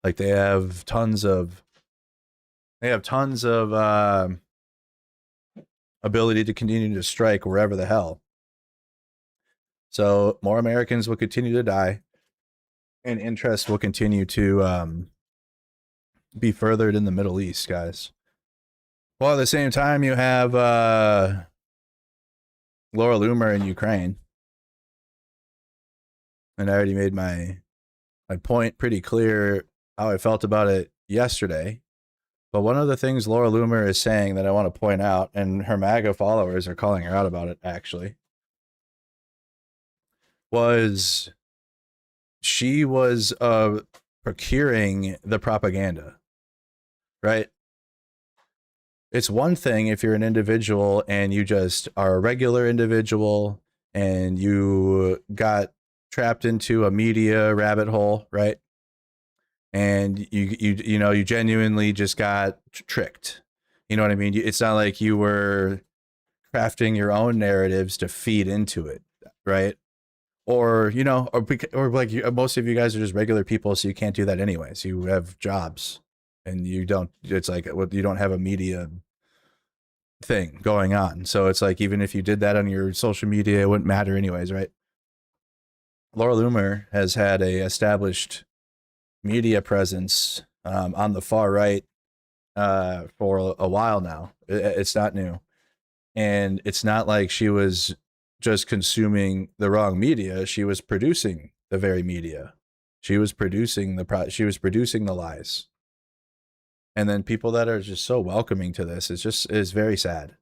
Like they have tons of ability to continue to strike wherever the hell. So more Americans will continue to die, and interest will continue to be furthered in the Middle East, guys. Well, at the same time, you have Laura Loomer in Ukraine. And I already made my point pretty clear how I felt about it yesterday. But one of the things Laura Loomer is saying that I want to point out, and her MAGA followers are calling her out about it, actually, was she was procuring the propaganda, right? It's one thing if you're an individual and you just are a regular individual and you got trapped into a media rabbit hole, right? And you genuinely just got tricked. You know what I mean? It's not like you were crafting your own narratives to feed into it, right? Or like most of you guys are just regular people, so you can't do that anyways. You have jobs. And you don't have a media thing going on. So it's like, even if you did that on your social media, it wouldn't matter anyways, right? Laura Loomer has had a established media presence on the far right for a while now. It's not new. And it's not like she was just consuming the wrong media. She was producing the very media. She was producing the lies. And then people that are just so welcoming to this is very sad.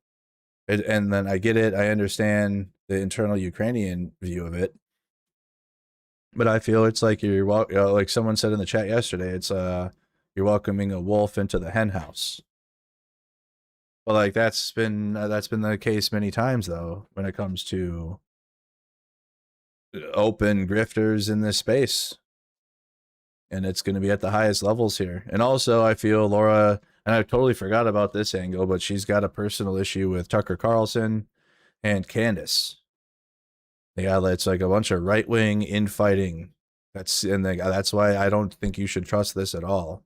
And then I get it. I understand the internal Ukrainian view of it. But I feel it's like like someone said in the chat yesterday, it's you're welcoming a wolf into the hen house. Well, like that's been the case many times though when it comes to open grifters in this space. And it's going to be at the highest levels here. And also, I feel Laura, and I totally forgot about this angle, but she's got a personal issue with Tucker Carlson and Candace. Yeah, it's like a bunch of right-wing infighting That's why I don't think you should trust this at all.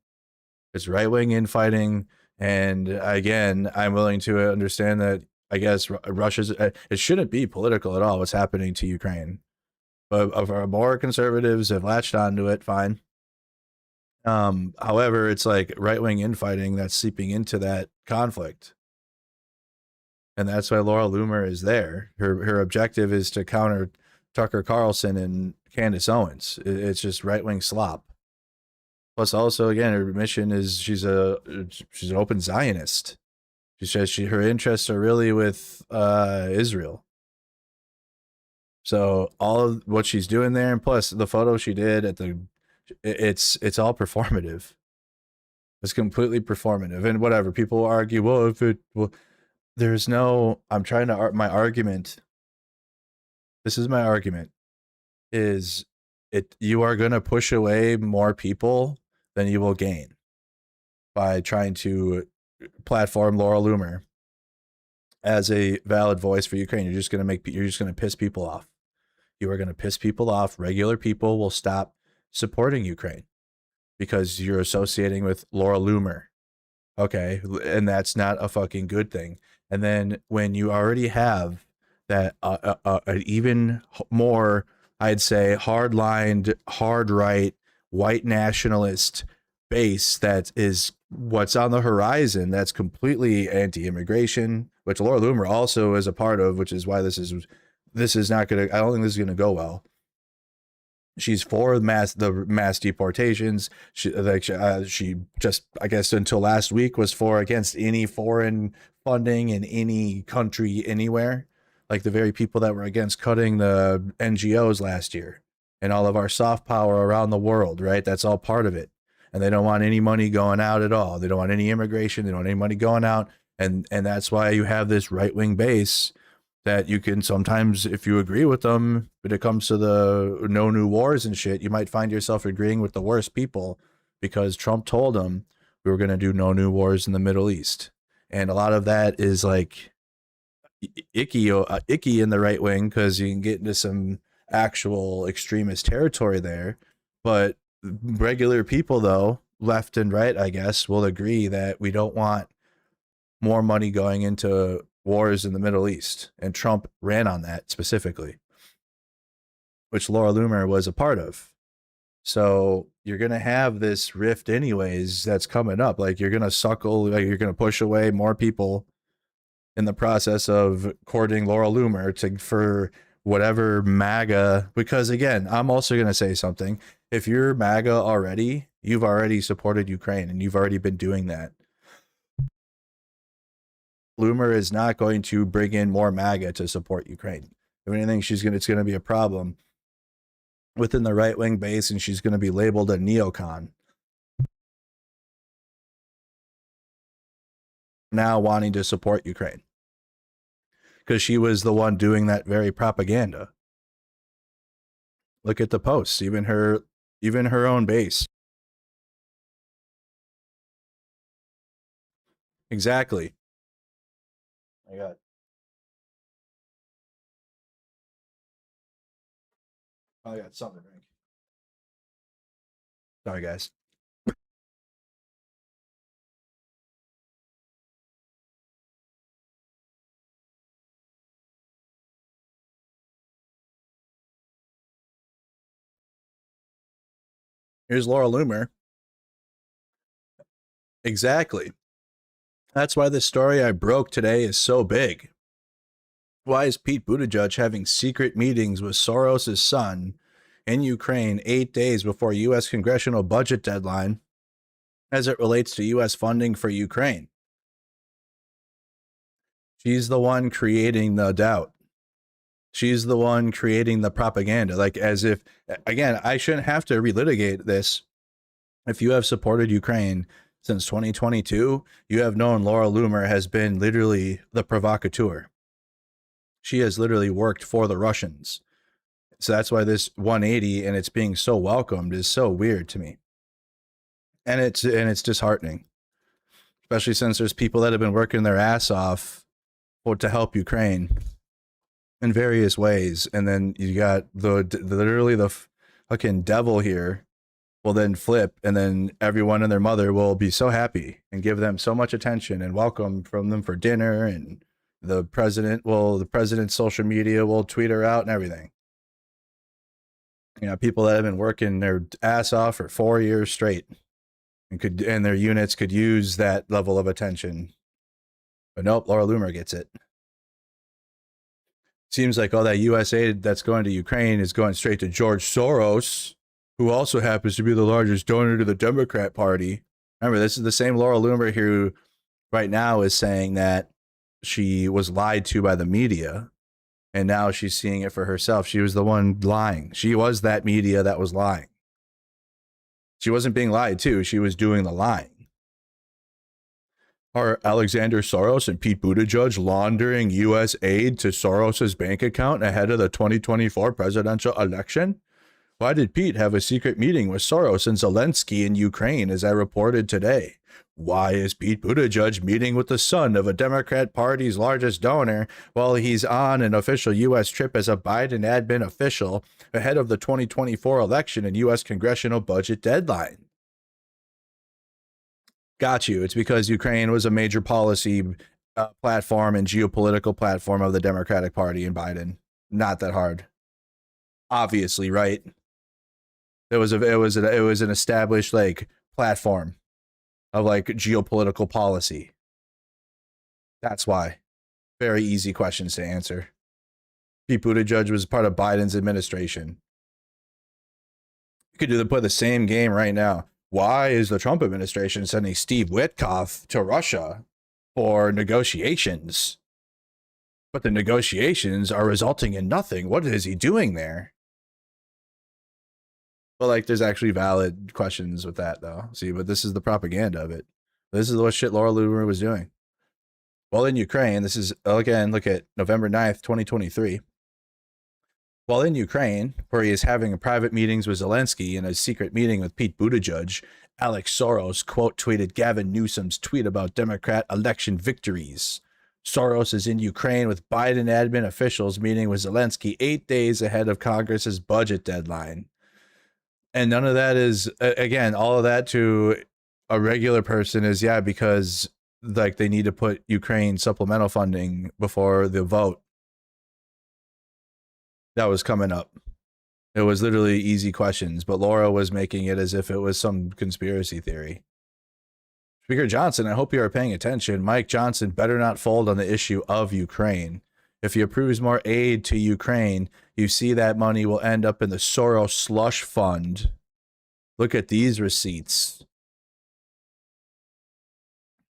It's right-wing infighting, and again, I'm willing to understand that. I guess Russia's. It shouldn't be political at all. What's happening to Ukraine, but more conservatives have latched onto it. Fine. However, it's like right-wing infighting that's seeping into that conflict, and that's why Laura Loomer is there. Her objective is to counter Tucker Carlson and Candace Owens. It's just right-wing slop. Plus, also, again, her mission is she's an open Zionist. She says her interests are really with Israel. So all of what she's doing there, and plus the photo she did at it's all performative. It's completely performative, and whatever people argue. There's no. I'm trying to my argument. This is my argument. Is it you are going to push away more people than you will gain by trying to platform Laura Loomer as a valid voice for Ukraine. You're just going to piss people off. You are going to piss people off. Regular people will stop supporting Ukraine because you're associating with Laura Loomer. Okay, and that's not a fucking good thing. And then when you already have that an even more, I'd say, hard-lined, hard-right, white nationalist base that is what's on the horizon, that's completely anti-immigration, which Laura Loomer also is a part of, which is why this is not going to, I don't think this is going to go well. She's for the mass deportations. She just, I guess until last week, was against any foreign funding in any country anywhere. Like the very people that were against cutting the NGOs last year and all of our soft power around the world, right? That's all part of it. And they don't want any money going out at all. They don't want any immigration. They don't want any money going out. And that's why you have this right-wing base that you can sometimes, if you agree with them, when it comes to the no new wars and shit, you might find yourself agreeing with the worst people because Trump told them we were going to do no new wars in the Middle East. And a lot of that is like icky in the right wing because you can get into some actual extremist territory there. But regular people, though, left and right, I guess, will agree that we don't want more money going into wars in the Middle East. And Trump ran on that specifically, which Laura Loomer was a part of. So you're going to have this rift anyways that's coming up. Like you're going to push away more people in the process of courting Laura Loomer for whatever MAGA, because again, I'm also going to say something. If you're MAGA already, you've already supported Ukraine and you've already been doing that. Loomer is not going to bring in more MAGA to support Ukraine. If anything, it's going to be a problem within the right-wing base, and she's going to be labeled a neocon. Now wanting to support Ukraine because she was the one doing that very propaganda. Look at the posts, even her own base. Exactly. I got something to drink. Sorry, guys. Here's Laura Loomer. Exactly. That's why the story I broke today is so big. Why is Pete Buttigieg having secret meetings with Soros' son in Ukraine 8 days before U.S. congressional budget deadline as it relates to U.S. funding for Ukraine? She's the one creating the doubt. She's the one creating the propaganda. Like as if, again, I shouldn't have to relitigate this. If you have supported Ukraine since 2022, you have known Laura Loomer has been literally the provocateur. She has literally worked for the Russians. So that's why this 180 and it's being so welcomed is so weird to me. And it's disheartening, especially since there's people that have been working their ass off to help Ukraine in various ways. And then you got literally the fucking devil here will then flip, and then everyone and their mother will be so happy and give them so much attention and welcome from them for dinner, and the president's social media will tweet her out and everything. You know, people that have been working their ass off for 4 years straight and their units could use that level of attention. But nope, Laura Loomer gets it. Seems like all that U.S. aid that's going to Ukraine is going straight to George Soros, who also happens to be the largest donor to the Democrat Party. Remember, this is the same Laura Loomer who right now is saying that she was lied to by the media, and now she's seeing it for herself. She was the one lying. She was that media that was lying. She wasn't being lied to. She was doing the lying. Are Alexander Soros and Pete Buttigieg laundering U.S. aid to Soros's bank account ahead of the 2024 presidential election? Why did Pete have a secret meeting with Soros and Zelensky in Ukraine, as I reported today? Why is Pete Buttigieg meeting with the son of a Democrat Party's largest donor while he's on an official U.S. trip as a Biden admin official ahead of the 2024 election and U.S. congressional budget deadline? Got you. It's because Ukraine was a major policy platform and geopolitical platform of the Democratic Party and Biden. Not that hard. Obviously, right? It was an established like platform of like geopolitical policy. That's why. Very easy questions to answer. Pete Buttigieg was part of Biden's administration. You could play the same game right now. Why is the Trump administration sending Steve Witkoff to Russia for negotiations? But the negotiations are resulting in nothing. What is he doing there? Well, like, there's actually valid questions with that, though. See, but this is the propaganda of it. This is what shit Laura Loomer was doing. Well, in Ukraine, this is, again, look at November 9th, 2023. While in Ukraine, where he is having private meetings with Zelensky and a secret meeting with Pete Buttigieg, Alex Soros quote tweeted Gavin Newsom's tweet about Democrat election victories. Soros is in Ukraine with Biden admin officials meeting with Zelensky 8 days ahead of Congress's budget deadline. And none of that is, again, all of that to a regular person is, yeah, because like they need to put Ukraine supplemental funding before the vote that was coming up. It was literally easy questions, but Laura was making it as if it was some conspiracy theory. Speaker Johnson, I hope you are paying attention. Mike Johnson better not fold on the issue of Ukraine. If he approves more aid to Ukraine, you see that money will end up in the Soros slush fund. Look at these receipts.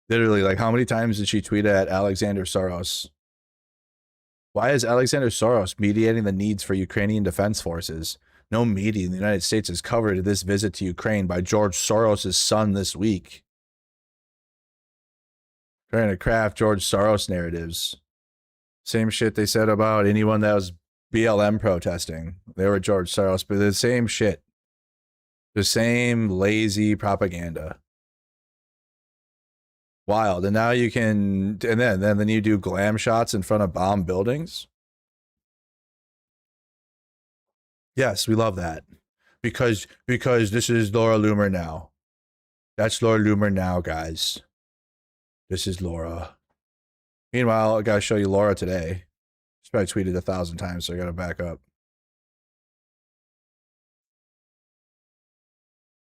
Literally, like, how many times did she tweet at Alexander Soros? Why is Alexander Soros mediating the needs for Ukrainian defense forces? No media in the United States has covered this visit to Ukraine by George Soros' son this week. Trying to craft George Soros narratives. Same shit they said about anyone that was BLM protesting. They were George Soros, but the same shit. The same lazy propaganda. Wild. And now you can, and then you do glam shots in front of bomb buildings. Yes, we love that. Because this is Laura Loomer now. That's Laura Loomer now, guys. This is Laura. Meanwhile, I gotta show you Laura today. She's probably tweeted 1,000 times, so I gotta back up.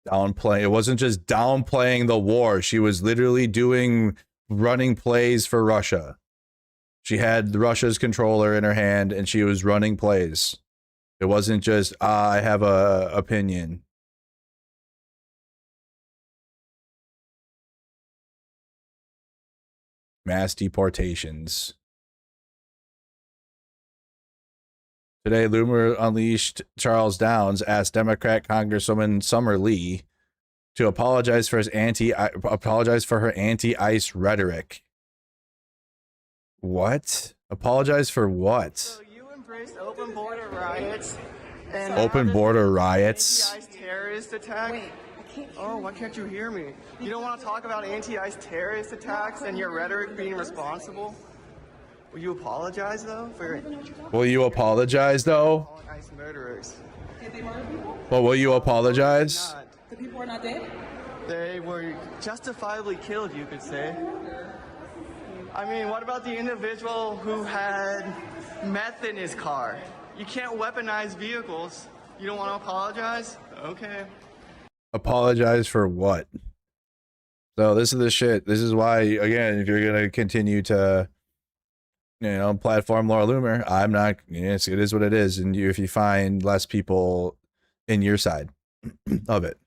Downplaying. It wasn't just downplaying the war. She was literally running plays for Russia. She had Russia's controller in her hand and she was running plays. It wasn't just, I have a opinion. Mass deportations. Today, Loomer unleashed Charles Downs, asked Democrat Congresswoman Summer Lee to apologize for her anti-ICE rhetoric. What? Apologize for what? So you embraced open border riots and open border riots. Anti-ICE terrorist attack. Wait, I can't hear why can't you hear me? You don't want to talk about anti-ICE terrorist attacks and your rhetoric being responsible? Will you apologize though? Will you apologize though? ICE murderers. Did they murder people? Well, will you apologize? The people were not dead? They were justifiably killed, you could say. I mean, what about the individual who had meth in his car? You can't weaponize vehicles. You don't want to apologize? Okay. Apologize for what? So this is the shit. This is why, again, if you're gonna continue to, platform Laura Loomer, I'm not. It is what it is, and if you find less people in your side of it,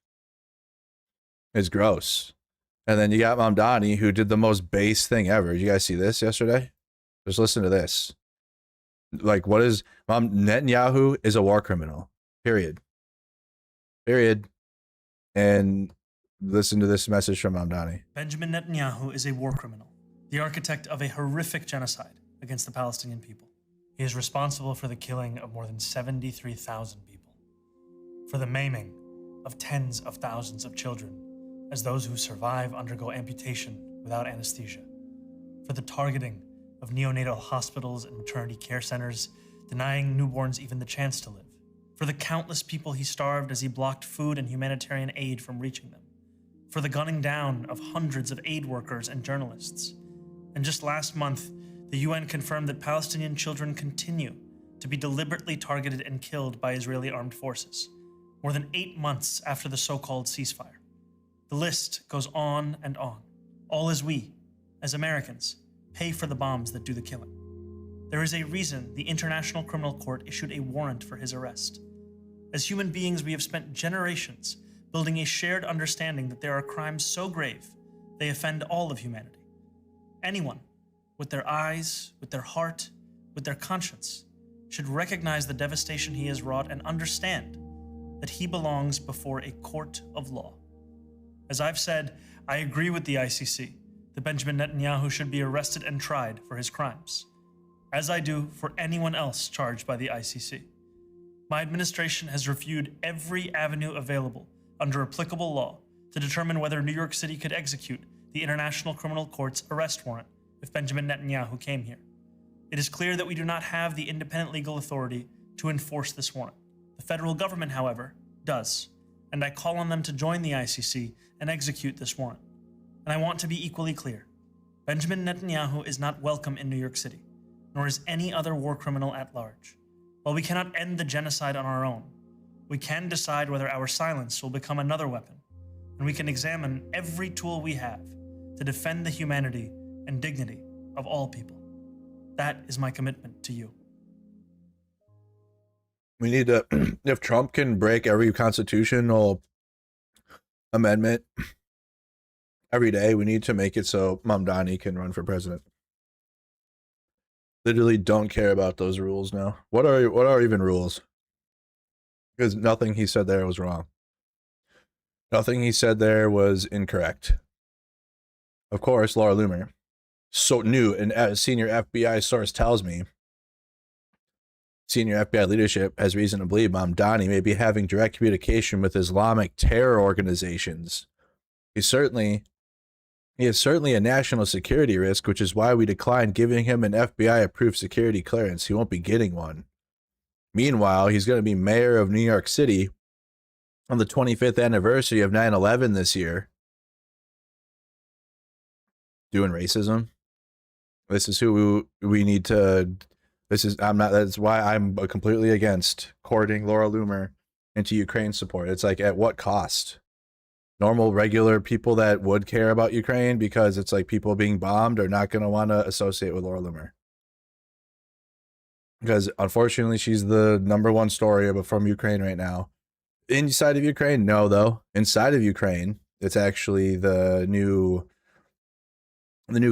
it's gross. And then you got Mamdani, who did the most base thing ever. Did you guys see this yesterday? Just listen to this. Like, what is Netanyahu is a war criminal. Period. And listen to this message from Mamdani. Benjamin Netanyahu is a war criminal, the architect of a horrific genocide against the Palestinian people. He is responsible for the killing of more than 73,000 people, for the maiming of tens of thousands of children as those who survive undergo amputation without anesthesia, for the targeting of neonatal hospitals and maternity care centers, denying newborns even the chance to live, for the countless people he starved as he blocked food and humanitarian aid from reaching them, for the gunning down of hundreds of aid workers and journalists. And just last month, the UN confirmed that Palestinian children continue to be deliberately targeted and killed by Israeli armed forces, more than 8 months after the so-called ceasefire. The list goes on and on, all as we, as Americans, pay for the bombs that do the killing. There is a reason the International Criminal Court issued a warrant for his arrest. As human beings, we have spent generations building a shared understanding that there are crimes so grave they offend all of humanity. Anyone, with their eyes, with their heart, with their conscience, should recognize the devastation he has wrought and understand that he belongs before a court of law. As I've said, I agree with the ICC that Benjamin Netanyahu should be arrested and tried for his crimes, as I do for anyone else charged by the ICC. My administration has reviewed every avenue available under applicable law to determine whether New York City could execute the International Criminal Court's arrest warrant if Benjamin Netanyahu came here. It is clear that we do not have the independent legal authority to enforce this warrant. The federal government, however, does, and I call on them to join the ICC and execute this warrant. And I want to be equally clear. Benjamin Netanyahu is not welcome in New York City, nor is any other war criminal at large. While we cannot end the genocide on our own, we can decide whether our silence will become another weapon, and we can examine every tool we have to defend the humanity and dignity of all people. That is my commitment to you. We need to, if Trump can break every constitutional amendment every day, we need to make it so Mamdani can run for president. Literally don't care about those rules now. What are even rules? Because nothing he said there was wrong. Nothing he said there was incorrect. Of course, Laura Loomer, so new, and as senior FBI source tells me, senior FBI leadership has reason to believe Mamdani may be having direct communication with Islamic terror organizations. He is certainly a national security risk, which is why we declined giving him an FBI-approved security clearance. He won't be getting one. Meanwhile, he's going to be mayor of New York City on the 25th anniversary of 9/11 this year. Doing racism. This is who we need to. That's why I'm completely against courting Laura Loomer into Ukraine support. It's like, at what cost? Normal, regular people that would care about Ukraine, because it's like people being bombed, are not going to want to associate with Laura Loomer. Because unfortunately, she's the #1 story from Ukraine right now. Inside of Ukraine, no, though. Inside of Ukraine, it's actually the new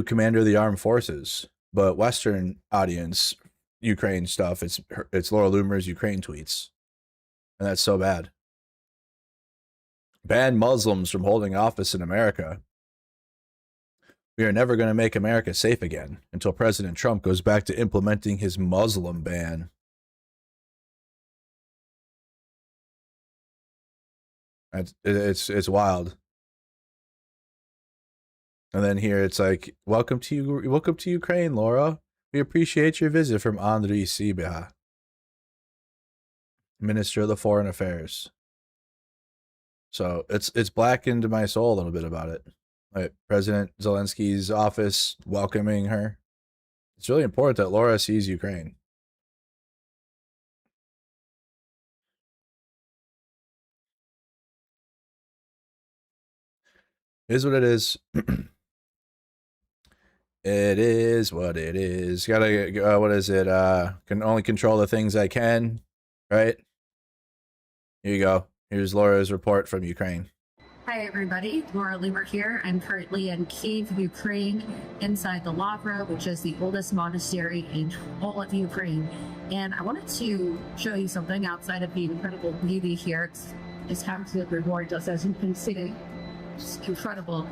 commander of the armed forces. But Western audience, Ukraine stuff, it's Laura Loomer's Ukraine tweets. And that's so bad. Ban Muslims from holding office in America. We are never going to make America safe again until President Trump goes back to implementing his Muslim ban. It's wild. And then here it's like, welcome to Ukraine, Laura. We appreciate your visit from Andriy Sibiha. Minister of the Foreign Affairs. So it's blackened my soul a little bit about it. Like President Zelensky's office welcoming her. It's really important that Laura sees Ukraine. It is what it is. It is what it is. Gotta, what is it? Can only control the things I can, right? Here you go. Here's Laura's report from Ukraine. Hi everybody, Laura Luber here. I'm currently in Kyiv, Ukraine, inside the Lavra, which is the oldest monastery in all of Ukraine. And I wanted to show you something outside of the incredible beauty here. It's absolutely gorgeous, as you can see. It's incredible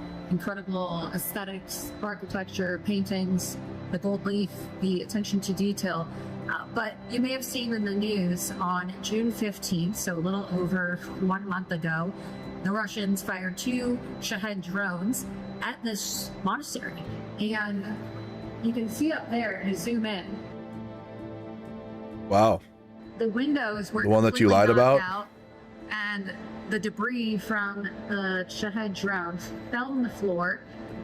aesthetics, architecture, paintings, the gold leaf, the attention to detail. But you may have seen in the news on June 15th, so a little over 1 month ago, the Russians fired 2 Shahed drones at this monastery. And you can see up there, and zoom in. Wow. The windows were the one that you lied about? Out, and the debris from the Shahed drone fell on the floor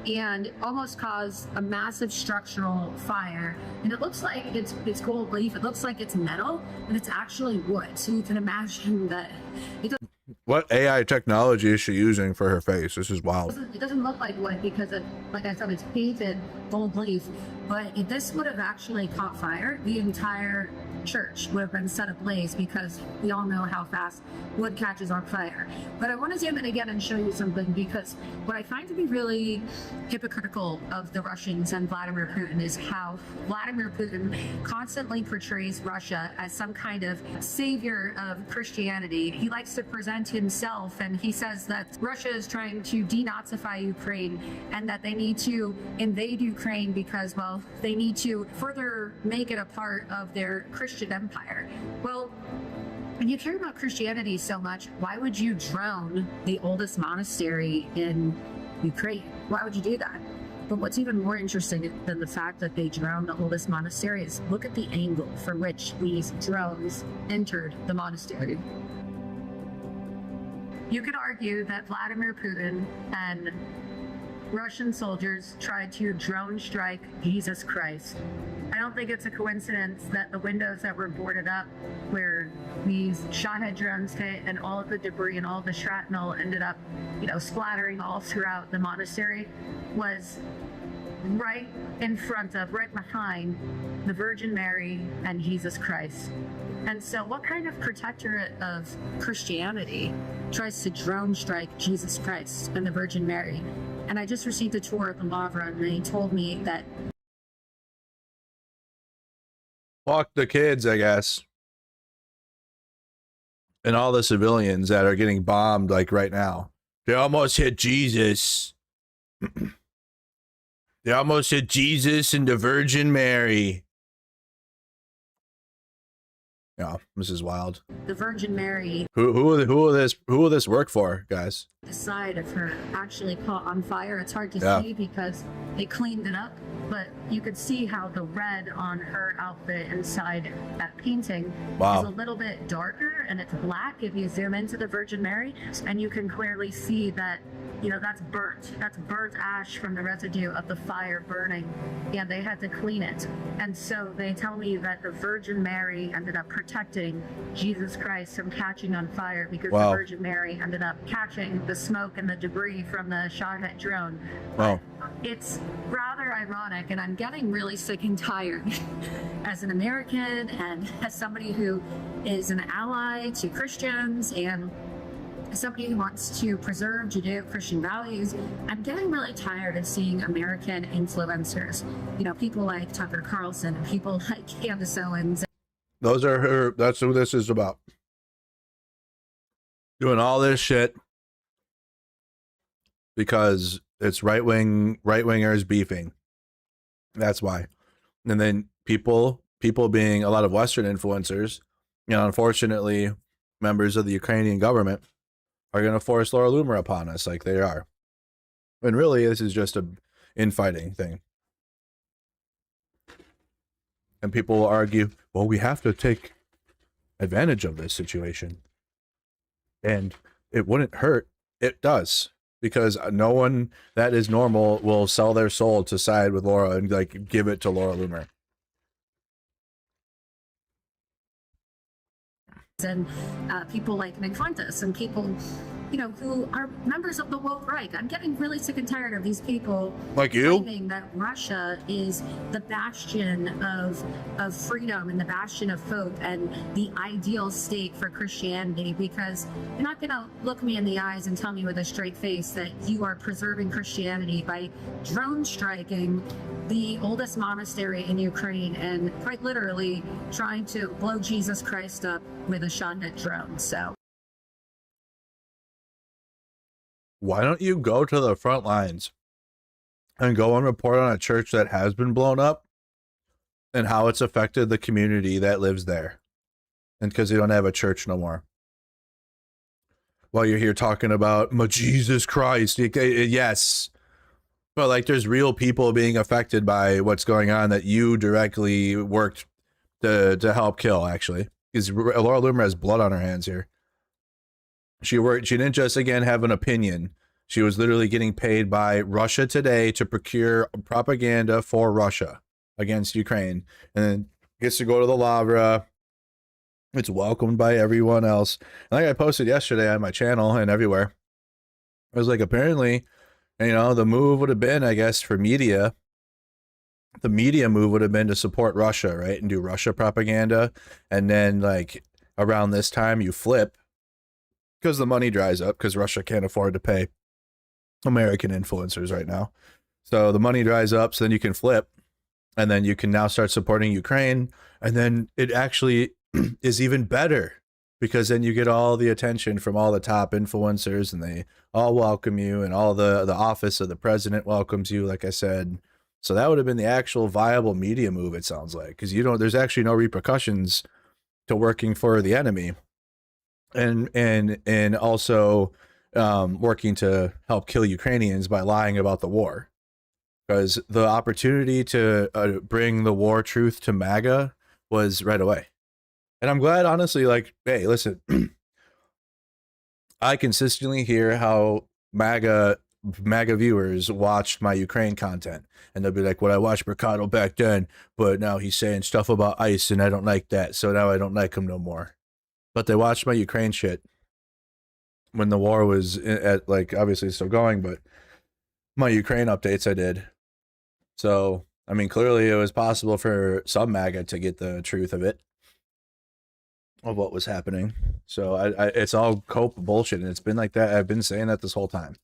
and almost caused a massive structural fire. And it looks like it's gold leaf. It looks like it's metal, but it's actually wood. So you can imagine that it doesn't. What AI technology is she using for her face? This is wild. It doesn't look like wood because, like I said, it's painted gold leaf. But if this would have actually caught fire, the entire church would have been set ablaze, because we all know how fast wood catches on fire. But I want to zoom in again and show you something, because what I find to be really hypocritical of the Russians and Vladimir Putin is how Vladimir Putin constantly portrays Russia as some kind of savior of Christianity. He likes to present himself, and he says that Russia is trying to denazify Ukraine and that they need to invade Ukraine because, well, they need to further make it a part of their Christian empire. Well, when you care about Christianity so much, why would you drone the oldest monastery in Ukraine? Why would you do that? But what's even more interesting than the fact that they drowned the oldest monastery is look at the angle from which these drones entered the monastery. You could argue that Vladimir Putin and Russian soldiers tried to drone strike Jesus Christ. I don't think it's a coincidence that the windows that were boarded up where these Shahed drones hit and all of the debris and all the shrapnel ended up, splattering all throughout the monastery was right in front of, right behind the Virgin Mary and Jesus Christ. And so what kind of protectorate of Christianity tries to drone strike Jesus Christ and the Virgin Mary? And I just received a tour of the Lavra, and they told me that... Fuck the kids, I guess. And all the civilians that are getting bombed, like, right now. They almost hit Jesus. They almost hit Jesus and the Virgin Mary. Yeah, this is wild. The Virgin Mary. Who will this work for, guys? The side of her actually caught on fire. It's hard to see because they cleaned it up, but you could see how the red on her outfit inside that painting is a little bit darker, and it's black if you zoom into the Virgin Mary, and you can clearly see that, that's burnt. That's burnt ash from the residue of the fire burning, and they had to clean it. And so they tell me that the Virgin Mary ended up protecting Jesus Christ from catching on fire, because the Virgin Mary ended up catching the smoke and the debris from the Shahed drone. Wow. It's rather ironic, and I'm getting really sick and tired as an American and as somebody who is an ally to Christians and somebody who wants to preserve Judeo-Christian values. I'm getting really tired of seeing American influencers, people like Tucker Carlson and people like Candace Owens. Those are her. That's who this is about. Doing all this shit because it's right-wingers beefing. That's why. And then people being a lot of Western influencers, unfortunately, members of the Ukrainian government are going to force Laura Loomer upon us like they are. And really, this is just a infighting thing. And people will argue, well, we have to take advantage of this situation. And it wouldn't hurt. It does, because no one that is normal will sell their soul to side with Laura and like give it to Laura Loomer. And people like make fun of us, and people, you know, who are members of the woke right. I'm getting really sick and tired of these people like you claiming that Russia is the bastion of freedom and the bastion of hope and the ideal state for Christianity, because you're not going to look me in the eyes and tell me with a straight face that you are preserving Christianity by drone striking the oldest monastery in Ukraine and quite literally trying to blow Jesus Christ up with a Shotnet drone. So why don't you go to the front lines and go and report on a church that has been blown up and how it's affected the community that lives there? And because they don't have a church no more. While you're here talking about Jesus Christ, yes, but like there's real people being affected by what's going on that you directly worked to help kill, actually. Because Laura Loomer has blood on her hands here. She didn't just, again, have an opinion. She was literally getting paid by Russia Today to procure propaganda for Russia against Ukraine. And then gets to go to the Lavra. It's welcomed by everyone else. And like I posted yesterday on my channel and everywhere, I was like, apparently, you know, the move would have been, I guess, for media. The media move would have been to support Russia, right? And do Russia propaganda. And then, like, around this time, you flip. Because the money dries up, because Russia can't afford to pay American influencers right now. So the money dries up, so then you can flip, and then you can now start supporting Ukraine, and then it actually is even better, because then you get all the attention from all the top influencers, and they all welcome you, and all the office of the president welcomes you, like I said. So that would have been the actual viable media move, it sounds like, because there's actually no repercussions to working for the enemy. And also working to help kill Ukrainians by lying about the war, because the opportunity to bring the war truth to MAGA was right away. And I'm glad, honestly, like, hey, listen, I consistently hear how MAGA viewers watched my Ukraine content, and they'll be like, well, I watched Mercado back then, but now he's saying stuff about ICE and I don't like that, so now I don't like him no more. But they watched my Ukraine shit when the war was at, like, obviously still going, but my Ukraine updates I did. So, I mean, clearly it was possible for some MAGA to get the truth of it, of what was happening. So it's all cope bullshit, and it's been like that. I've been saying that this whole time.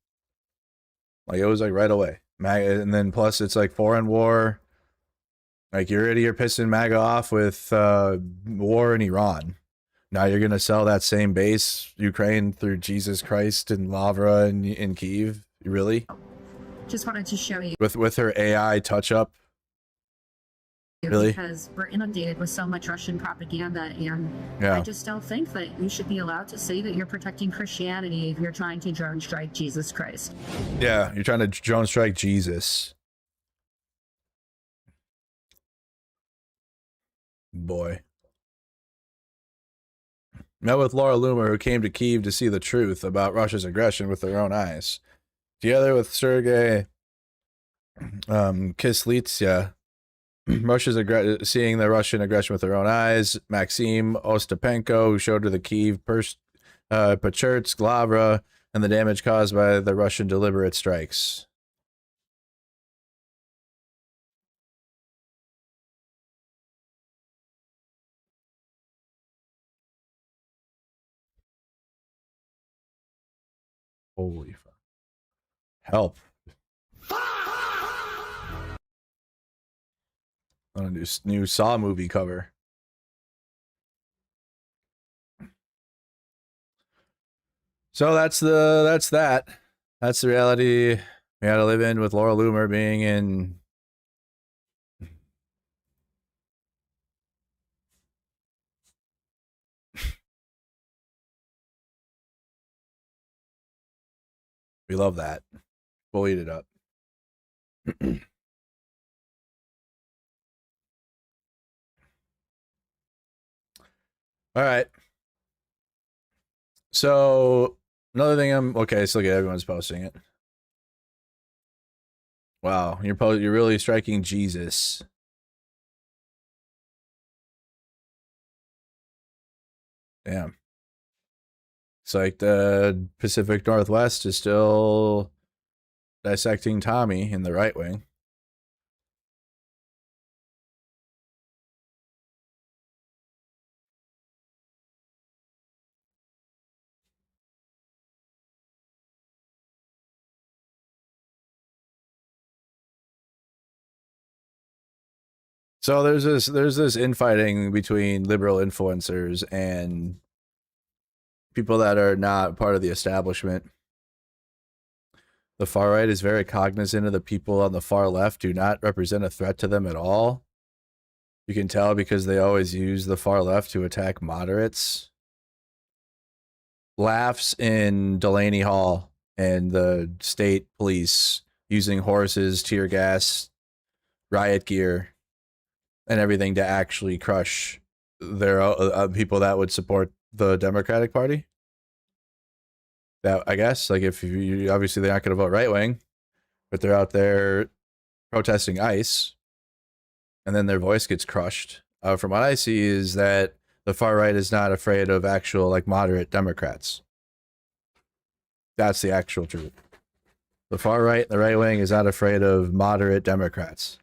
Like, it was like right away. MAGA, and then plus it's like foreign war. Like, you're pissing MAGA off with war in Iran. Now you're going to sell that same base, Ukraine, through Jesus Christ and Lavra in Kyiv? Really? just wanted to show you. With her AI touch-up? Really? Because we're inundated with so much Russian propaganda, and yeah. I just don't think that you should be allowed to say that you're protecting Christianity if you're trying to drone strike Jesus Christ. Yeah, you're trying to drone strike Jesus. Boy. Met with Laura Loomer, who came to Kyiv to see the truth about Russia's aggression with their own eyes. Together with Sergei Kislitsa, seeing the Russian aggression with their own eyes. Maxim Ostapenko, who showed her the Kyiv Pechursk, Lavra, and the damage caused by the Russian deliberate strikes. Holy fuck. Help. On a new Saw movie cover. So that's that. That's the reality we had to live in with Laura Loomer being in. We love that. We'll eat it up. All right. So another thing okay, so look at everyone's posting it. Wow, you're really striking Jesus. Damn. It's like the Pacific Northwest is still dissecting Tommy in the right wing. So there's this infighting between liberal influencers and people that are not part of the establishment. The far right is very cognizant of the people on the far left do not represent a threat to them at all. You can tell because they always use the far left to attack moderates. Laughs in Delaney Hall and the state police using horses, tear gas, riot gear, and everything to actually crush their people that would support the Democratic Party. That, I guess, like, if you obviously they're not going to vote right wing, but they're out there protesting ICE, and then their voice gets crushed. From what I see is that the far right is not afraid of actual, like, moderate Democrats. That's the actual truth. The far right and the right wing is not afraid of moderate Democrats.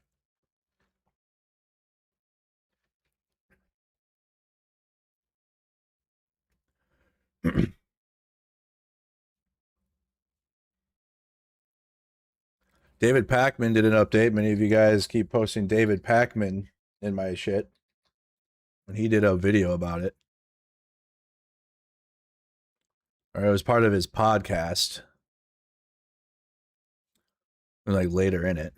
David Pakman did an update. Many of you guys keep posting David Pakman in my shit. And he did a video about it. Or it was part of his podcast. Like later in it.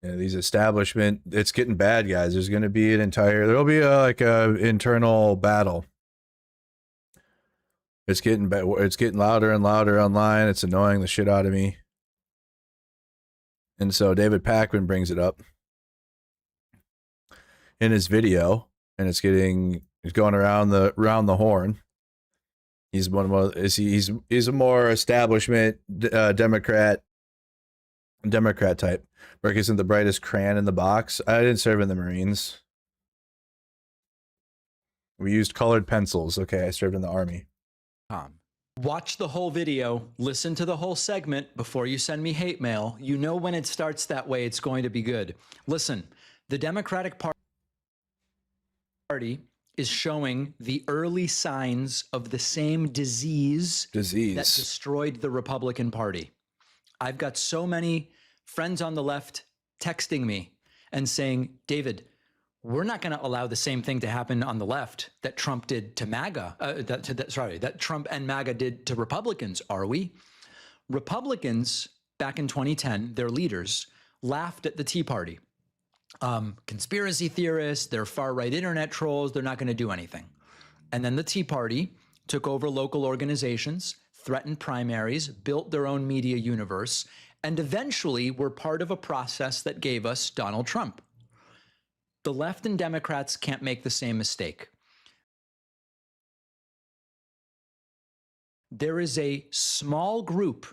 Yeah, these establishment, it's getting bad, guys. There's going to be there'll be a internal battle. It's getting louder and louder online. It's annoying the shit out of me. And so David Pakman brings it up in his video, and he's going around the horn. He's he's a more establishment Democrat type. Rick isn't the brightest crayon in the box. I didn't serve in the Marines. We used colored pencils. Okay, I served in the Army. Watch the whole video, listen to the whole segment before you send me hate mail. You know when it starts that way, it's going to be good. Listen, the Democratic Party is showing the early signs of the same disease that destroyed the Republican Party. I've got so many friends on the left texting me and saying, David, we're not going to allow the same thing to happen on the left that Trump did to MAGA, that Trump and MAGA did to Republicans, are we? Republicans, back in 2010, their leaders laughed at the Tea Party. Conspiracy theorists, they're far-right internet trolls, they're not going to do anything. And then the Tea Party took over local organizations, threatened primaries, built their own media universe, and eventually were part of a process that gave us Donald Trump. The left and Democrats can't make the same mistake. There is a small group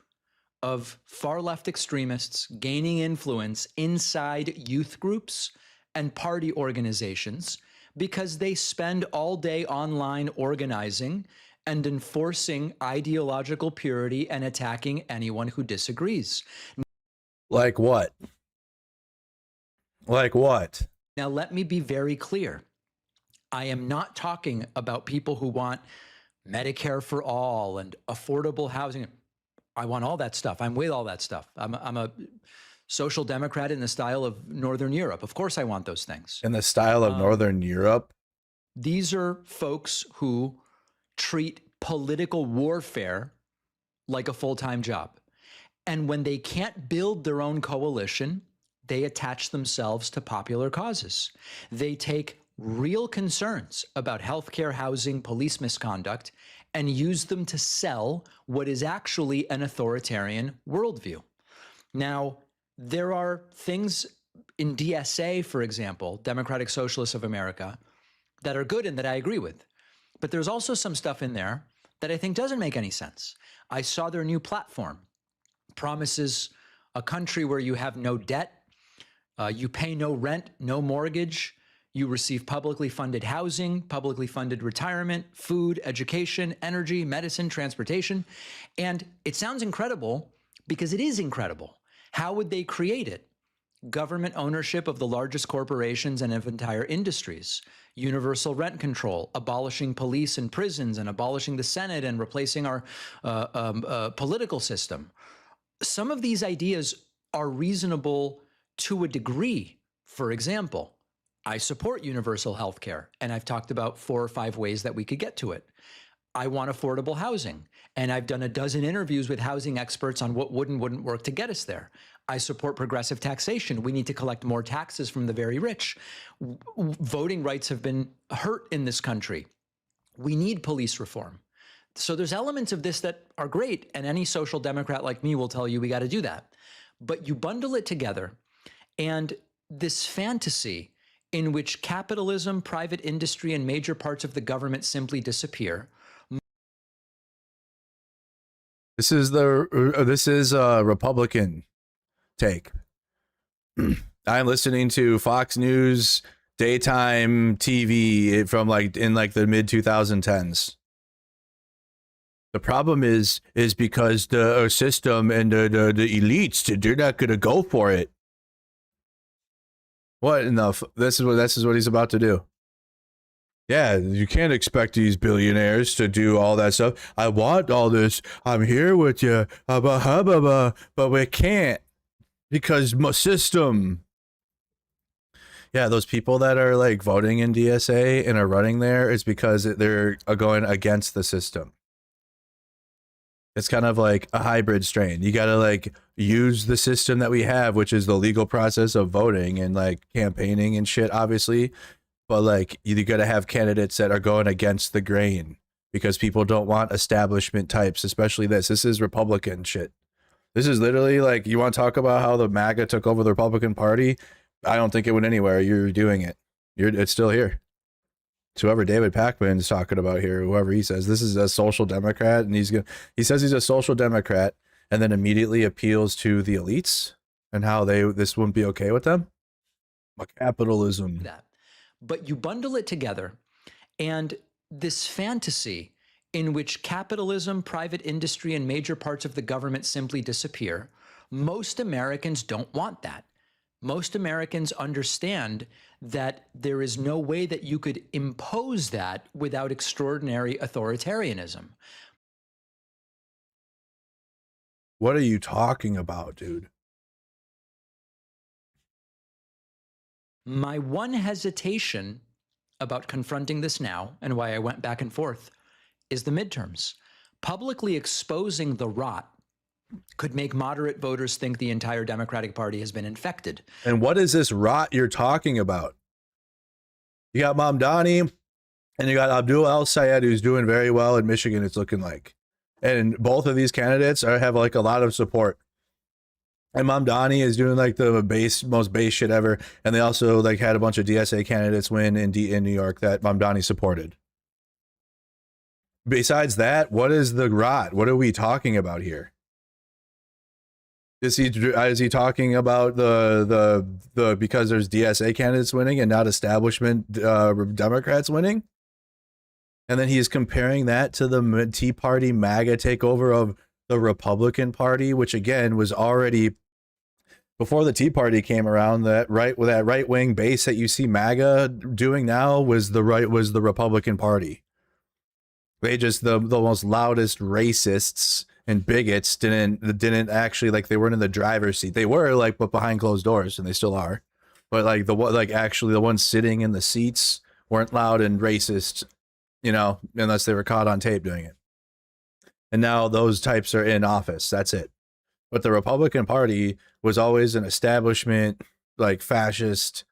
of far-left extremists gaining influence inside youth groups and party organizations because they spend all day online organizing and enforcing ideological purity and attacking anyone who disagrees. Like what? Like what? Now, let me be very clear. I am not talking about people who want Medicare for all and affordable housing. I want all that stuff. I'm with all that stuff. I'm a social democrat in the style of Northern Europe. Of course I want those things. In the style of Northern Europe? These are folks who treat political warfare like a full-time job. And when they can't build their own coalition, they attach themselves to popular causes. They take real concerns about healthcare, housing, police misconduct, and use them to sell what is actually an authoritarian worldview. Now, there are things in DSA, for example, Democratic Socialists of America, that are good and that I agree with. But there's also some stuff in there that I think doesn't make any sense. I saw their new platform promises a country where you have no debt, you pay no rent, no mortgage, you receive publicly funded housing, publicly funded retirement, food, education, energy, medicine, transportation. And it sounds incredible because it is incredible. How would they create it? Government ownership of the largest corporations and of entire industries, universal rent control, abolishing police and prisons and abolishing the Senate and replacing our political system. Some of these ideas are reasonable to a degree. For example, I support universal health care, and I've talked about 4 or 5 ways that we could get to it. I want affordable housing, and I've done a dozen interviews with housing experts on what would and wouldn't work to get us there. I support progressive taxation. We need to collect more taxes from the very rich. Voting rights have been hurt in this country. We need police reform. So there's elements of this that are great, and any social democrat like me will tell you we got to do that. But you bundle it together, and this fantasy in which capitalism, private industry, and major parts of the government simply disappear. This is a Republican take. I'm listening to Fox News daytime TV from in the mid 2010s. The problem is because the system and the elites, they're not going to go for it. What enough? This is what he's about to do. Yeah, you can't expect these billionaires to do all that stuff. I want all this. I'm here with you. But we can't because my system. Yeah, those people that are voting in DSA and are running there is because they're going against the system. It's kind of like a hybrid strain. You got to use the system that we have, which is the legal process of voting and campaigning and shit, obviously. But you got to have candidates that are going against the grain because people don't want establishment types, especially this. This is Republican shit. This is literally you want to talk about how the MAGA took over the Republican Party? I don't think it went anywhere. You're doing it. It's still here. It's whoever David Pakman's talking about here, whoever he says, this is a social democrat, and he says he's a social democrat, and then immediately appeals to the elites and how this wouldn't be okay with them. Capitalism. That. But you bundle it together, and this fantasy in which capitalism, private industry, and major parts of the government simply disappear, most Americans don't want that. Most Americans understand that there is no way that you could impose that without extraordinary authoritarianism. What are you talking about, dude? My one hesitation about confronting this now, and why I went back and forth, is the midterms. Publicly exposing the rot could make moderate voters think the entire Democratic Party has been infected. And what is this rot you're talking about? You got Mamdani and you got Abdul El-Sayed, who's doing very well in Michigan, it's looking like. And both of these candidates have a lot of support. And Mamdani is doing the most base shit ever. And they also had a bunch of DSA candidates win in New York that Mamdani supported. Besides that, what is the rot? What are we talking about here? Is he talking about the because there's DSA candidates winning and not establishment Democrats winning? And then he's comparing that to the Tea Party MAGA takeover of the Republican Party, which again was already before the Tea Party came around. That right wing base that you see MAGA doing now was the Republican Party. They just the most loudest racists and bigots didn't actually they weren't in the driver's seat. They were but behind closed doors, and they still are. But actually the ones sitting in the seats weren't loud and racist, unless they were caught on tape doing it. And now those types are in office. That's it. But the Republican Party was always an establishment fascist.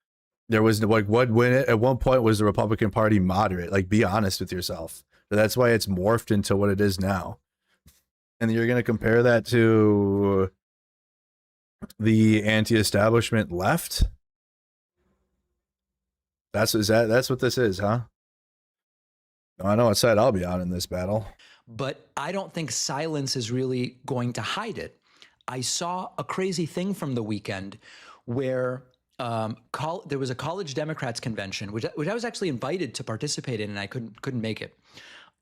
There was at one point was the Republican Party moderate. Be honest with yourself. But that's why it's morphed into what it is now. And you're going to compare that to the anti-establishment left? That's what this is, huh? I know what side I'll be on in this battle. But I don't think silence is really going to hide it. I saw a crazy thing from the weekend where there was a college Democrats convention, which I was actually invited to participate in, and I couldn't make it.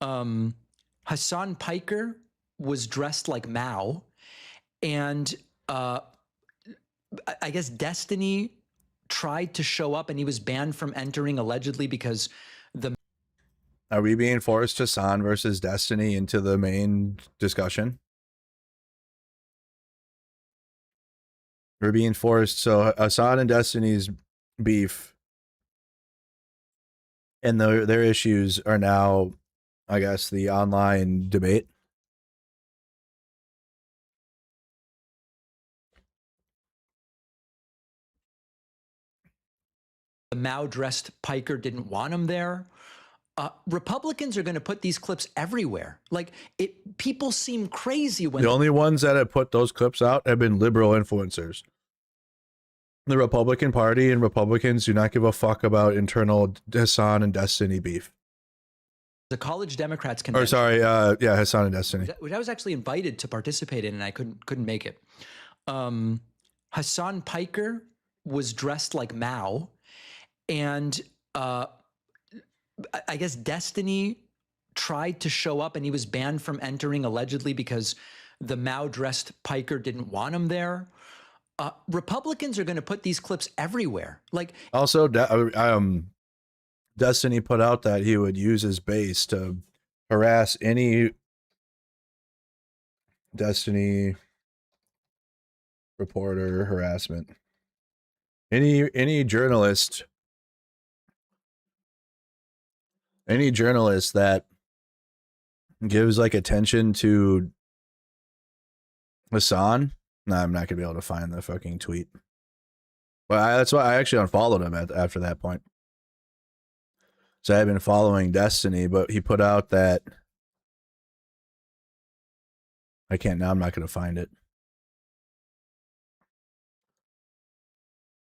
Hassan Piker was dressed like Mao, and I guess Destiny tried to show up, and he was banned from entering allegedly because the. Are we being forced Hassan versus Destiny into the main discussion? We're being forced. So Hassan and Destiny's beef and their issues are now, I guess, the online debate. The Mao-dressed Piker didn't want him there. Republicans are going to put these clips everywhere. Like, people seem crazy when the only ones that have put those clips out have been liberal influencers. The Republican Party and Republicans do not give a fuck about internal Hassan and Destiny beef. The college Democrats convention. Or sorry, yeah, Hassan and Destiny. Which I was actually invited to participate in, and I couldn't make it. Hassan Piker was dressed like Mao, and I guess Destiny tried to show up, and he was banned from entering allegedly because the Mao-dressed Piker didn't want him there. Republicans are going to put these clips everywhere. Like, also, Destiny put out that he would use his base to harass any Destiny reporter harassment. Any journalist that gives like attention to Hassan. No, I'm not gonna be able to find the fucking tweet. Well, that's why I actually unfollowed him after that point. So I've been following Destiny, but he put out that I can't now. I'm not gonna find it.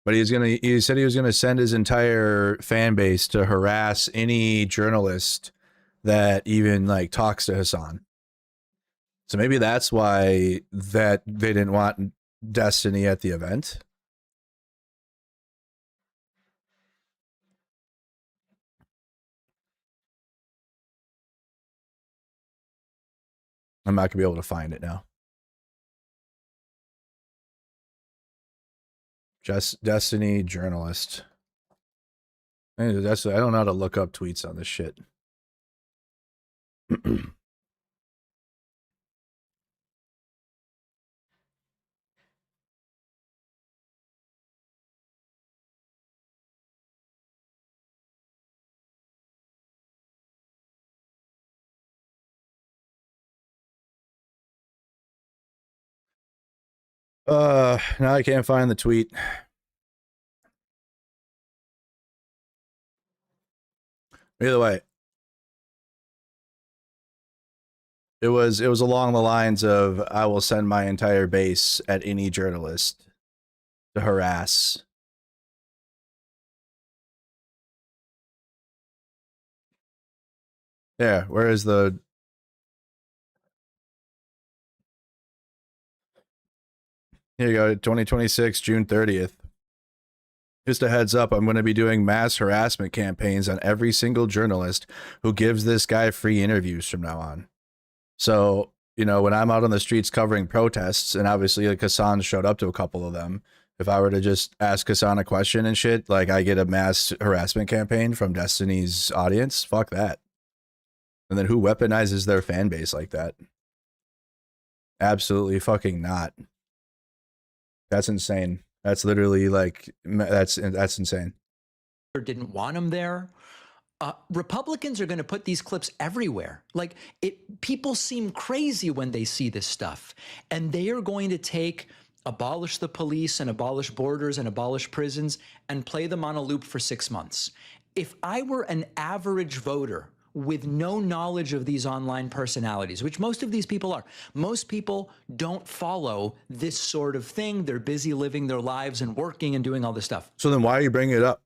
But he said he was gonna send his entire fan base to harass any journalist that even like talks to Hassan. So maybe that's why that they didn't want Destiny at the event. I'm not gonna be able to find it now. Just Destiny journalist. I don't know how to look up tweets on this shit. Now I can't find the tweet. Either way, it was along the lines of I will send my entire base at any journalist to harass. Yeah, where is the Here you go, 2026, June 30th. Just a heads up, I'm going to be doing mass harassment campaigns on every single journalist who gives this guy free interviews from now on. So, you know, when I'm out on the streets covering protests, and obviously like Hassan showed up to a couple of them, if I were to just ask Hassan a question and shit, like I get a mass harassment campaign from Destiny's audience, fuck that. And then who weaponizes their fan base like that? Absolutely fucking not. That's insane. That's literally like, that's insane. Didn't want him there. Republicans are going to put these clips everywhere. Like, people seem crazy when they see this stuff, and they are going to abolish the police and abolish borders and abolish prisons and play them on a loop for 6 months. If I were an average voter with no knowledge of these online personalities, which most of these people are, most people don't follow this sort of thing. They're busy living their lives and working and doing all this stuff. So then why are you bringing it up?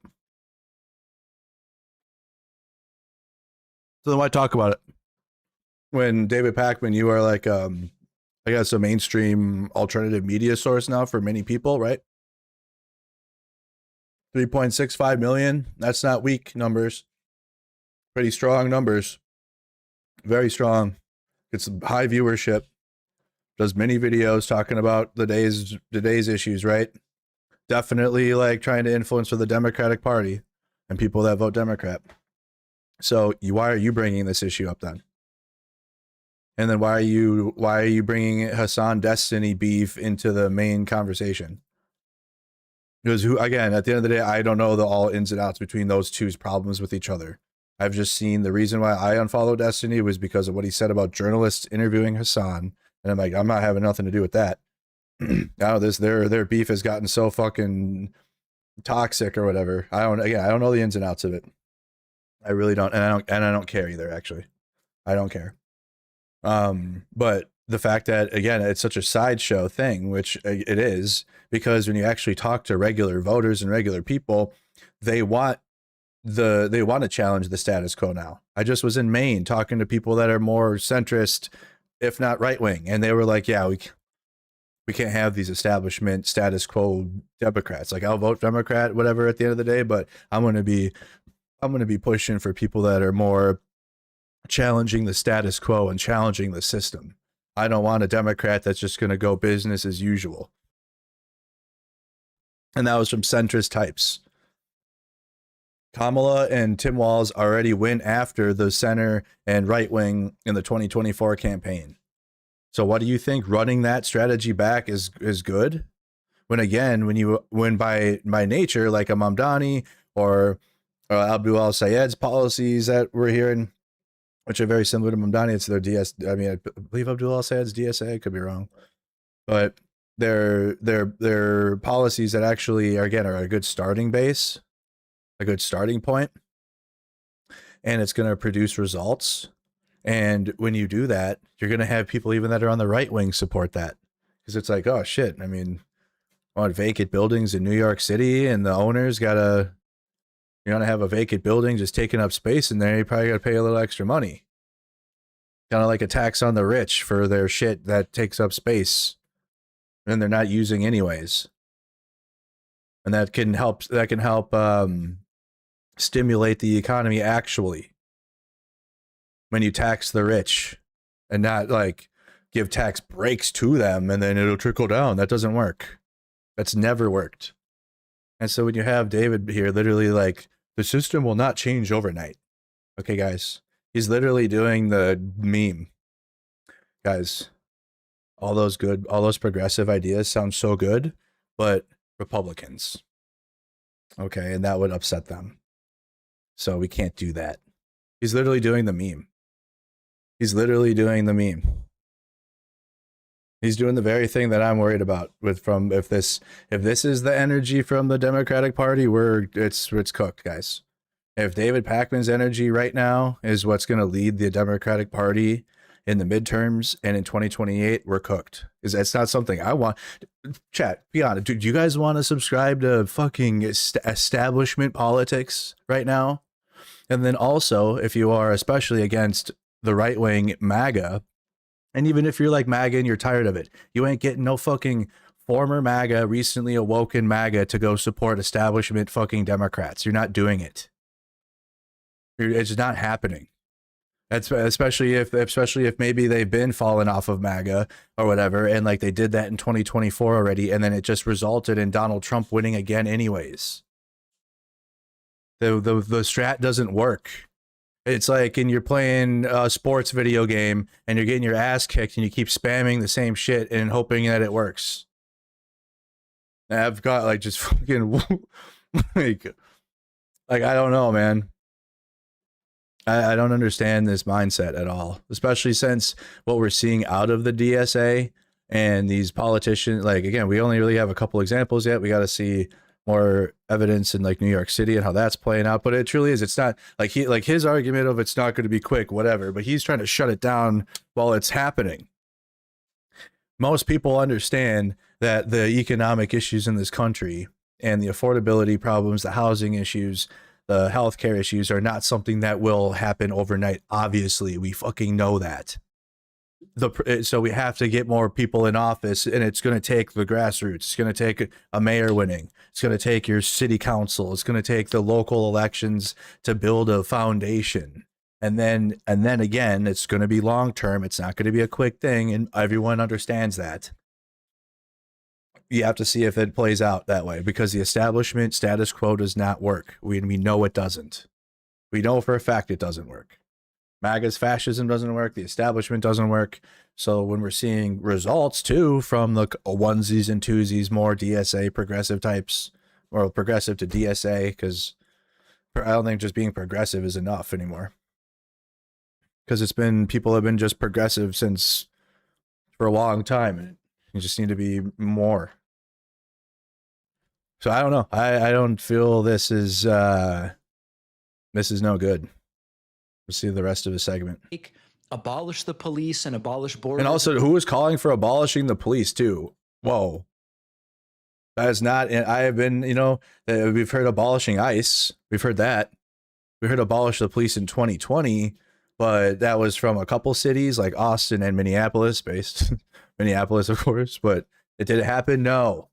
So then why talk about it? When David Pakman, you are like, I guess a mainstream alternative media source now for many people, right? 3.65 million. That's not weak numbers. Pretty strong numbers. Very strong. It's high viewership. Does many videos talking about the day's issues, right? Definitely like trying to influence for the Democratic Party and people that vote Democrat. So why are you bringing this issue up then? And then why are you bringing Hassan Destiny beef into the main conversation? Because again, at the end of the day, I don't know the all ins and outs between those two's problems with each other. I've just seen the reason why I unfollowed Destiny was because of what he said about journalists interviewing Hassan. And I'm like, I'm not having nothing to do with that. Now their beef has gotten so fucking toxic or whatever. I don't know the ins and outs of it. I really don't, and I don't care either. Actually, I don't care. But the fact that again, it's such a sideshow thing, which it is, because when you actually talk to regular voters and regular people, they want to challenge the status quo now. I just was in Maine talking to people that are more centrist, if not right wing, and they were like, "Yeah, we can't have these establishment status quo Democrats. Like, I'll vote Democrat, whatever, at the end of the day, but I'm going to be pushing for people that are more challenging the status quo and challenging the system. I don't want a Democrat that's just going to go business as usual." And that was from centrist types. Kamala and Tim Walz already went after the center and right wing in the 2024 campaign. So what do you think running that strategy back is good? When again, when by nature, like a Mamdani or Abdul al-Sayed's policies that we're hearing, which are very similar to Mamdani, it's their DS. I mean, I believe Abdul al-Sayed's DSA. I could be wrong, but they're policies that actually are a good starting base, a good starting point, and it's going to produce results. And when you do that, you're going to have people even that are on the right wing support that, because it's like, oh shit, I mean, I want vacant buildings in New York City, and the owners you're going to have a vacant building just taking up space in there. You probably got to pay a little extra money. Kind of like a tax on the rich for their shit that takes up space and they're not using anyways. And that can help stimulate the economy actually. When you tax the rich and not like give tax breaks to them and then it'll trickle down. That doesn't work. That's never worked. And so when you have David here, literally like, the system will not change overnight. Okay, guys, he's literally doing the meme. Guys, all those progressive ideas sound so good, but Republicans. Okay, and that would upset them. So we can't do that. He's literally doing the meme. He's literally doing the meme. He's doing the very thing that I'm worried about if this is the energy from the Democratic Party, it's cooked, guys. If David Pakman's energy right now is what's going to lead the Democratic Party in the midterms and in 2028, we're cooked. Because that's not something I want. Chat, be honest. Do you guys want to subscribe to fucking establishment politics right now? And then also, if you are especially against the right wing MAGA, and even if you're like MAGA and you're tired of it, you ain't getting no fucking former MAGA, recently awoken MAGA to go support establishment fucking Democrats. You're not doing it. It's not happening. That's especially if maybe they've been falling off of MAGA or whatever, and like they did that in 2024 already, and then it just resulted in Donald Trump winning again anyways. The strat doesn't work. It's like, and you're playing a sports video game and you're getting your ass kicked and you keep spamming the same shit and hoping that it works. And I've got like just fucking like I don't know, man. I don't understand this mindset at all, especially since what we're seeing out of the DSA and these politicians. Like, again, we only really have a couple examples yet. We got to see more evidence in like New York City and how that's playing out, but it truly is. It's not like his argument of it's not going to be quick, whatever, but he's trying to shut it down while it's happening. Most people understand that the economic issues in this country and the affordability problems, the housing issues, the healthcare issues are not something that will happen overnight. Obviously, we fucking know that. So we have to get more people in office, and it's going to take the grassroots. It's going to take a mayor winning. It's going to take your city council. It's going to take the local elections to build a foundation. And then again, it's going to be long term. It's not going to be a quick thing, and everyone understands that. You have to see if it plays out that way, because the establishment status quo does not work. We know it doesn't. We know for a fact it doesn't work. MAGA's fascism doesn't work. The establishment doesn't work. So when we're seeing results too from the onesies and twosies, more DSA progressive types, or progressive to DSA, because I don't think just being progressive is enough anymore. Because people have been just progressive since for a long time, and you just need to be more. So I don't know. I don't feel this is no good. We'll see the rest of the segment. Abolish the police and abolish borders. And also, who is calling for abolishing the police too? Whoa. That is not, I have been, we've heard abolishing ICE. We've heard that. We heard abolish the police in 2020, but that was from a couple cities like Austin and Minneapolis, based Minneapolis, of course. But it did it happen? No.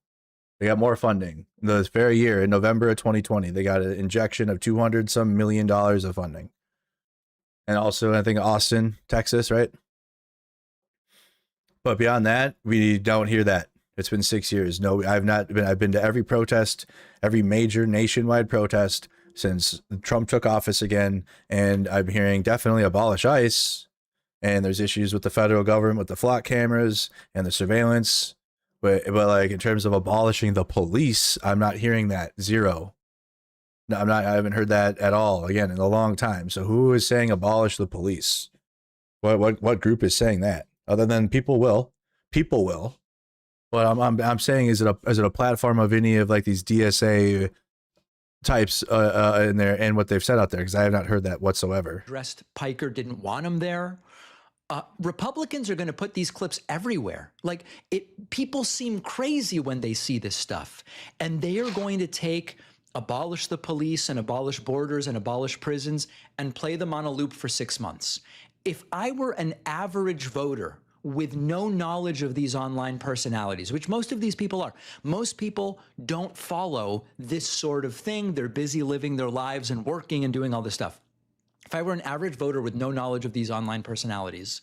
They got more funding. The very year in November of 2020, they got an injection of $200 million of funding. And also, I think Austin, Texas, right? But beyond that, we don't hear that. It's been 6 years. No, I've been to every protest, every major nationwide protest since Trump took office again. And I'm hearing definitely abolish ICE. And there's issues with the federal government, with the flock cameras and the surveillance. But like in terms of abolishing the police, I'm not hearing that. Zero. No, I haven't heard that at all, again, in a long time. So who is saying abolish the police? What group is saying that? Other than people will. But I'm saying, is it a platform of any of like these DSA types in there and what they've said out there? Because I have not heard that whatsoever. Dressed Piker didn't want him there. Republicans are going to put these clips everywhere. Like people seem crazy when they see this stuff, and they are going to take abolish the police and abolish borders and abolish prisons and play them on a loop for 6 months. If I were an average voter with no knowledge of these online personalities, which most of these people are, most people don't follow this sort of thing. They're busy living their lives and working and doing all this stuff. If I were an average voter with no knowledge of these online personalities,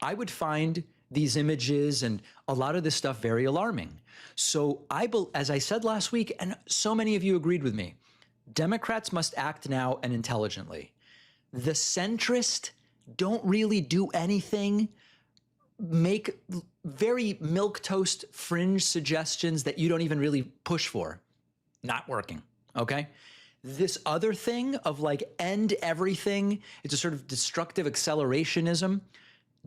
I would find these images and a lot of this stuff very alarming. So as I said last week, and so many of you agreed with me, Democrats must act now and intelligently. The centrists don't really do anything, make very milquetoast fringe suggestions that you don't even really push for. Not working, okay? This other thing of like end everything, it's a sort of destructive accelerationism,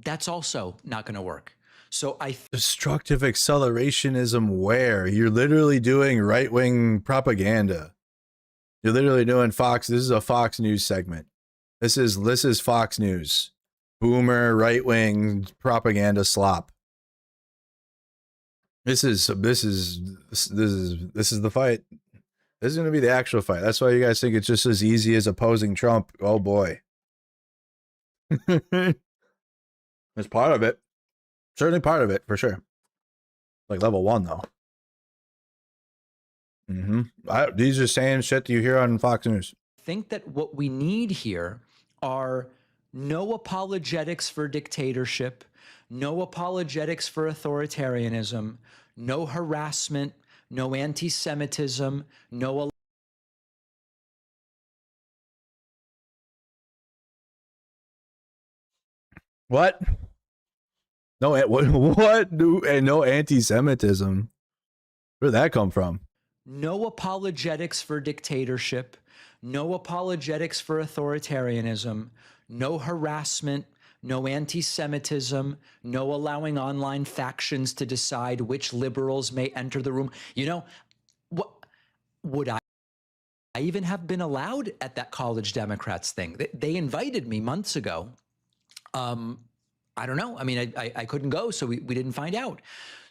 that's also not going to work. So destructive accelerationism where? You're literally doing right-wing propaganda. You're literally doing Fox. This is a Fox News segment. This is Fox News. Boomer right-wing propaganda slop. This is the fight. This is going to be the actual fight. That's why you guys think it's just as easy as opposing Trump. Oh boy. It's part of it. Certainly part of it, for sure. Like level 1, though. These are saying shit that you hear on Fox News. I think that what we need here are no apologetics for dictatorship, no apologetics for authoritarianism, no harassment, no anti-Semitism, no... What? No, what? No anti-Semitism. Where did that come from? No apologetics for dictatorship, no apologetics for authoritarianism, no harassment, no anti-Semitism, no allowing online factions to decide which liberals may enter the room. You know, what would I even have been allowed at that college Democrats thing? They invited me months ago. I don't know. I mean, I couldn't go, so we didn't find out.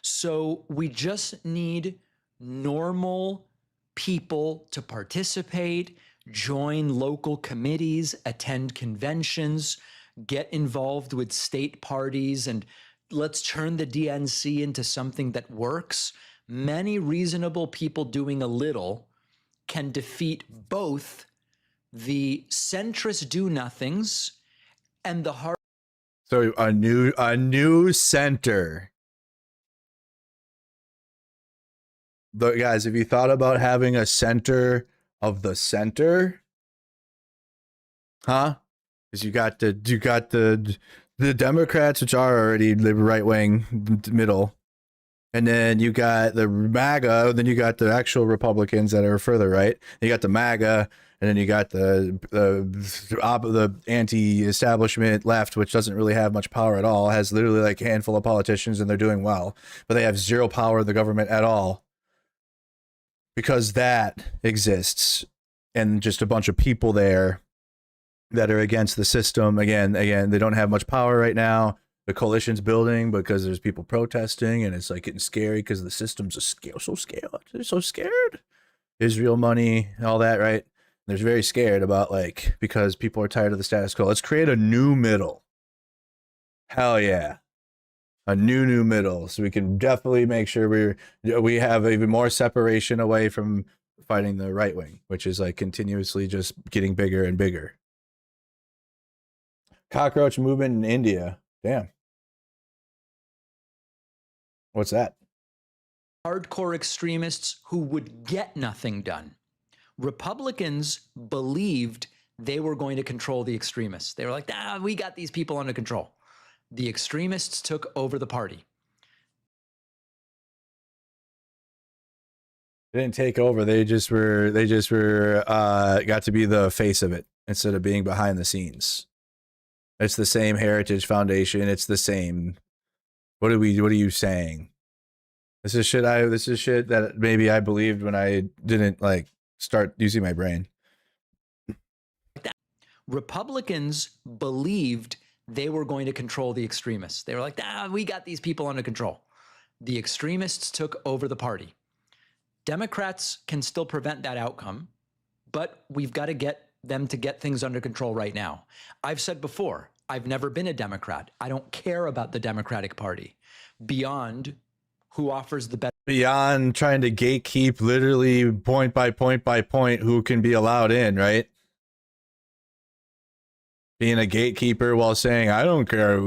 So we just need normal people to participate, join local committees, attend conventions, get involved with state parties, and let's turn the DNC into something that works. Many reasonable people doing a little can defeat both the centrist do-nothings and the hard. So a new center. But guys, if you thought about having a center of the center, huh? Because you got the Democrats, which are already the right wing middle, and then you got the MAGA, and then you got the actual Republicans that are further right. You got the MAGA, and then you got the anti-establishment left, which doesn't really have much power at all. It has literally like a handful of politicians, and they're doing well, but they have zero power in the government at all. Because that exists, and just a bunch of people there that are against the system. Again, they don't have much power right now. The coalition's building because there's people protesting, and it's like getting scary because the system's so scared. They're so scared. Israel money, all that, right? They're very scared about, like, because people are tired of the status quo. Let's create a new middle. Hell yeah. A new middle, so we can definitely make sure we have even more separation away from fighting the right wing, which is like continuously just getting bigger and bigger. Cockroach movement in India. Damn. What's that? Hardcore extremists who would get nothing done. Republicans believed they were going to control the extremists. They were like, we got these people under control. The extremists took over the party. They didn't take over. They just were got to be the face of it instead of being behind the scenes. It's the same Heritage Foundation. It's the same. What are you saying? This is shit that maybe I believed when I didn't like start using my brain. Republicans believed they were going to control the extremists. They were like, we got these people under control. The extremists took over the party. Democrats can still prevent that outcome, but we've got to get them to get things under control right now. I've said before, I've never been a Democrat. I don't care about the Democratic Party beyond who offers the best. Beyond trying to gatekeep literally point by point who can be allowed in, right? Being a gatekeeper while saying, I don't care.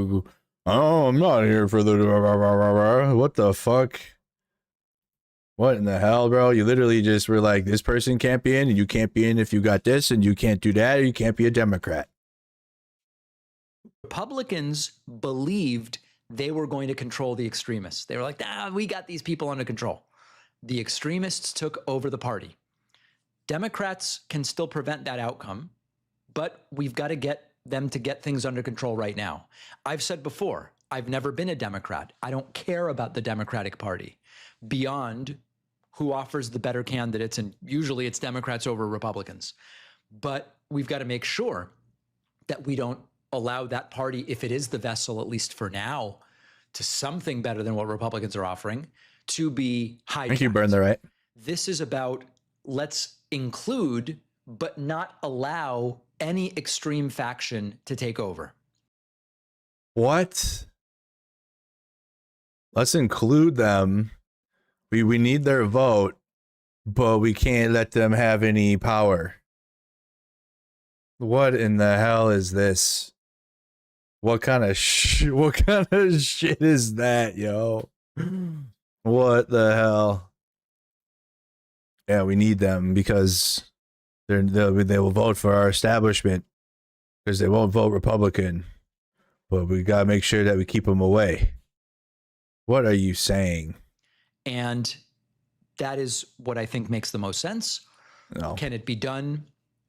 Oh, I'm not here for the... What the fuck? What in the hell, bro? You literally just were like, this person can't be in, and you can't be in if you got this, and you can't do that, or you can't be a Democrat. Republicans believed they were going to control the extremists. They were like, we got these people under control. The extremists took over the party. Democrats can still prevent that outcome, but we've got to get them to get things under control right now. I've said before, I've never been a Democrat. I don't care about the Democratic Party beyond who offers the better candidates, and usually it's Democrats over Republicans. But we've got to make sure that we don't allow that party, if it is the vessel, at least for now, to something better than what Republicans are offering, to be hijacked. I think you burned the right. This is about let's include, but not allow any extreme faction to take over. What? Let's include them. We need their vote, but we can't let them have any power. What in the hell is this? What kind of shit is that, yo? What the hell? Yeah, we need them because they will vote for our establishment because they won't vote Republican. But we got to make sure that we keep them away. What are you saying? And that is what I think makes the most sense. No. Can it be done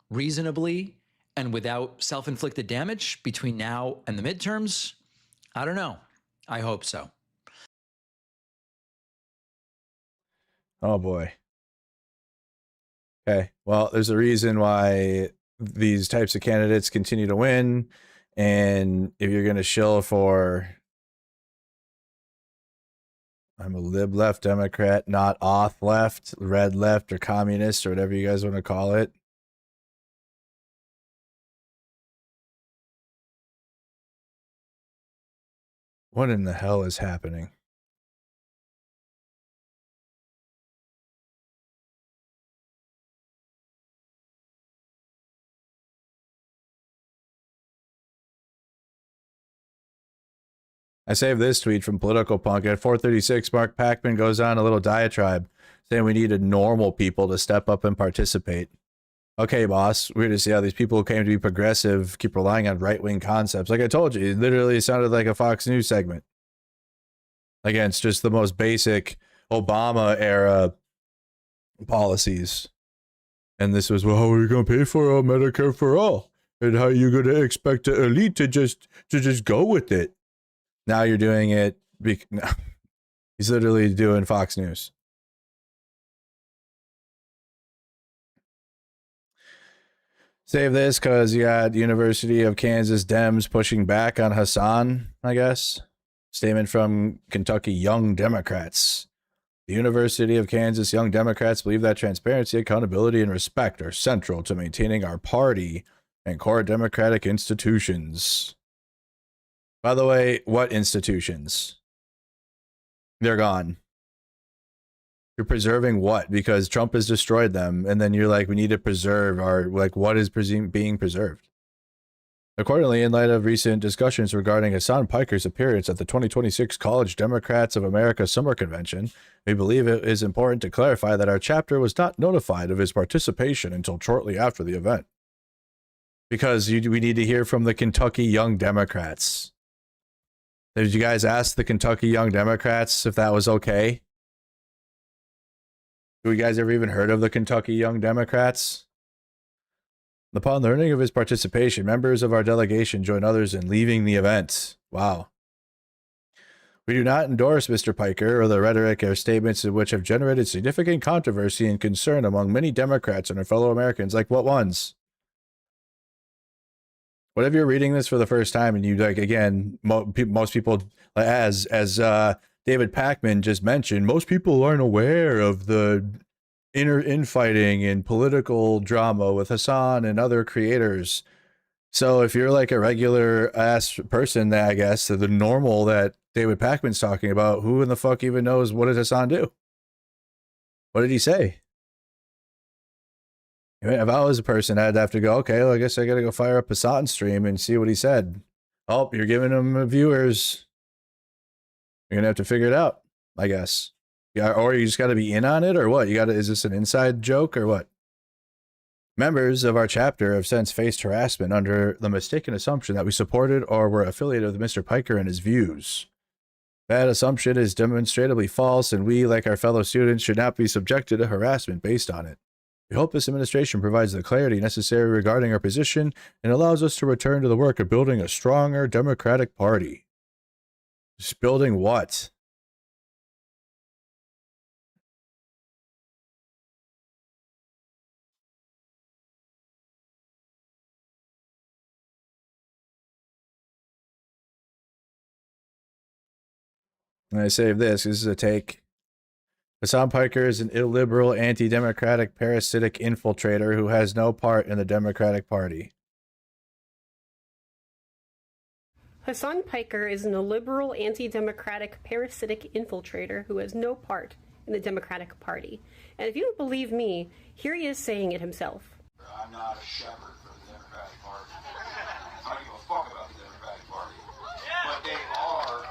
reasonably and without self-inflicted damage between now and the midterms? I don't know. I hope so. Oh, boy. Okay. Well, there's a reason why these types of candidates continue to win. And if you're going to shill for, I'm a lib left Democrat, not auth left, red left, or communist, or whatever you guys want to call it. What in the hell is happening? I saved this tweet from Political Punk. At 4:36, Mark Packman goes on a little diatribe saying we needed normal people to step up and participate. Okay, boss, weird to see how these people who claim to be progressive keep relying on right-wing concepts. Like I told you, it literally sounded like a Fox News segment. Again, it's just the most basic Obama-era policies. And this was, well, how are you going to pay for Medicare for all? And how are you going to expect the elite to just go with it? Now you're doing it. No. He's literally doing Fox News. Save this because you got University of Kansas Dems pushing back on Hassan, I guess. Statement from Kentucky Young Democrats. The University of Kansas Young Democrats believe that transparency, accountability, and respect are central to maintaining our party and core democratic institutions. By the way, what institutions? They're gone. You're preserving what? Because Trump has destroyed them, and then you're like, we need to preserve our, like, what is being preserved? Accordingly, in light of recent discussions regarding Hassan Piker's appearance at the 2026 College Democrats of America Summer Convention, we believe it is important to clarify that our chapter was not notified of his participation until shortly after the event. Because we need to hear from the Kentucky Young Democrats. Did you guys ask the Kentucky Young Democrats if that was okay? Do you guys ever even heard of the Kentucky Young Democrats? Upon learning of his participation, members of our delegation joined others in leaving the event. Wow. We do not endorse Mr. Piker or the rhetoric or statements which have generated significant controversy and concern among many Democrats and our fellow Americans. Like what ones? What if you're reading this for the first time and you, like, again, most people, as David Packman just mentioned, most people aren't aware of the infighting and political drama with Hassan and other creators. So if you're like a regular ass person, that I guess the normal that David Packman's talking about, who in the fuck even knows what did Hassan do? What did he say? I mean, if I was a person, I'd have to go, okay, well, I guess I got to go fire up Hassan's stream and see what he said. Oh, you're giving him viewers. You're going to have to figure it out, I guess. Yeah, or you just got to be in on it, or what? Is this an inside joke, or what? Members of our chapter have since faced harassment under the mistaken assumption that we supported or were affiliated with Mr. Piker and his views. That assumption is demonstrably false, and we, like our fellow students, should not be subjected to harassment based on it. We hope this administration provides the clarity necessary regarding our position and allows us to return to the work of building a stronger Democratic Party. Just building what? And I save this. This is a take. Hassan Piker is an illiberal, anti-democratic, parasitic infiltrator who has no part in the Democratic Party. Hassan Piker is an illiberal, anti-democratic, parasitic infiltrator who has no part in the Democratic Party. And if you don't believe me, here he is saying it himself. I'm not a shepherd for the Democratic Party. I don't give a fuck about the Democratic Party. But they are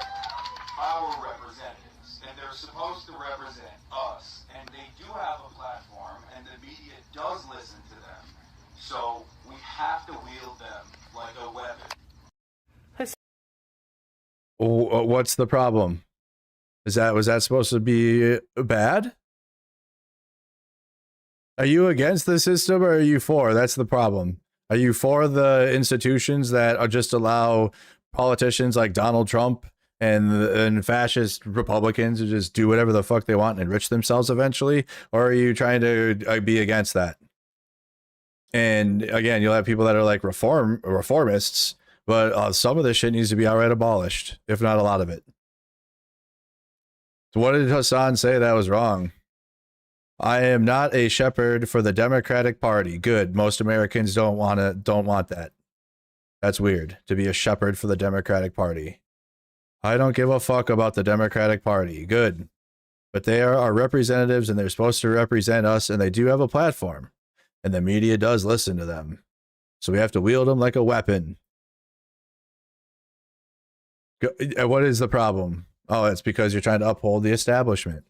our representatives, and they're supposed to represent us. And they do have a platform, and the media does listen to them. So we have to wield them like a weapon. What's the problem? Was that supposed to be bad? Are you against the system or are you for? That's the problem. Are you for the institutions that are just allow politicians like Donald Trump and fascist Republicans to just do whatever the fuck they want and enrich themselves eventually? Or are you trying to be against that? And again, you'll have people that are like reformists, but some of this shit needs to be outright abolished, if not a lot of it. So what did Hassan say that was wrong? I am not a shepherd for the Democratic Party. Good. Most Americans don't want that. That's weird, to be a shepherd for the Democratic Party. I don't give a fuck about the Democratic Party. Good. But they are our representatives and they're supposed to represent us and they do have a platform. And the media does listen to them. So we have to wield them like a weapon. What is the problem? Oh, it's because you're trying to uphold the establishment.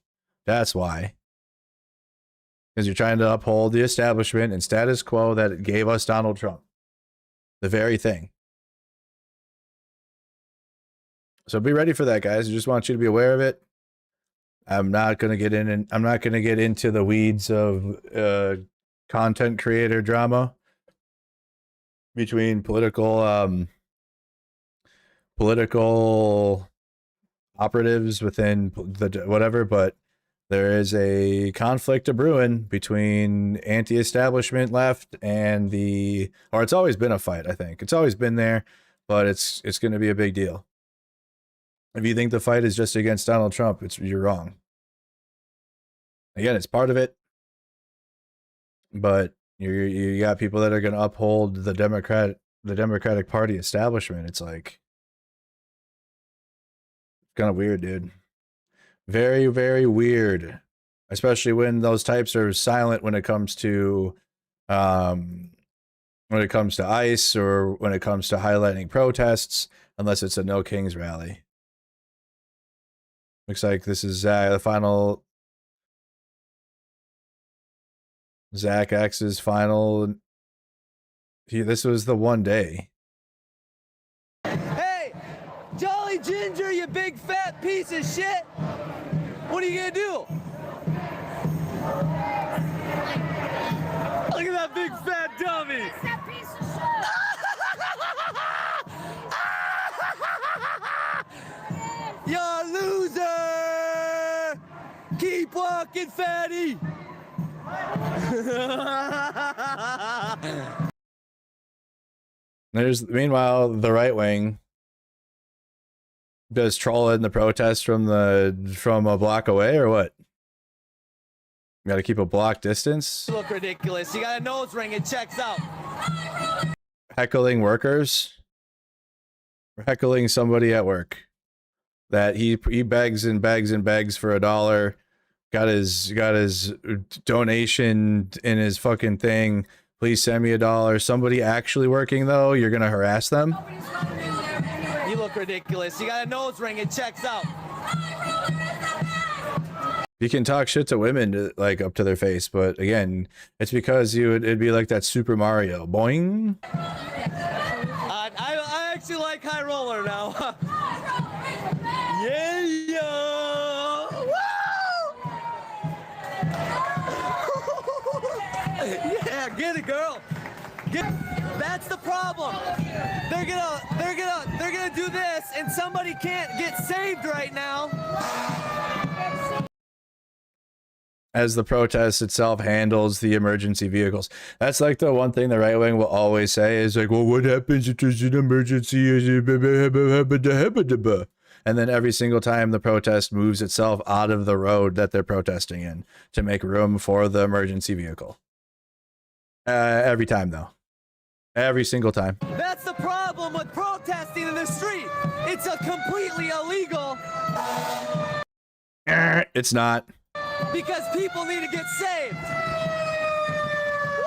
That's why. Because you're trying to uphold the establishment and status quo that gave us Donald Trump. The very thing. So be ready for that, guys. I just want you to be aware of it. I'm not going to get in and I'm not going to get into the weeds of content creator drama between political operatives within the whatever, but there is a conflict of brewing between anti-establishment left and or it's always been a fight, I think. It's always been there, but it's going to be a big deal. If you think the fight is just against Donald Trump, you're wrong. Again, it's part of it, but you got people that are going to uphold the Democratic Party establishment. It's like kind of weird, dude. Very, very weird, especially when those types are silent when it comes to ICE or when it comes to highlighting protests, unless it's a No Kings rally. Looks like this is the final Zach X's final. This was the one day. Hey, Jolly Ginger, you big fat piece of shit! What are you gonna do? Look at that big fat dummy! That's that piece of shit! You're a loser! Keep walking, fatty! Meanwhile, the right wing does troll in the protest from a block away, or what? You got to keep a block distance. You look ridiculous. You got a nose ring. It checks out. Heckling workers, heckling somebody at work that he begs and begs and begs for $1. Got his donation in his fucking thing. Please send me $1. Somebody actually working though, you're gonna harass them. You look ridiculous. You got a nose ring. It checks out. You can talk shit to women like up to their face, but again, it's because it'd be like that Super Mario boing. I actually like high roller now. Yeah, yeah, get it, girl. That's the problem. They're gonna do this, and somebody can't get saved right now. As the protest itself handles the emergency vehicles. That's like the one thing the right wing will always say is like, well, what happens if there's an emergency? And then every single time the protest moves itself out of the road that they're protesting in to make room for the emergency vehicle. Every time, though. Every single time. That's the problem with protesting in the street. It's a completely illegal. It's not. Because people need to get saved. Woo!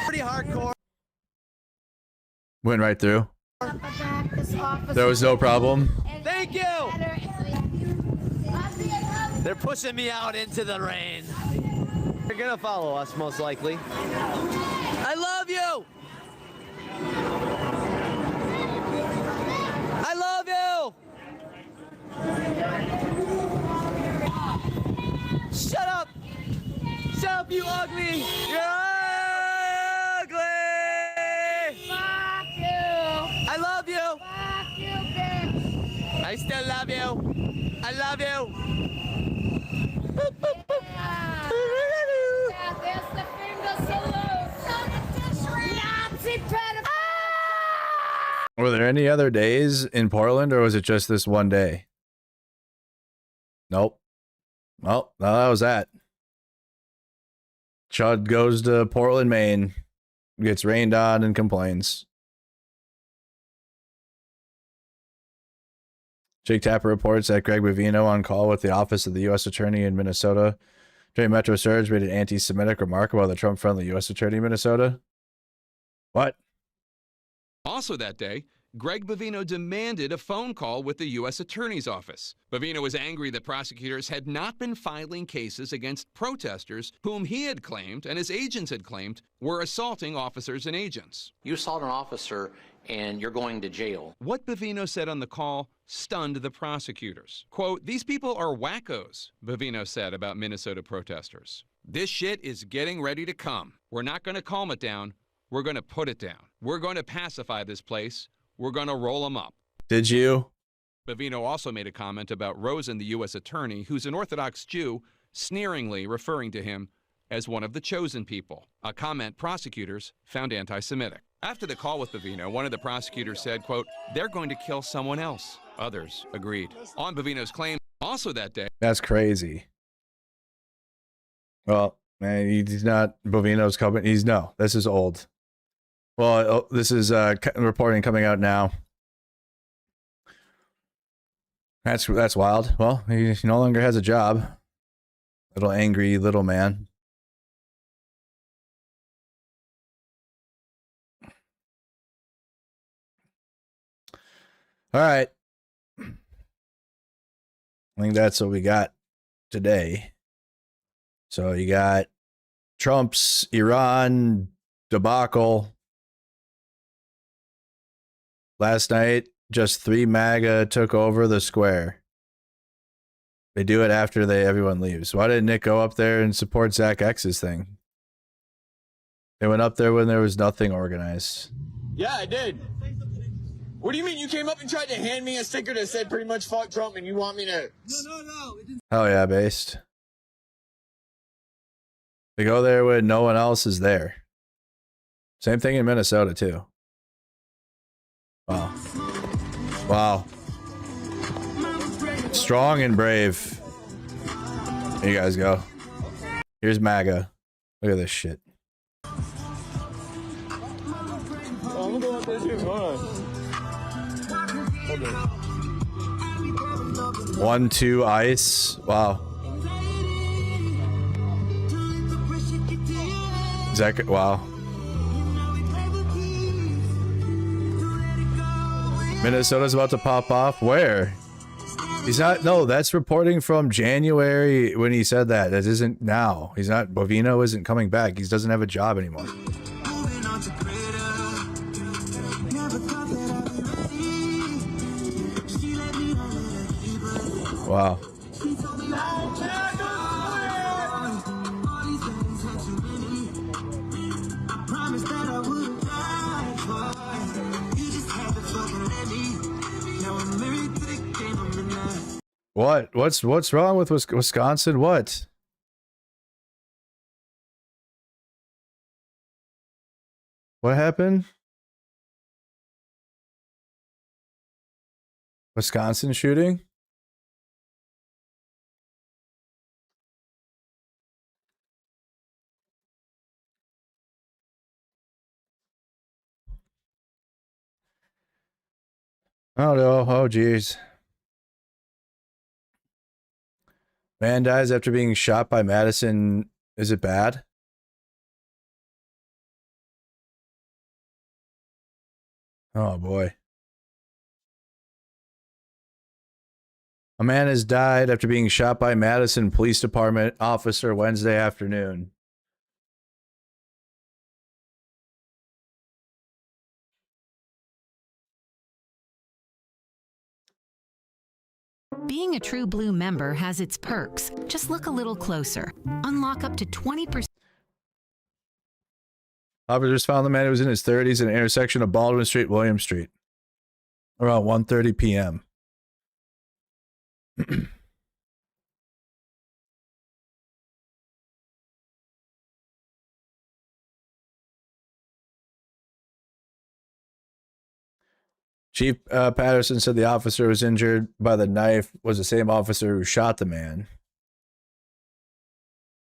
Pretty hardcore. Went right through. There was no problem. Thank you. They're pushing me out into the rain. They're gonna follow us, most likely. I love you. I love you. Shut up! Shut up, you ugly! You're ugly! Fuck you! I love you! Fuck you, bitch! I still love you! I love you! Boop, boop, boop. Yeah, there's the finger salute! Nazi pedophile! Were there any other days in Portland, or was it just this one day? Nope. Well, no, that was that. Chud goes to Portland, Maine, gets rained on, and complains. Jake Tapper reports that Greg Bovino, on call with the office of the U.S. Attorney in Minnesota during Metro Surge, made an anti-Semitic remark about the Trump-friendly U.S. Attorney in Minnesota. What? Also that day, Greg Bovino demanded a phone call with the U.S. Attorney's Office. Bovino was angry that prosecutors had not been filing cases against protesters whom he had claimed and his agents had claimed were assaulting officers and agents. You assault an officer and you're going to jail. What Bovino said on the call stunned the prosecutors. Quote, "These people are wackos," Bovino said about Minnesota protesters. "This shit is getting ready to come. We're not going to calm it down. We're going to put it down. We're going to pacify this place. We're going to roll them up." Did you? Bovino also made a comment about Rosen, the U.S. Attorney, who's an Orthodox Jew, sneeringly referring to him as one of the chosen people, a comment prosecutors found anti-Semitic. After the call with Bovino, one of the prosecutors said, quote, "They're going to kill someone else." Others agreed. On Bovino's claim, also that day. That's crazy. Well, man, he's not Bovino's coming. This is old. Well, this is reporting coming out now. That's wild. Well, he no longer has a job. Little angry little man. All right. I think that's what we got today. So you got Trump's Iran debacle. Last night, just 3 MAGA took over the square. They do it after everyone leaves. Why didn't Nick go up there and support Zach X's thing? They went up there when there was nothing organized. Yeah, I did. What do you mean? You came up and tried to hand me a sticker that said pretty much fuck Trump and you want me to... No. Oh yeah, based. They go there when no one else is there. Same thing in Minnesota too. Wow. Wow. Strong and brave. Here you guys go. Here's MAGA. Look at this shit. Oh, I'm gonna go up there too. Hold on. 1-2 ice. Wow. Zach, wow. Minnesota's about to pop off. Where? He's not. No, that's reporting from January when he said that. That isn't now. He's not. Bovino isn't coming back. He doesn't have a job anymore. Wow. What? What's wrong with Wisconsin? What? What happened? Wisconsin shooting? I don't know. Oh, geez. Man dies after being shot by Madison. Is it bad? Oh, boy. A man has died after being shot by Madison Police Department officer Wednesday afternoon. Being a True Blue member has its perks. Just look a little closer. Unlock up to 20%. Officers found the man who was in his 30s at an intersection of Baldwin Street, William Street, around 1:30 p.m. Chief Patterson said the officer who was injured by the knife was the same officer who shot the man.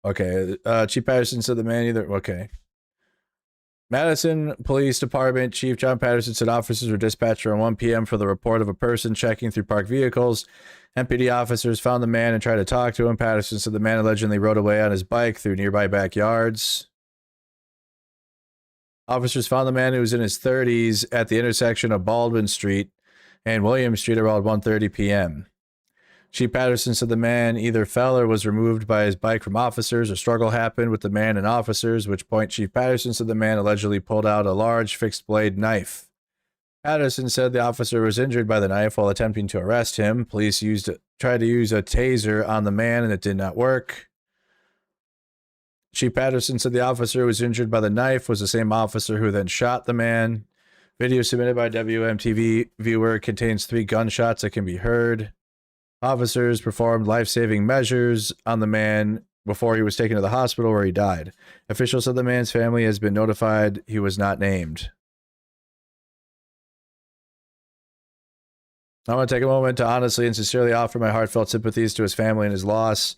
Okay. Chief Patterson said the man either... Okay. Madison Police Department Chief John Patterson said officers were dispatched around 1 p.m. for the report of a person checking through parked vehicles. MPD officers found the man and tried to talk to him. Patterson said the man allegedly rode away on his bike through nearby backyards. Officers found the man who was in his 30s at the intersection of Baldwin Street and William Street around 1:30 p.m. Chief Patterson said the man either fell or was removed by his bike from officers. A struggle happened with the man and officers, at which point Chief Patterson said the man allegedly pulled out a large fixed-blade knife. Patterson said the officer was injured by the knife while attempting to arrest him. Police tried to use a taser on the man, and it did not work. Chief Patterson said the officer who was injured by the knife was the same officer who then shot the man. Video submitted by WMTV viewer contains 3 gunshots that can be heard. Officers performed life-saving measures on the man before he was taken to the hospital where he died. Officials said the man's family has been notified. He was not named. I want to take a moment to honestly and sincerely offer my heartfelt sympathies to his family and his loss.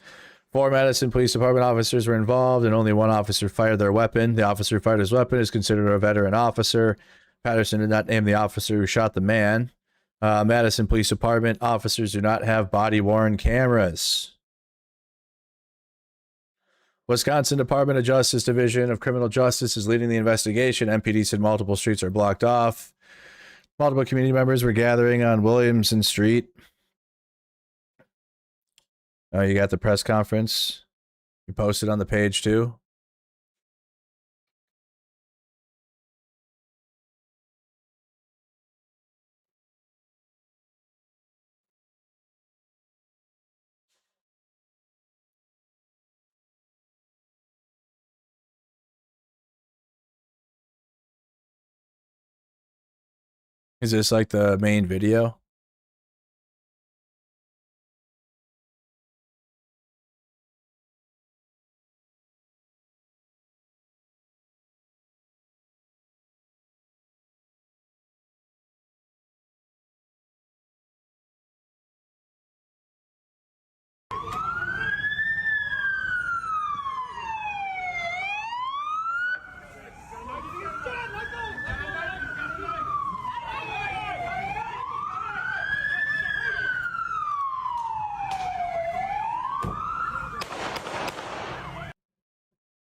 4 Madison Police Department officers were involved, and only 1 officer fired their weapon. The officer who fired his weapon is considered a veteran officer. Patterson did not name the officer who shot the man. Madison Police Department officers do not have body-worn cameras. Wisconsin Department of Justice Division of Criminal Justice is leading the investigation. MPD said multiple streets are blocked off. Multiple community members were gathering on Williamson Street. You got the press conference. You posted on the page too. Is this like the main video?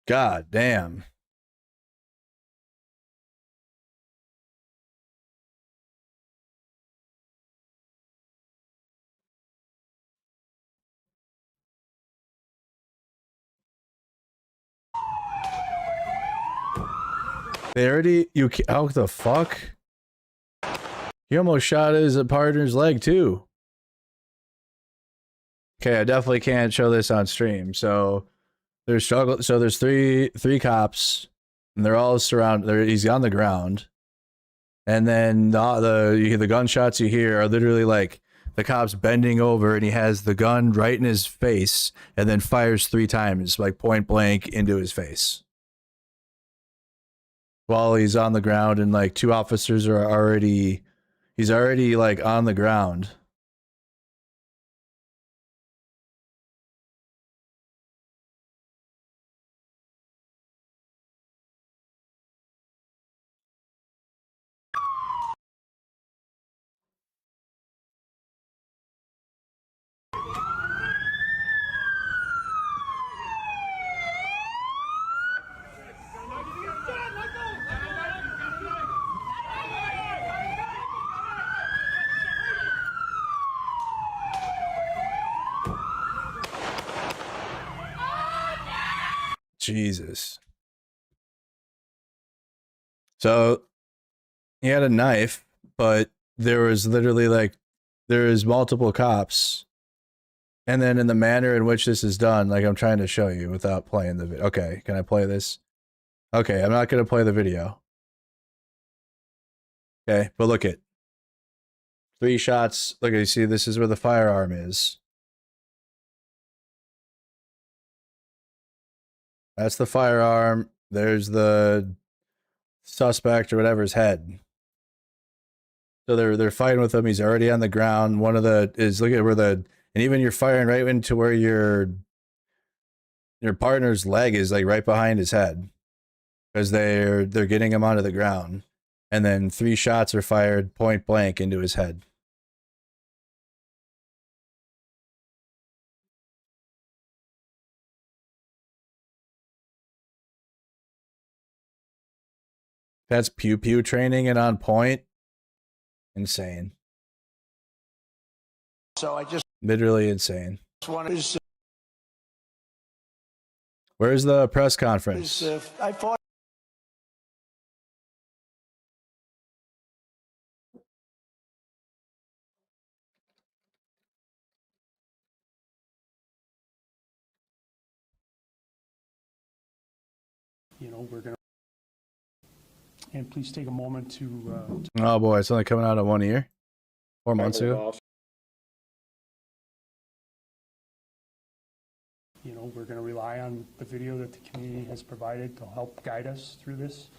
God damn. They already, how the fuck? He almost shot his partner's leg too. Okay, I definitely can't show this on stream. So there's struggle. So there's three cops, and they're all surrounded. He's on the ground, and then the gunshots you hear are literally like the cops bending over, and he has the gun right in his face, and then fires 3 times, like point blank into his face, while he's on the ground, and like 2 officers are already. He's already like on the ground. Jesus. So he had a knife, but there was literally like, there is multiple cops. And then in the manner in which this is done, like I'm trying to show you without playing the video. Okay, can I play this? Okay, I'm not going to play the video. Okay, but look at 3 shots. Look, you see, this is where the firearm is. That's the firearm. There's the suspect or whatever's head. So they're fighting with him. He's already on the ground. One of the is look at where and even you're firing right into where your partner's leg is, like right behind his head. because they're getting him onto the ground, and then 3 shots are fired point blank into his head. That's pew pew training and on point. Insane. So I just Literally insane. wanted to. Where's the press conference? I fought. You know, we're going to. And please take a moment to. Oh boy, it's only coming out of one ear. 4 months ago. You know, we're going to rely on the video that the community has provided to help guide us through this.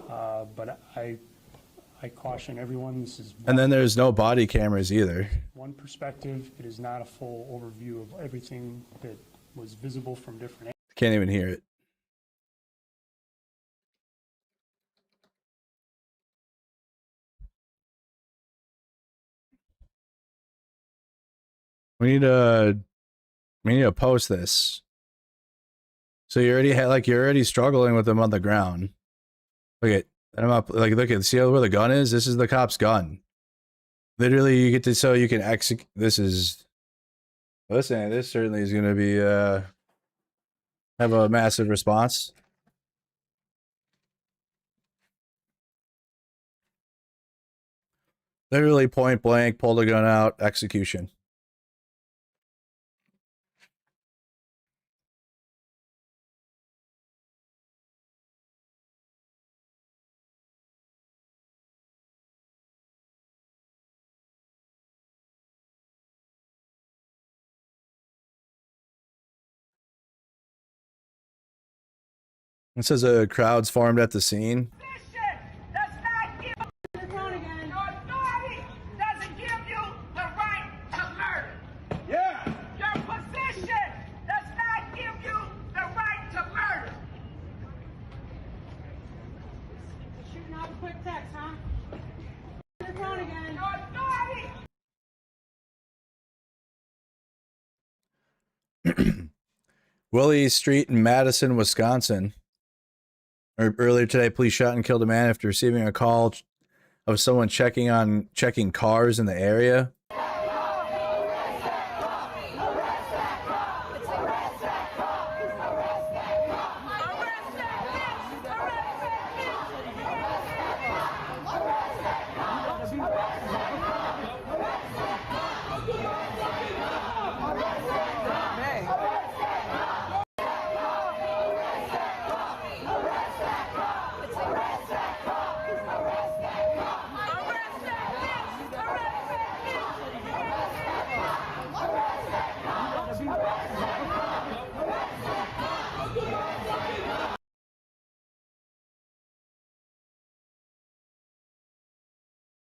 But I caution everyone, this is And then there's no body cameras either. one perspective. It is not a full overview of everything that was visible from different angles. Can't even hear it. We need to post this. So you already had you're already struggling with them on the ground. Look at I'm up look at see where the gun is? This is the cop's gun. Literally you get to so you can execute this certainly is gonna be have a massive response. Literally point blank, pull the gun out, execution. It says a crowd's formed at the scene. Willie Street in Madison, Wisconsin. Earlier today, police shot and killed a man after receiving a call of someone checking cars in the area.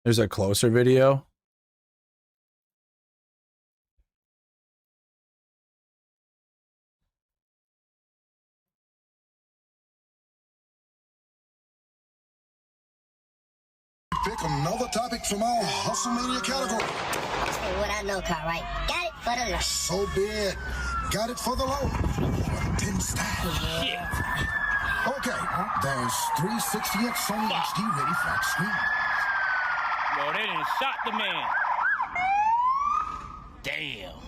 There's a closer video. Pick another topic from our Hustle Mania category. What I know, Cartwright. Got it for the low. So be it. Got it for the low. Pin style. Yeah. Okay, there's 360 at Sony HD ready flat screen. Yo, they done shot the man. Damn.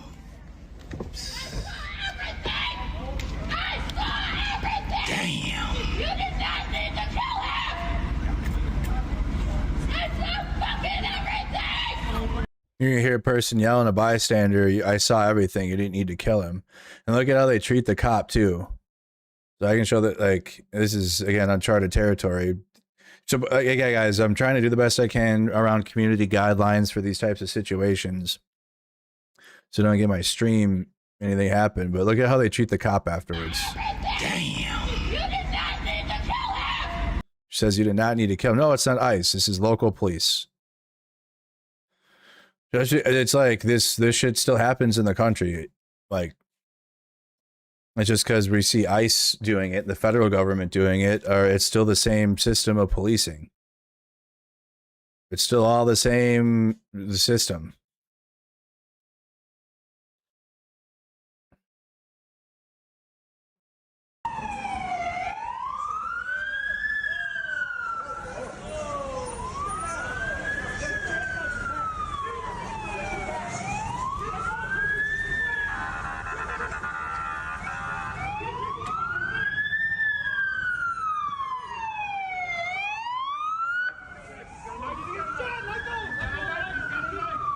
Damn. You did not need to kill him. I saw fucking everything. You're gonna hear a person yelling a bystander. I saw everything. You didn't need to kill him. And look at how they treat the cop too. So I can show that this is again uncharted territory. So yeah, guys, I'm trying to do the best I can around community guidelines for these types of situations. So don't get my stream anything happen. But look at how they treat the cop afterwards. Damn. You did not need to kill him. She says you did not need to kill him. No, it's not ICE. This is local police. It's like this shit still happens in the country. Like It's just because we see ICE doing it, the federal government doing it, or it's still the same system of policing. It's still all the same system.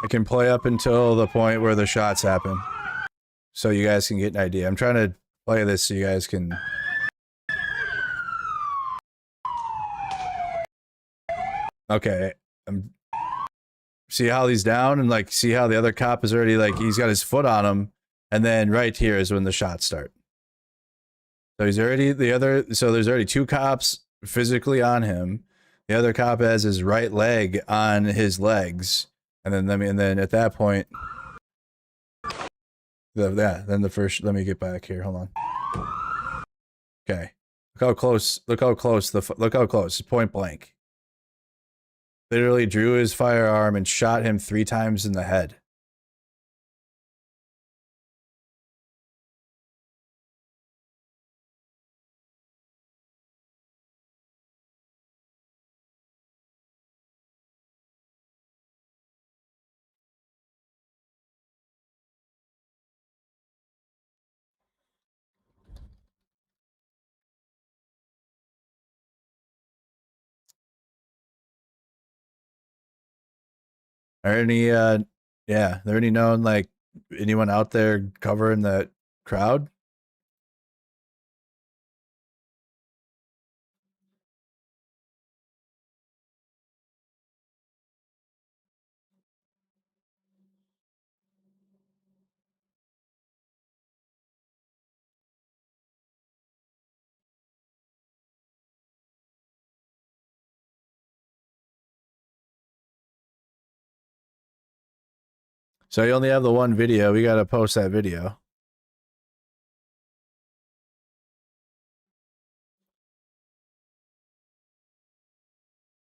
I can play up until the point where the shots happen, so you guys can get an idea. I'm trying to play this so you guys can. Okay, see how he's down, and like see how the other cop is already like he's got his foot on him, and then right here is when the shots start. So he's already so there's already two cops physically on him. The other cop has his right leg on his legs. And then at that point, then the first, let me get back here. Hold on. Okay. Look how close, look how close, point blank. Literally drew his firearm and shot him 3 times in the head. Are any yeah, there any known like anyone out there covering that crowd? So you only have the one video. We got to post that video.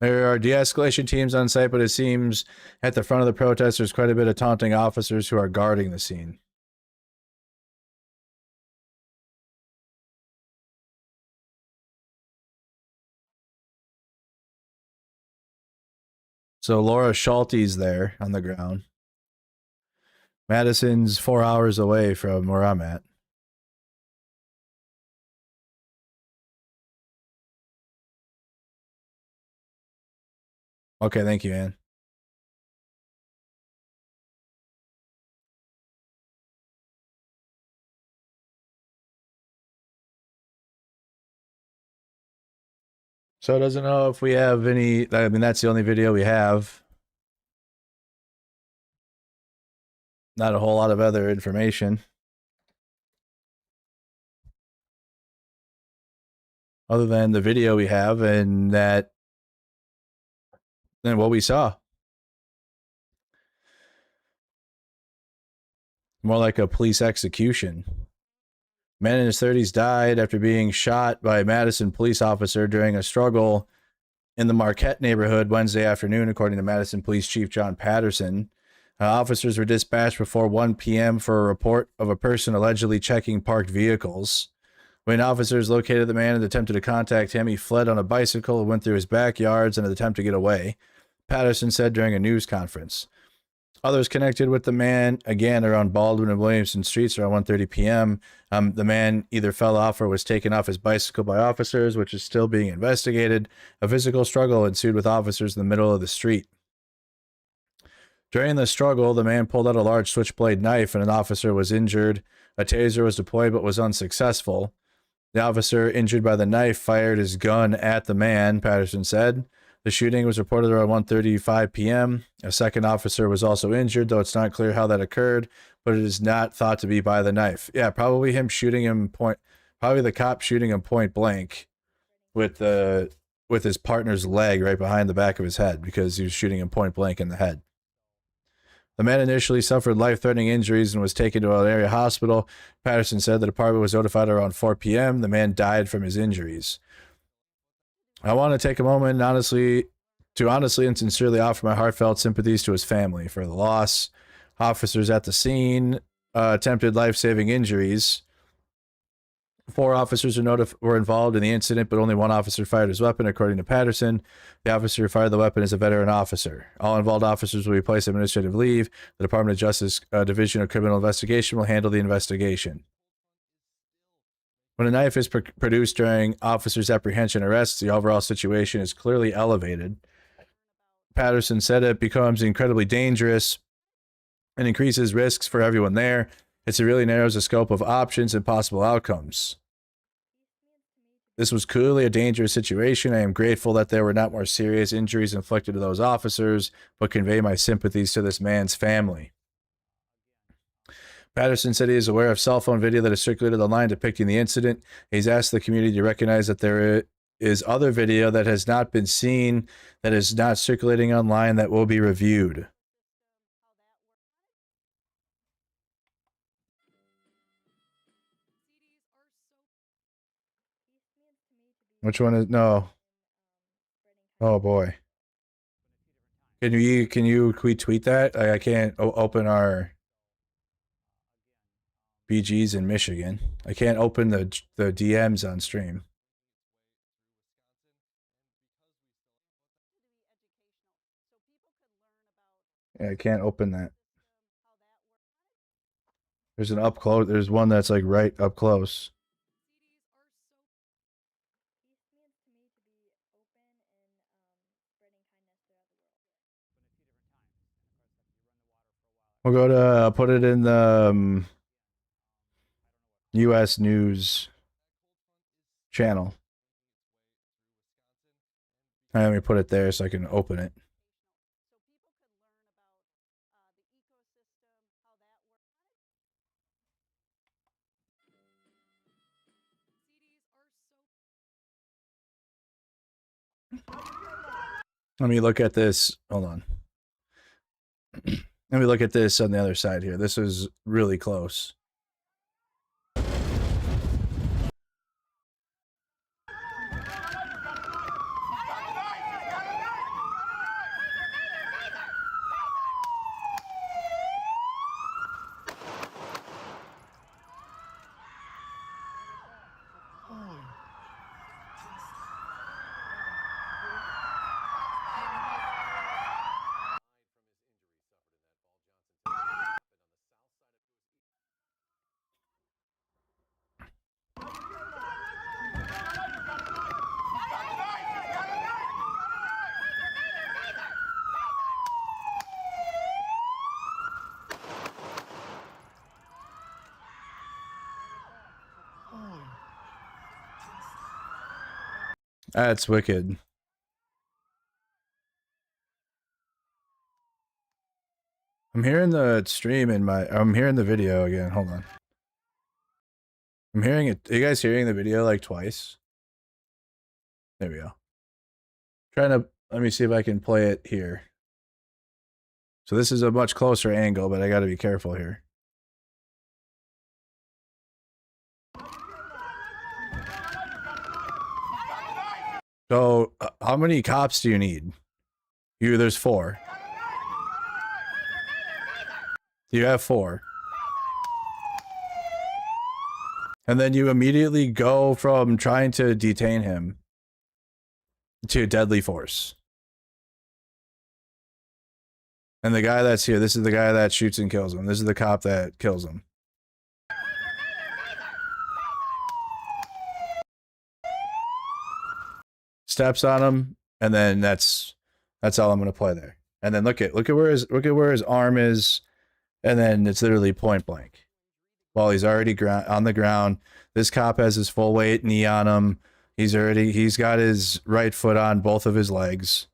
There are de-escalation teams on site, but it seems at the front of the protest there's quite a bit of taunting officers who are guarding the scene. So Laura Schulte's there on the ground. Madison's 4 hours away from where I'm at. Okay, thank you, Ann. So it doesn't know if we have any, I mean, that's the only video we have. Not a whole lot of other information. Other than the video we have and that, and what we saw. More like a police execution. Man in his 30s died after being shot by a Madison police officer during a struggle in the Marquette neighborhood Wednesday afternoon, according to Madison Police Chief John Patterson. Officers were dispatched before 1 p.m. for a report of a person allegedly checking parked vehicles. When officers located the man and attempted to contact him, he fled on a bicycle and went through his backyards in an attempt to get away, Patterson said during a news conference. Others connected with the man, again, around Baldwin and Williamson Streets around 1:30 p.m. The man either fell off or was taken off his bicycle by officers, which is still being investigated. A physical struggle ensued with officers in the middle of the street. During the struggle, the man pulled out a large switchblade knife and an officer was injured. A taser was deployed but was unsuccessful. The officer injured by the knife fired his gun at the man, Patterson said. The shooting was reported around 1:35 p.m. A second officer was also injured, though it's not clear how that occurred, but it is not thought to be by the knife. Yeah, probably him shooting him probably the cop shooting him point blank with his partner's leg right behind the back of his head because he was shooting him point blank in the head. The man initially suffered life-threatening injuries and was taken to an area hospital. Patterson said the department was notified around 4 p.m. The man died from his injuries. I want to take a moment honestly and sincerely offer my heartfelt sympathies to his family for the loss. Officers at the scene attempted life-saving injuries. 4 officers were involved in the incident, but only 1 officer fired his weapon, according to Patterson. The officer who fired the weapon is a veteran officer. All involved officers will be placed on administrative leave. The Department of Justice Division of Criminal Investigation will handle the investigation. When a knife is produced during officers' apprehension arrests, the overall situation is clearly elevated. Patterson said it becomes incredibly dangerous and increases risks for everyone there. It really narrows the scope of options and possible outcomes. This was clearly a dangerous situation. I am grateful that there were not more serious injuries inflicted to those officers, but convey my sympathies to this man's family. Patterson said he is aware of cell phone video that has circulated online depicting the incident. He's asked the community to recognize that there is other video that has not been seen, that is not circulating online, that will be reviewed. Which one is no? Oh boy. Can you tweet that? I can't open our BGs in Michigan. I can't open the DMs on stream. Yeah, I can't open that. There's an up close. There's one that's like right up close. We'll go to put it in the U.S. News channel. Let me put it there so I can open it. Let me look at this. Hold on. Let me look at this on the other side here. This is really close. That's wicked. I'm hearing the stream in my... I'm hearing the video again. Hold on. I'm hearing it. Are you guys hearing the video like twice? There we go. Trying to... Let me see if I can play it here. So this is a much closer angle, but I got to be careful here. So, how many cops do you need? There's 4. You have 4. And then you immediately go from trying to detain him to deadly force. And the guy that's here, this is the guy that shoots and kills him. This is the cop that kills him. Steps on him, and then that's all I'm gonna play there. And then look at where his arm is, and then it's literally point blank. While he's already on the ground, this cop has his full weight knee on him. He's got his right foot on both of his legs.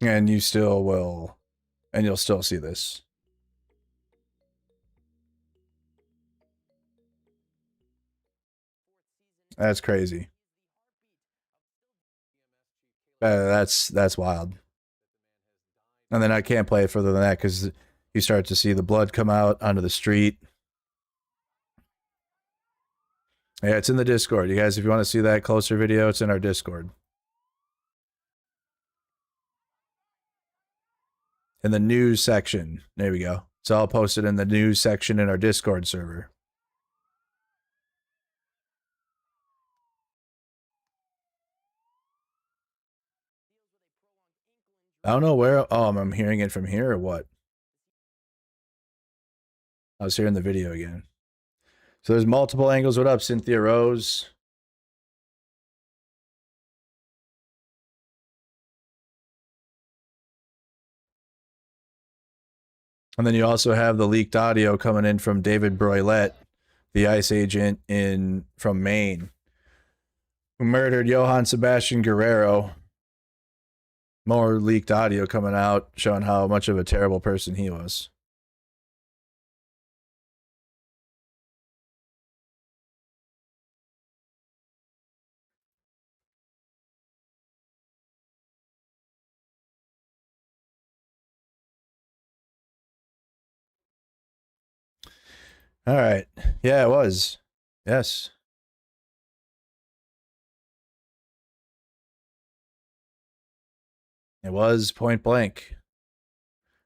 And you still will, and you'll still see this. That's crazy. That's wild. And then I can't play it further than that because you start to see the blood come out onto the street. Yeah, it's in the Discord. You guys, if you want to see that closer video, it's in our Discord. In the news section. There we go. It's all posted in the news section in our Discord server. I don't know where. Oh, I'm hearing it from here or what? I was hearing the video again. So there's multiple angles. What up, Cynthia Rose? And then you also have the leaked audio coming in from David Broylette, the ICE agent from Maine, who murdered Johann Sebastian Guerrero. More leaked audio coming out showing how much of a terrible person he was. All right. Yeah, it was. Yes. It was point blank.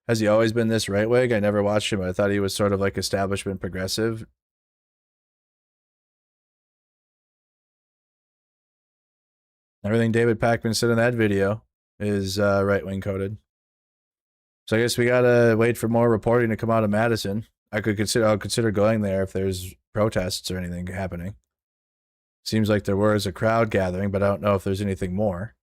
Has he always been this right wing? I never watched him. I thought he was sort of like establishment progressive. Everything David Pakman said in that video is right wing coded. So I guess we gotta wait for more reporting to come out of Madison. I'll consider going there if there's protests or anything happening. Seems like there was a crowd gathering, but I don't know if there's anything more.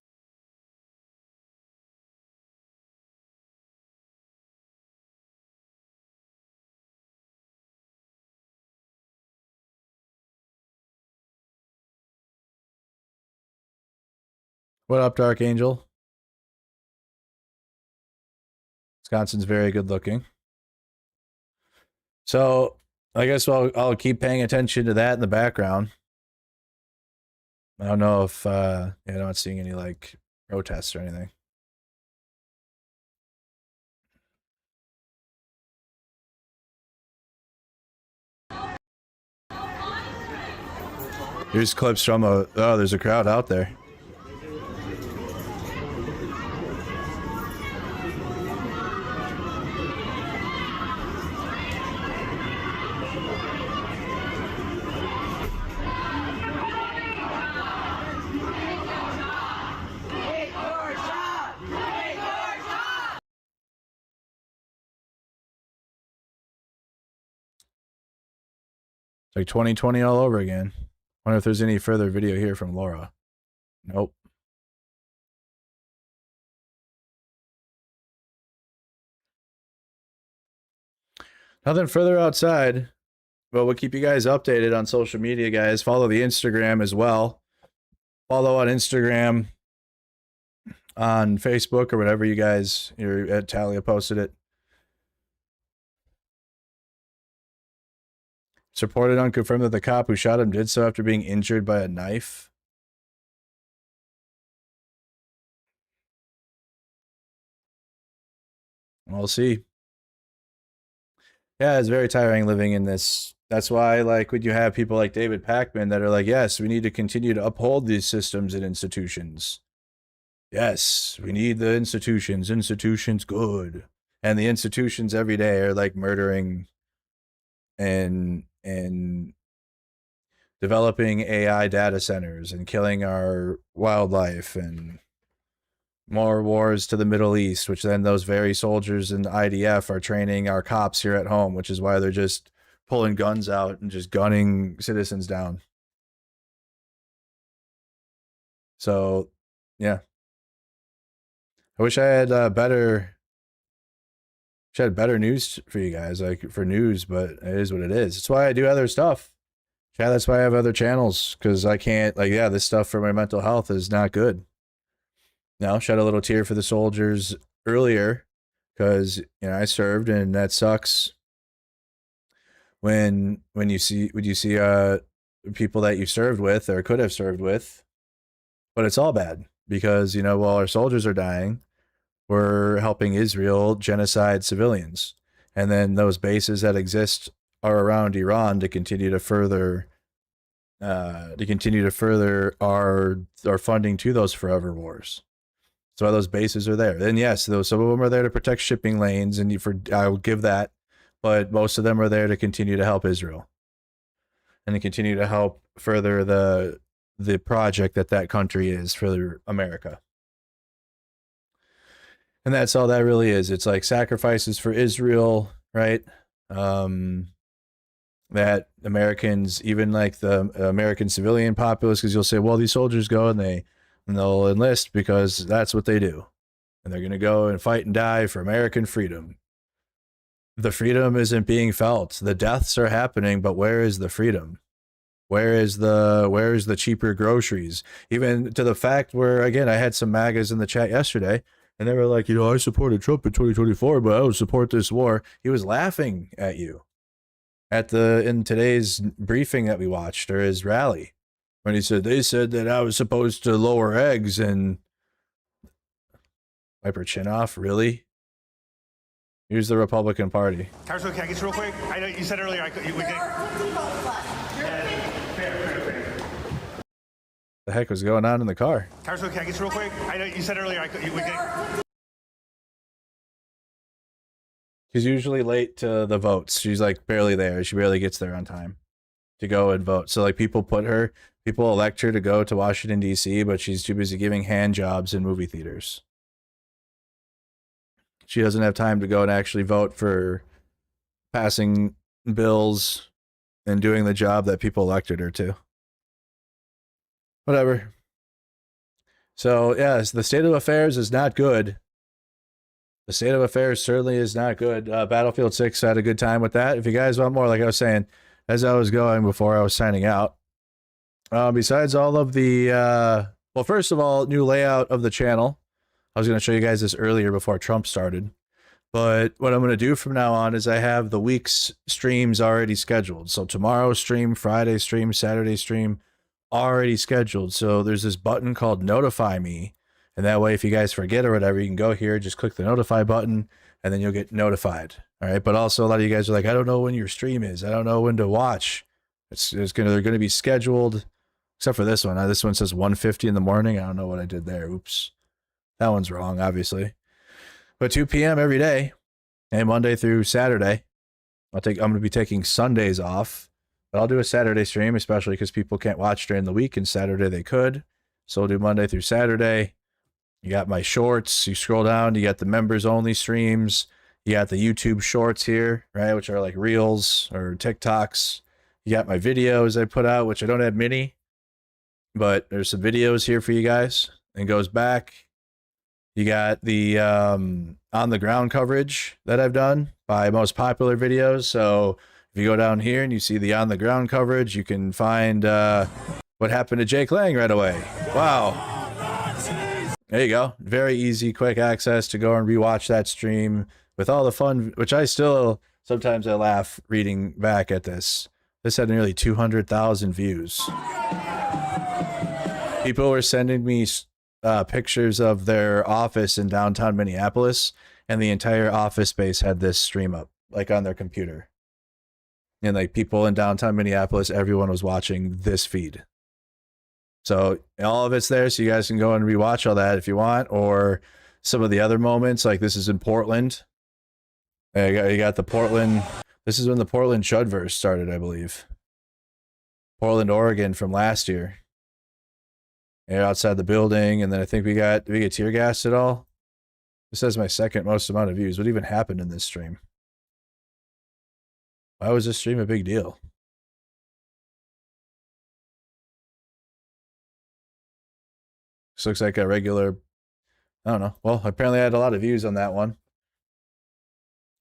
What up, Dark Angel? Wisconsin's very good looking. So I guess I'll keep paying attention to that in the background. I don't know if I'm not seeing any like protests or anything. Here's clips from there's a crowd out there. It's like 2020 all over again. Wonder if there's any further video here from Laura. Nope. Nothing further outside, but we'll keep you guys updated on social media, guys. Follow the Instagram as well. Follow on Instagram, on Facebook, or whatever you guys, Talia posted it. It's reported unconfirmed that the cop who shot him did so after being injured by a knife. We'll see. Yeah, it's very tiring living in this. That's why, like, when you have people like David Pakman that are like, yes, we need to continue to uphold these systems and institutions. Yes, we need the institutions. Institutions, good. And the institutions every day are like murdering and developing AI data centers and killing our wildlife and more wars to the Middle East, which then those very soldiers in the IDF are training our cops here at home, which is why they're just pulling guns out and just gunning citizens down. So, yeah. I wish I had better news for you guys, like for news, but it is what it is. It's why I do other stuff. Yeah, that's why I have other channels, because I can't, like, yeah, this stuff for my mental health is not good. Now, shed a little tear for the soldiers earlier, because I served, and that sucks. When you see people that you served with or could have served with, but it's all bad because while our soldiers are dying, were helping Israel genocide civilians. And then those bases that exist are around Iran to continue to further our funding to those forever wars. So why those bases are there. And yes, some of them are there to protect shipping lanes, and I will give that, but most of them are there to continue to help Israel and to continue to help further the project that country is for America. And that's all that really is. It's like sacrifices for Israel, right? That Americans, even like the American civilian populace, because you'll say, well, these soldiers go and they'll enlist because that's what they do. And they're going to go and fight and die for American freedom. The freedom isn't being felt. The deaths are happening, but where is the freedom? Where is the cheaper groceries? Even to the fact where, again, I had some MAGAs in the chat yesterday, and they were like, I supported Trump in 2024, but I don't support this war. He was laughing at you in today's briefing that we watched, or his rally, when he said, they said that I was supposed to lower eggs and wipe her chin off. Really? Here's the Republican Party. Congressman, can I get you real quick? I know you said earlier The heck was going on in the car? Congressman, can I get you real quick? I know you said earlier She's usually late to the votes. She's like barely there. She barely gets there on time to go and vote. So like people elect her to go to Washington, D.C., but she's too busy giving hand jobs in movie theaters. She doesn't have time to go and actually vote for passing bills and doing the job that people elected her to. Whatever. So, yes, the state of affairs is not good. The state of affairs certainly is not good. Battlefield 6 had a good time with that. If you guys want more, like I was saying, as I was going before I was signing out, besides all of the, well, first of all, new layout of the channel. I was going to show you guys this earlier before Trump started. But what I'm going to do from now on is I have the week's streams already scheduled. So tomorrow's stream, Friday's stream, Saturday's stream, already scheduled. So there's this button called Notify Me. And that way, if you guys forget or whatever, you can go here, just click the notify button, and then you'll get notified. All right. But also, a lot of you guys are like, I don't know when your stream is. I don't know when to watch. They're going to be scheduled, except for this one. This one says 1:50 in the morning. I don't know what I did there. Oops. That one's wrong, obviously. But 2 p.m. every day, and Monday through Saturday. I'm going to be taking Sundays off, but I'll do a Saturday stream, especially because people can't watch during the week, and Saturday they could. So I'll do Monday through Saturday. You got my shorts. You scroll down, you got the members only streams. You got the YouTube shorts here, right, which are like Reels or TikToks. You got my videos I put out, which I don't have many, but there's some videos here for you guys. And it goes back. You got the on the ground coverage that I've done by most popular videos. So if you go down here and you see the on the ground coverage, you can find what happened to Jake Lang right away. Wow. There you go. Very easy, quick access to go and rewatch that stream with all the fun, which I still, sometimes I laugh reading back at this. This had nearly 200,000 views. People were sending me pictures of their office in downtown Minneapolis, and the entire office space had this stream up, like on their computer. And like people in downtown Minneapolis, everyone was watching this feed. So all of it's there, so you guys can go and rewatch all that if you want, or some of the other moments, like this is in Portland. You got the Portland. This is when the Portland Chudverse started, I believe. Portland, Oregon, from last year. They're outside the building, and then I think did we get tear gassed at all? This has my second most amount of views. What even happened in this stream? Why was this stream a big deal? This looks like a regular, I don't know. Well, apparently I had a lot of views on that one.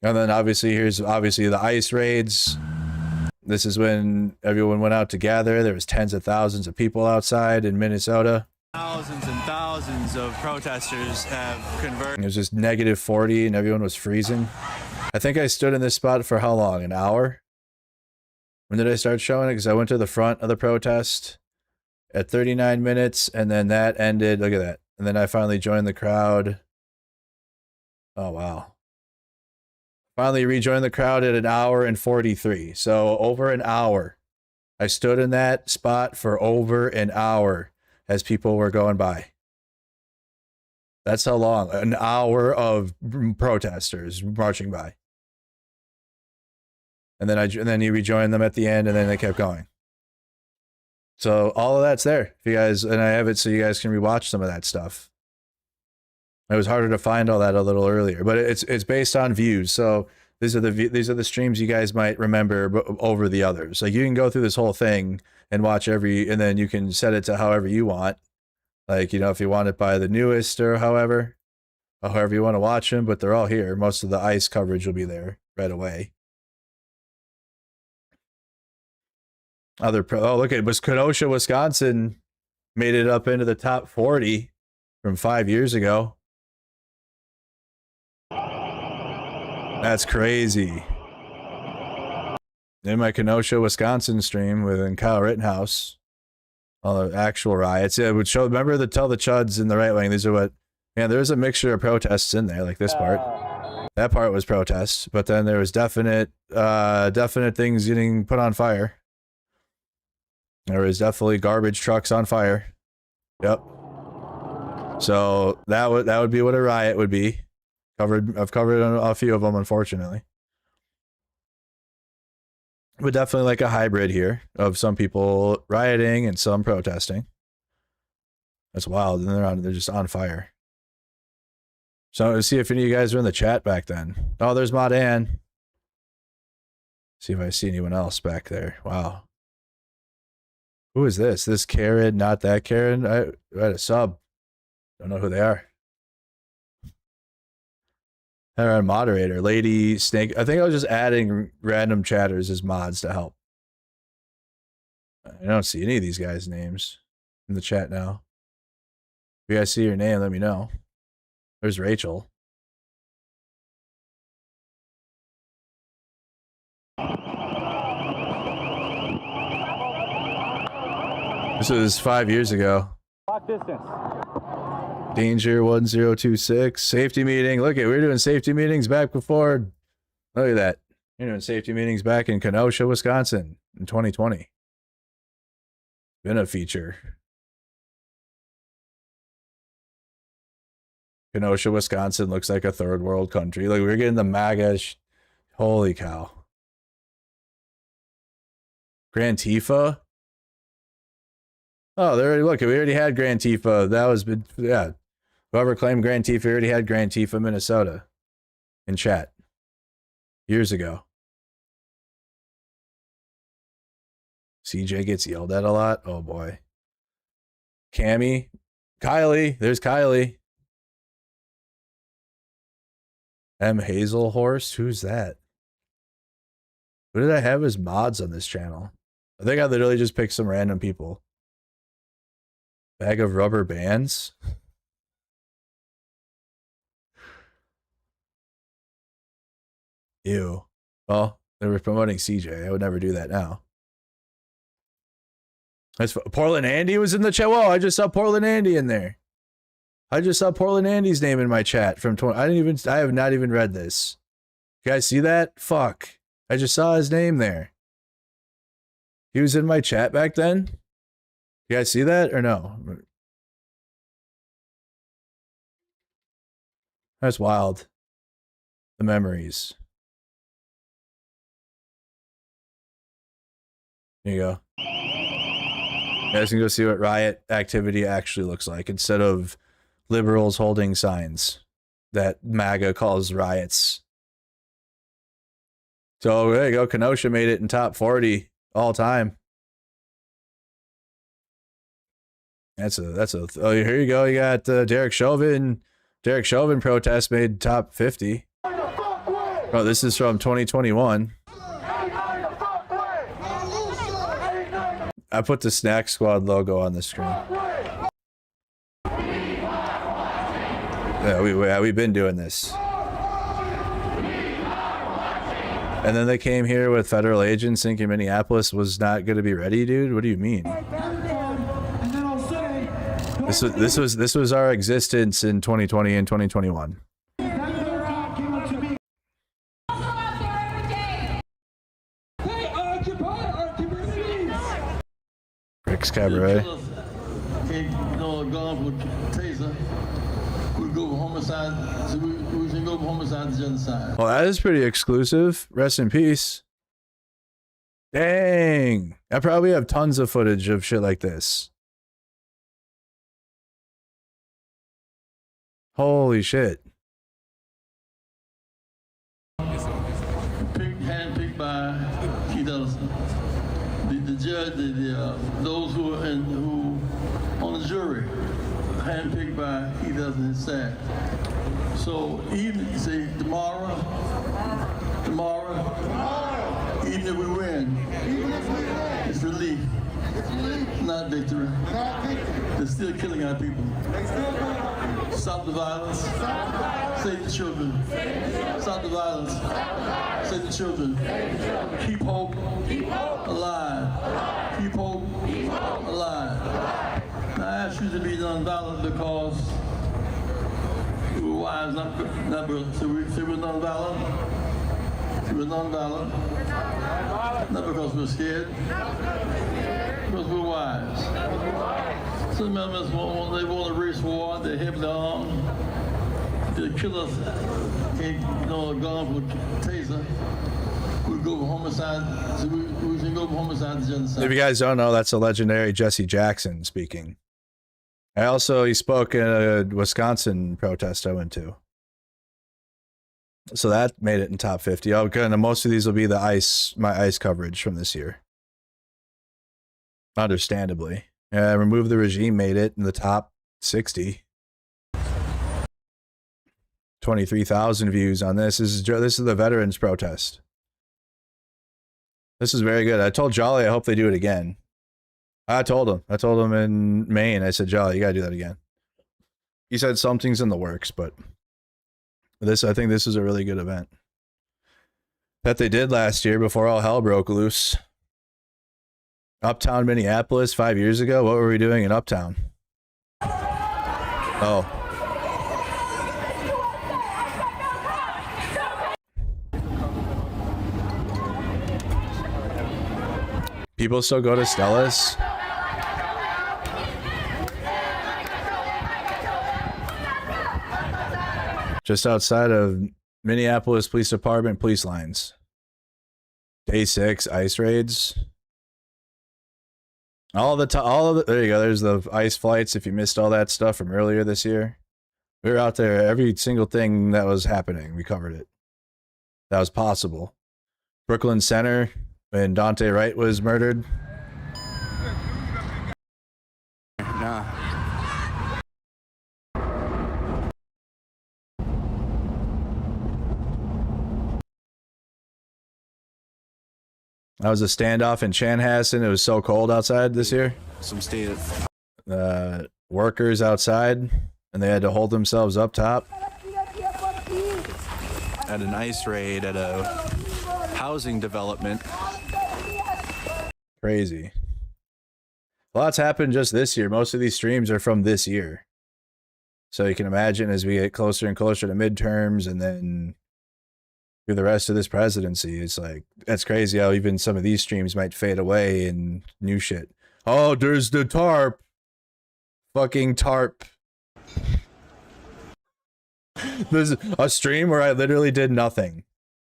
And then here's the ICE raids. This is when everyone went out to gather. There was tens of thousands of people outside in Minnesota. Thousands and thousands of protesters have converted. It was just -40 and everyone was freezing. I think I stood in this spot for how long? An hour? When did I start showing it? Because I went to the front of the protest at 39 minutes, and then that ended. Look at that. And then I finally joined the crowd Oh, wow. Finally rejoined the crowd at 1 hour and 43. So over an hour. I stood in that spot for over an hour as people were going by. That's how long. An hour of protesters marching by. And then you rejoined them at the end, and then they kept going. So all of that's there. If you guys, and I have it so you guys can rewatch some of that stuff. It was harder to find all that a little earlier, but it's based on views. So these are the streams you guys might remember over the others. Like you can go through this whole thing and watch and then you can set it to however you want. Like, you know, if you want it by the newest or however you want to watch them, but they're all here. Most of the ICE coverage will be there right away. Oh, look at Kenosha, Wisconsin made it up into the top 40 from 5 years ago. That's crazy. In my Kenosha, Wisconsin stream within Kyle Rittenhouse, all the actual riots. Yeah, it would show. Remember the Tell the Chuds in the right wing. These are what. Yeah, there's a mixture of protests in there, like this part. That part was protests, but then there was definite things getting put on fire. There was definitely garbage trucks on fire. Yep. So that would be what a riot would be. I've covered a few of them, unfortunately. But definitely like a hybrid here of some people rioting and some protesting. That's wild. And they're just on fire. So let's see if any of you guys are in the chat back then. Oh, there's Mod Ann. See if I see anyone else back there. Wow. Who is this? This Karen, not that Karen. I had a sub. Don't know who they are. They're a moderator, Lady Snake. I think I was just adding random chatters as mods to help. I don't see any of these guys' names in the chat now. If you guys see your name, let me know. There's Rachel. This was 5 years ago. Lock distance. Danger 1026. Safety meeting. Look at, we were doing safety meetings back before. Look at that. You're doing safety meetings back in Kenosha, Wisconsin in 2020. Been a feature. Kenosha, Wisconsin looks like a third world country. Like we're getting the MAGA. Holy cow. Grand Tifa. Oh, there. Look, we already had Grand Tifa. That was, yeah. Whoever claimed Grand Tifa already had Grand Tifa, Minnesota, in chat years ago. CJ gets yelled at a lot. Oh boy. Cammy, Kylie. There's Kylie. M. Hazelhorse. Who's that? Who did I have as mods on this channel? I think I literally just picked some random people. Bag of rubber bands. Ew. Well, they were promoting CJ. I would never do that now. Portland Andy was in the chat. Whoa, I just saw Portland Andy in there. I just saw Portland Andy's name in my chat from 20. I have not even read this. You guys see that? Fuck. I just saw his name there. He was in my chat back then. You guys see that or no? That's wild. The memories. There you go. You guys can go see what riot activity actually looks like instead of liberals holding signs that MAGA calls riots. So there you go. Kenosha made it in top 40 all time. Oh, here you go. You got Derek Chauvin. Derek Chauvin protest made top 50. Oh, this is from 2021. I put the Snack Squad logo on the screen. Yeah, we've been doing this. And then they came here with federal agents thinking Minneapolis was not going to be ready, dude. What do you mean? This was our existence in 2020 and 2021. Max Cabaret. Can't, gone with taser. We go for homicide. So we can go for homicide to genocide. Well, that is pretty exclusive. Rest in peace. Dang. I probably have tons of footage of shit like this. Holy shit. Handpicked by Keith Ellison. The judge, those who are who on the jury, handpicked by Keith Ellison and his staff. So even say tomorrow, even if we win, it's relief, not victory. They're still killing our people. Stop the violence. Save the children. Stop the violence. Save the children. Keep hope alive. Keep hope alive. Now, I ask you to be nonviolent because we're wise, not brilliant. So we're nonviolent. We're nonviolent. Not because we're scared. Because we're wise. Some members they want a race war. They're heavily armed. They kill us. Gone with taser. We go for homicide. So we can go for homicide to genocide. If you guys don't know, that's a legendary Jesse Jackson speaking. He spoke in a Wisconsin protest I went to. So that made it in top 50. Okay, and most of these will be my ICE coverage from this year. Understandably. Remove the Regime made it in the top 60. 23,000 views on this. This is the veterans protest. This is very good. I told Jolly I hope they do it again. I told him in Maine. I said, Jolly, you gotta do that again. He said something's in the works, but I think this is a really good event that they did last year before all hell broke loose. Uptown Minneapolis 5 years ago. What were we doing in Uptown? Oh. People still go to Stella's? Just outside of Minneapolis Police Department police lines. Day 6 ICE raids. There you go. There's the ICE flights. If you missed all that stuff from earlier this year, we were out there. Every single thing that was happening, we covered it. That was possible. Brooklyn Center, when Dante Wright was murdered. Nah. That was a standoff in Chanhassen. It was so cold outside this year. Some state workers outside, and they had to hold themselves up top. At an ICE raid at a housing development. Crazy. A lot's happened just this year. Most of these streams are from this year. So you can imagine as we get closer and closer to midterms and then through the rest of this presidency, it's like, that's crazy how even some of these streams might fade away and new shit. Oh, there's the tarp. Fucking tarp. There's a stream where I literally did nothing.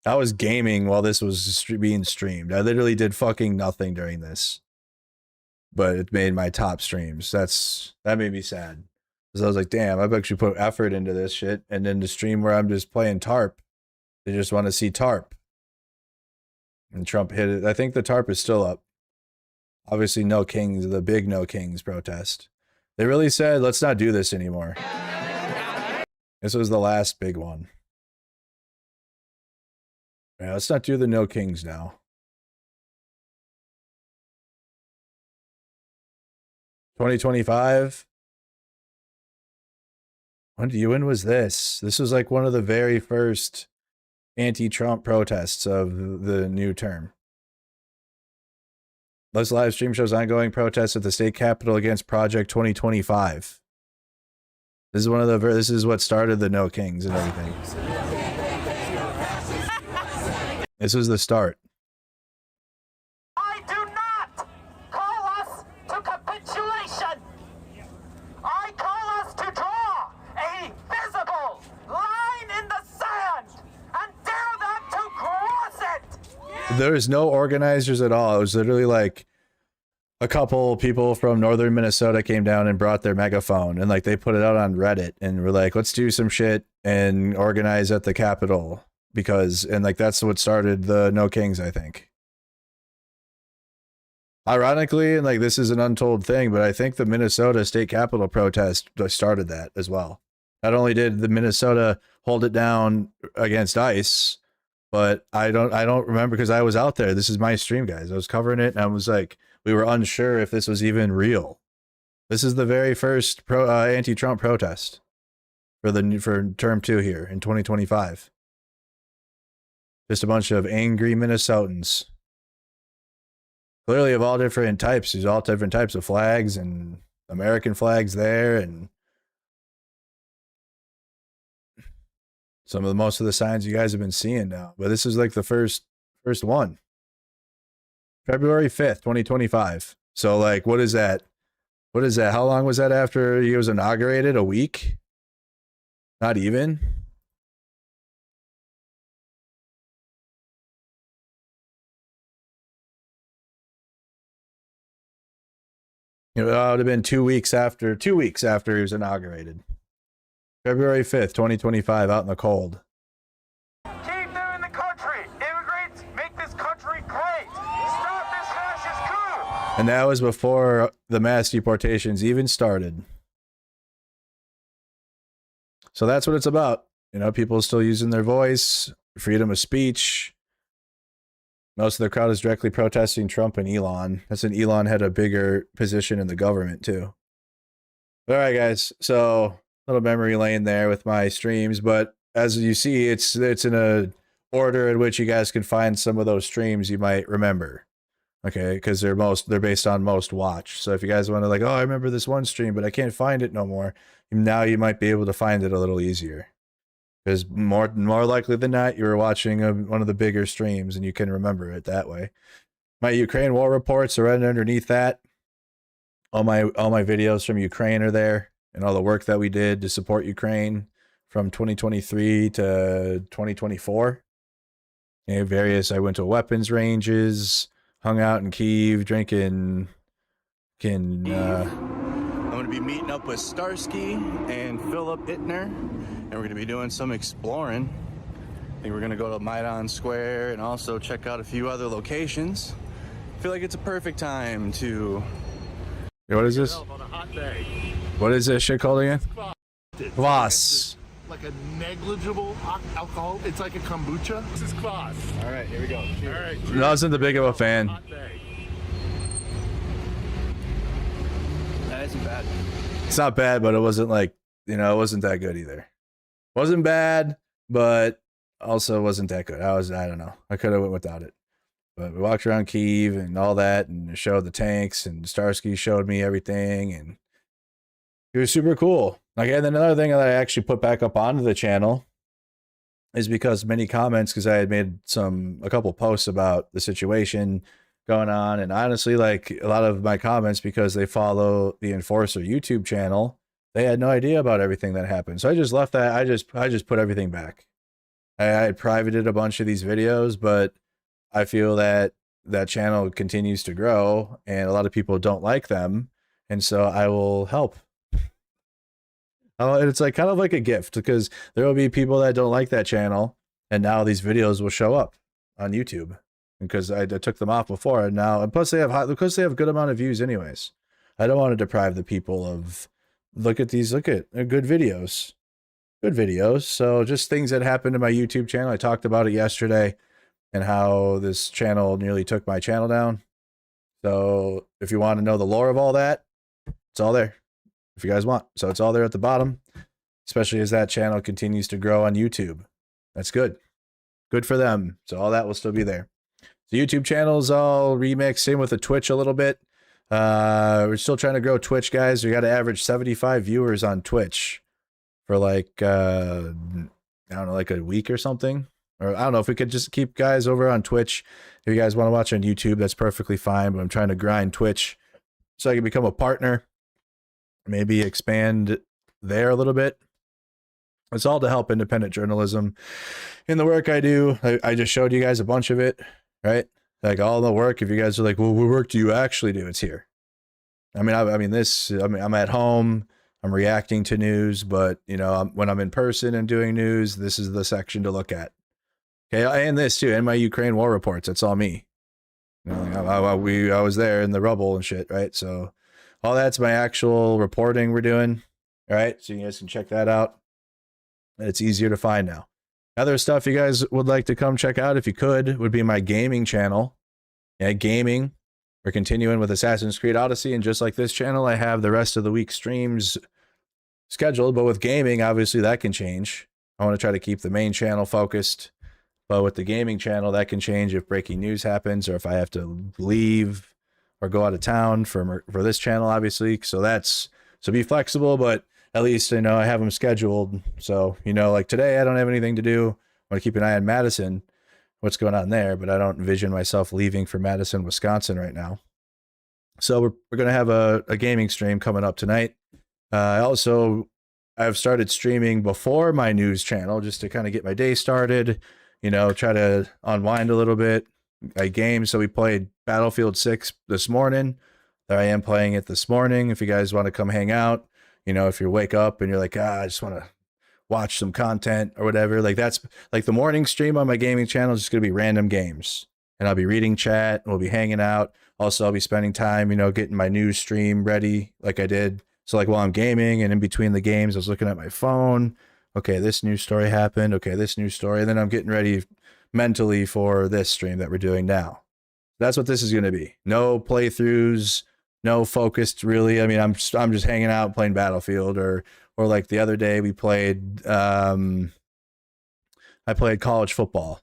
I was gaming while this was being streamed. I literally did fucking nothing during this. But it made my top streams. That made me sad. Because I was like, damn, I've actually put effort into this shit. And then the stream where I'm just playing tarp, they just want to see tarp. And Trump hit it. I think the tarp is still up. Obviously, no kings, the big no kings protest. They really said, let's not do this anymore. This was the last big one. Yeah, let's not do the no kings now. $2025. When was this? This was like one of the very first anti-Trump protests of the new term. Let's live stream shows ongoing protests at the state capitol against Project 2025. This is one of the. This is what started the No Kings and everything. This was the start. I do not call us to capitulate. There was no organizers at all. It was literally like a couple people from northern Minnesota came down and brought their megaphone, and like they put it out on Reddit and were like, let's do some shit and organize at the Capitol because, and like that's what started the No Kings, I think. Ironically, and like this is an untold thing, but I think the Minnesota state capitol protest started that as well. Not only did the Minnesota hold it down against ICE, but I don't remember because I was out there. This is my stream, guys. I was covering it and I was like, we were unsure if this was even real. This is the very first anti-Trump protest for term 2 here in 2025. Just a bunch of angry Minnesotans. Clearly of all different types. There's all different types of flags and American flags there, and most of the signs you guys have been seeing now. But this is like the first one. February 5th, 2025. So like, what is that? What is that? How long was that after he was inaugurated? A week? Not even? It would have been 2 weeks after he was inaugurated. February 5th, 2025, out in the cold. Keep them in the country. Immigrants make this country great. Stop this fascist coup. And that was before the mass deportations even started. So that's what it's about. You know, people still using their voice, freedom of speech. Most of the crowd is directly protesting Trump and Elon. That's when Elon had a bigger position in the government too. All right, guys. So little memory lane there with my streams, but as you see, it's in a order in which you guys can find some of those streams you might remember. Okay, because they're based on most watched. So if you guys want to like, oh, I remember this one stream, but I can't find it no more. Now you might be able to find it a little easier. Because more likely than not, you were watching one of the bigger streams and you can remember it that way. My Ukraine war reports are right underneath that. All my videos from Ukraine are there, and all the work that we did to support Ukraine from 2023 to 2024. And I went to weapons ranges, hung out in Kyiv, drinking. I'm going to be meeting up with Starsky and Philip Ittner, and we're going to be doing some exploring. I think we're going to go to Maidan Square and also check out a few other locations. I feel like it's a perfect time to... What is this? What is this shit called again? Kvass. Like a negligible alcohol. It's like a kombucha. This is kvass. All right, here we go. All right. I wasn't the big of a fan. That isn't bad. It's not bad, but it wasn't like, it wasn't that good either. Wasn't bad, but also wasn't that good. I don't know. I could have went without it. But we walked around Kyiv and all that and showed the tanks, and Starsky showed me everything, and it was super cool. Like, and then another thing that I actually put back up onto the channel is because many comments, because I had made a couple posts about the situation going on, and honestly, like a lot of my comments, because they follow the Enforcer YouTube channel, they had no idea about everything that happened. So I just left that. I just put everything back. I had privated a bunch of these videos, but I feel that that channel continues to grow and a lot of people don't like them. And so I will help. And it's like kind of like a gift, because there will be people that don't like that channel, and now these videos will show up on YouTube because I took them off before, and now, and plus they have a good amount of views anyways. I don't want to deprive the people of, look at good videos. So just things that happened to my YouTube channel. I talked about it yesterday and how this channel nearly took my channel down. So if you want to know the lore of all that, it's all there if you guys want. So it's all there at the bottom, especially as that channel continues to grow on YouTube. That's good. Good for them. So all that will still be there. The YouTube channel's all remixed, same with the Twitch a little bit. We're still trying to grow Twitch, guys. We got to average 75 viewers on Twitch for like, I don't know, like a week or something. Or I don't know if we could just keep guys over on Twitch. If you guys want to watch on YouTube, that's perfectly fine. But I'm trying to grind Twitch so I can become a partner. Maybe expand there a little bit. It's all to help independent journalism in the work I do. I just showed you guys a bunch of it. right? Like all the work, if you guys are like, well, what work do you actually do? It's here. I mean, I'm at home, I'm reacting to news, but you know, when I'm in person and doing news, this is the section to look at. Okay. And this too, and my Ukraine war reports. That's all me. You know, like I was there in the rubble and shit. Right. So all that's my actual reporting we're doing. All right. So you guys can check that out. It's easier to find now. Other stuff you guys would like to come check out, if you could, would be my gaming channel. Yeah, gaming. We're continuing with Assassin's Creed Odyssey, and just like this channel, I have the rest of the week streams scheduled, but with gaming, obviously that can change. I want to try to keep the main channel focused, but with the gaming channel, that can change if breaking news happens or if I have to leave or go out of town for this channel, obviously. So be flexible, but at least, you know, I have them scheduled. So, you know, like today, I don't have anything to do. I want to keep an eye on Madison, what's going on there, but I don't envision myself leaving for Madison, Wisconsin right now. So we're going to have a gaming stream coming up tonight. I've started streaming before my news channel just to kind of get my day started, you know, try to unwind a little bit. I gamed, so we played Battlefield 6 this morning. There I am playing it this morning. If you guys want to come hang out, you know, if you wake up and you're like, I just want to watch some content or whatever, like that's like the morning stream on my gaming channel is just going to be random games, and I'll be reading chat and we'll be hanging out. Also, I'll be spending time, you know, getting my news stream ready like I did. So like while I'm gaming and in between the games, I was looking at my phone. Okay, this news story happened. Okay, this news story. And then I'm getting ready mentally for this stream that we're doing now. That's what this is going to be. No playthroughs, no focused really. I mean, I'm just hanging out playing Battlefield, or like the other day we played I played college football,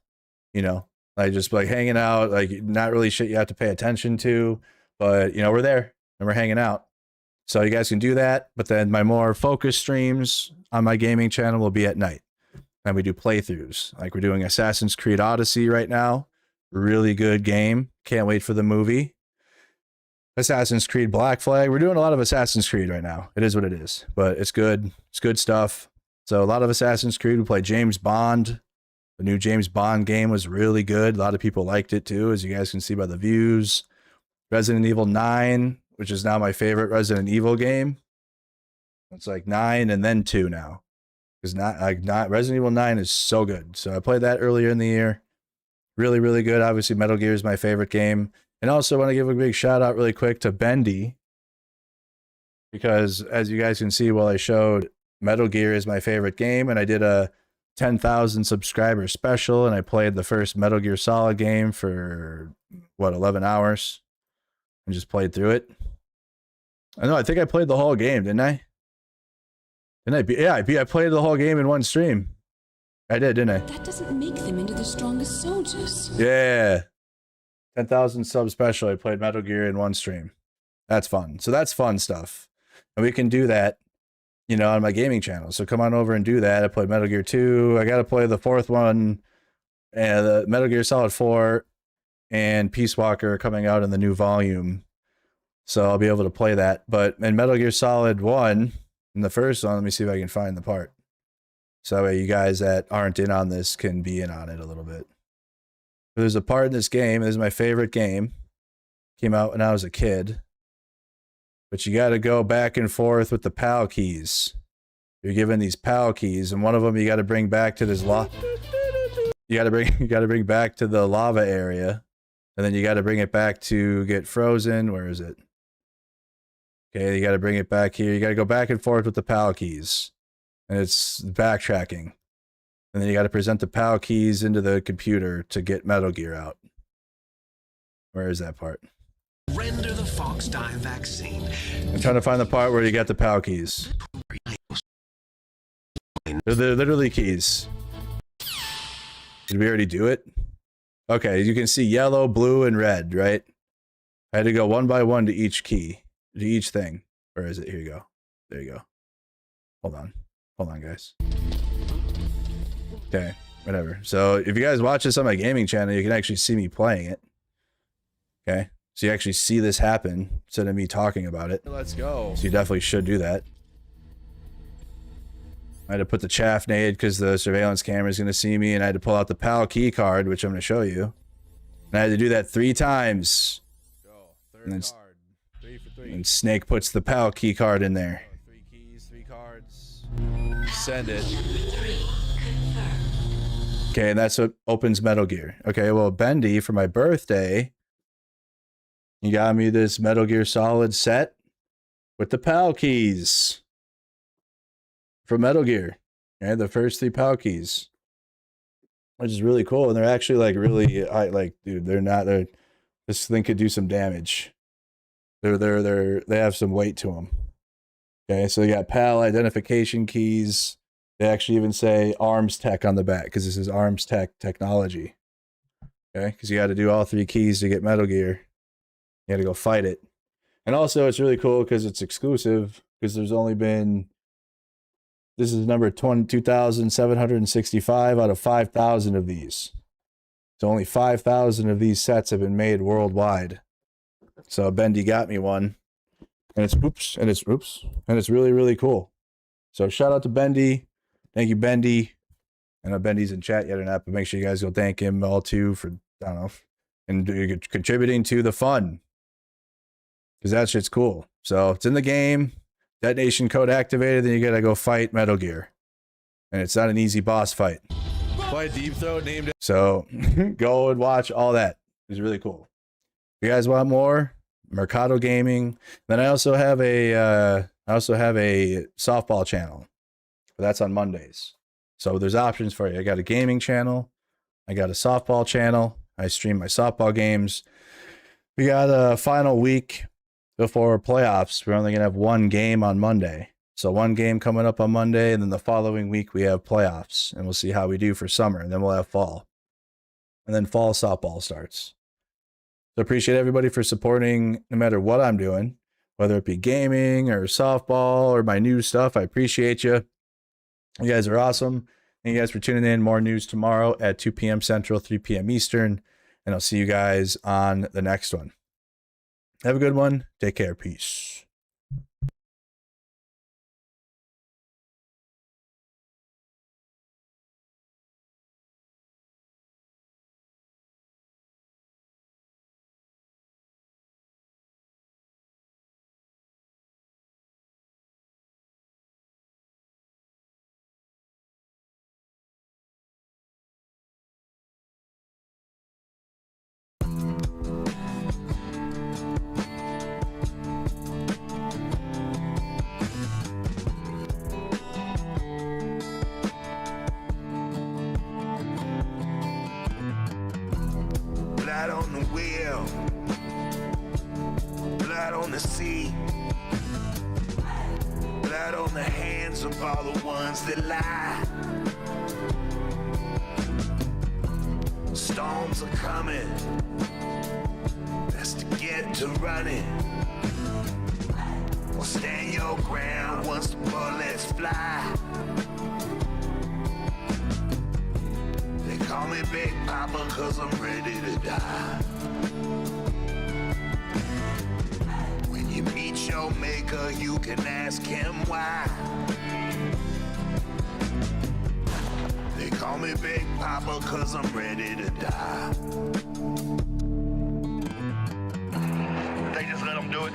you know. I just like hanging out, like not really shit you have to pay attention to, but you know, we're there and we're hanging out. So you guys can do that, but then my more focused streams on my gaming channel will be at night. And we do playthroughs. Like we're doing Assassin's Creed Odyssey right now. Really good game. Can't wait for the movie. Assassin's Creed Black Flag. We're doing a lot of Assassin's Creed right now. It is what it is, but it's good. It's good stuff. So a lot of Assassin's Creed. We play James Bond. The new James Bond game was really good. A lot of people liked it too, as you guys can see by the views. Resident Evil 9, which is now my favorite Resident Evil game. It's like 9 and then 2 now. Because not Resident Evil 9 is so good. So I played that earlier in the year. Really, really good. Obviously, Metal Gear is my favorite game. And also want to give a big shout out really quick to Bendy. Because as you guys can see, while I showed Metal Gear is my favorite game, and I did a 10,000 subscriber special, and I played the first Metal Gear Solid game for, 11 hours. And just played through it. I think I played the whole game, didn't I? I played the whole game in one stream. I did, didn't I? That doesn't make them into the strongest soldiers. Yeah. 10,000 sub special. I played Metal Gear in one stream. That's fun. So that's fun stuff. And we can do that, you know, on my gaming channel. So come on over and do that. I played Metal Gear 2. I got to play the fourth one, and the Metal Gear Solid 4 and Peace Walker coming out in the new volume. So I'll be able to play that. But in Metal Gear Solid 1, in the first one, let me see if I can find the part. So that way you guys that aren't in on this can be in on it a little bit. There's a part in this game. This is my favorite game. Came out when I was a kid. But you got to go back and forth with the PAL keys. You're given these PAL keys, and one of them you got to bring back to this you got to bring back to the lava area, and then you got to bring it back to get frozen. Where is it? Okay, you got to bring it back here. You got to go back and forth with the PAL keys, and it's backtracking. And then you got to present the PAL keys into the computer to get Metal Gear out. Where is that part? Render the fox die vaccine. I'm trying to find the part where you got the PAL keys. They're literally keys. Did we already do it? Okay, you can see yellow, blue, and red, right? I had to go one by one to each key, to each thing. Where is it? Here you go. There you go. Hold on, guys. Okay, whatever. So if you guys watch this on my gaming channel, you can actually see me playing it. Okay, so you actually see this happen instead of me talking about it. Let's go. So you definitely should do that. I had to put the chaff nade because the surveillance camera is going to see me, and I had to pull out the PAL key card, which I'm going to show you. And I had to do that 3 times. And, then, and Snake puts the PAL key card in there. 3 keys, 3 cards. Send it. Okay, and that's what opens Metal Gear. Okay, well, Bendy, for my birthday, you got me this Metal Gear Solid set with the PAL keys from Metal Gear. Okay, the first 3 PAL keys, which is really cool. And they're actually like really, dude, this thing could do some damage. They have some weight to them. Okay, so you got PAL identification keys. They actually even say Arms Tech on the back because this is Arms Tech technology. Okay, because you got to do all 3 keys to get Metal Gear. You got to go fight it. And also, it's really cool because it's exclusive because there's only been, this is number 2,765 out of 5,000 of these. So only 5,000 of these sets have been made worldwide. So Bendy got me one. And it's really, really cool. So shout out to Bendy. Thank you, Bendy. I know Bendy's in chat yet or not, but make sure you guys go thank him all too for, I don't know, and contributing to the fun. Because that shit's cool. So it's in the game. Detonation code activated, then you gotta go fight Metal Gear. And it's not an easy boss fight. By Deep Throat named it. So go and watch all that. It's really cool. If you guys want more, Mercado Gaming. Then I also have a softball channel. But that's on Mondays. So there's options for you. I got a gaming channel. I got a softball channel. I stream my softball games. We got a final week before playoffs. We're only going to have 1 game on Monday. So 1 game coming up on Monday, and then the following week we have playoffs. And we'll see how we do for summer. And then we'll have fall. And then fall softball starts. So appreciate everybody for supporting no matter what I'm doing. Whether it be gaming or softball or my new stuff. I appreciate you. You guys are awesome. Thank you guys for tuning in. More news tomorrow at 2 p.m. Central, 3 p.m. Eastern. And I'll see you guys on the next one. Have a good one. Take care. Peace. Blood on the wheel, blood on the sea, blood on the hands of all the ones that lie. Storms are coming, best to get to running, or stand your ground once the bullets fly. They call me Big Papa 'cause I'm ready to die. When you meet your maker, you can ask him why. They call me Big Papa 'cause I'm ready to die. They just let them do it.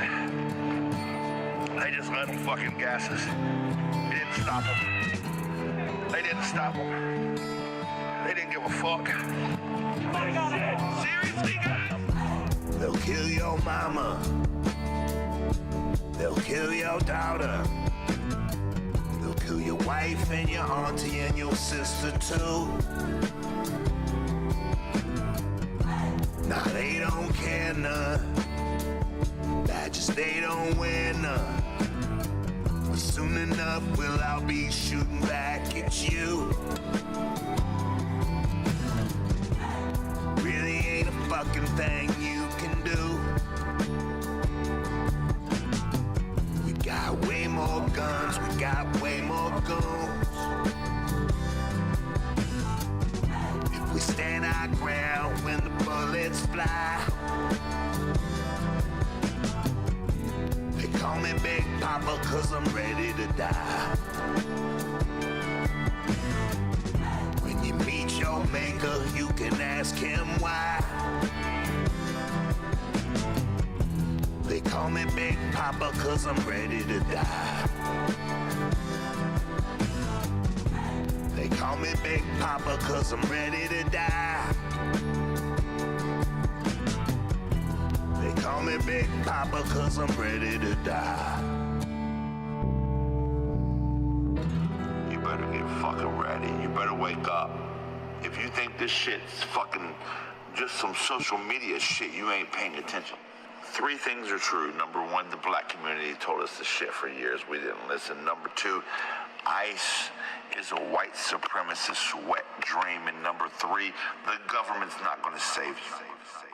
They just let them fucking gas us. They didn't stop them. They didn't stop them. They didn't give a fuck. Seriously, guys? They'll kill your mama. They'll kill your daughter. They'll kill your wife and your auntie and your sister too. Nah, they don't care none. That just they don't win none. But soon enough, we'll all be shooting back at you. Really ain't a fucking thing you can do. We got way more guns, we got way more goons. If we stand our ground when the bullets fly, they call me Big Papa 'cause I'm ready to die. When you meet your maker, you can ask him why. They call me Big Papa cause I'm ready to die. They call me Big Papa cause I'm ready to die. They call me Big Papa cause I'm ready to die. You better get fucking ready. You better wake up. If you think this shit's fucking just some social media shit, you ain't paying attention. 3 things are true. Number 1, the black community told us this shit for years. We didn't listen. Number 2, ICE is a white supremacist wet dream. And number 3, the government's not going to save you.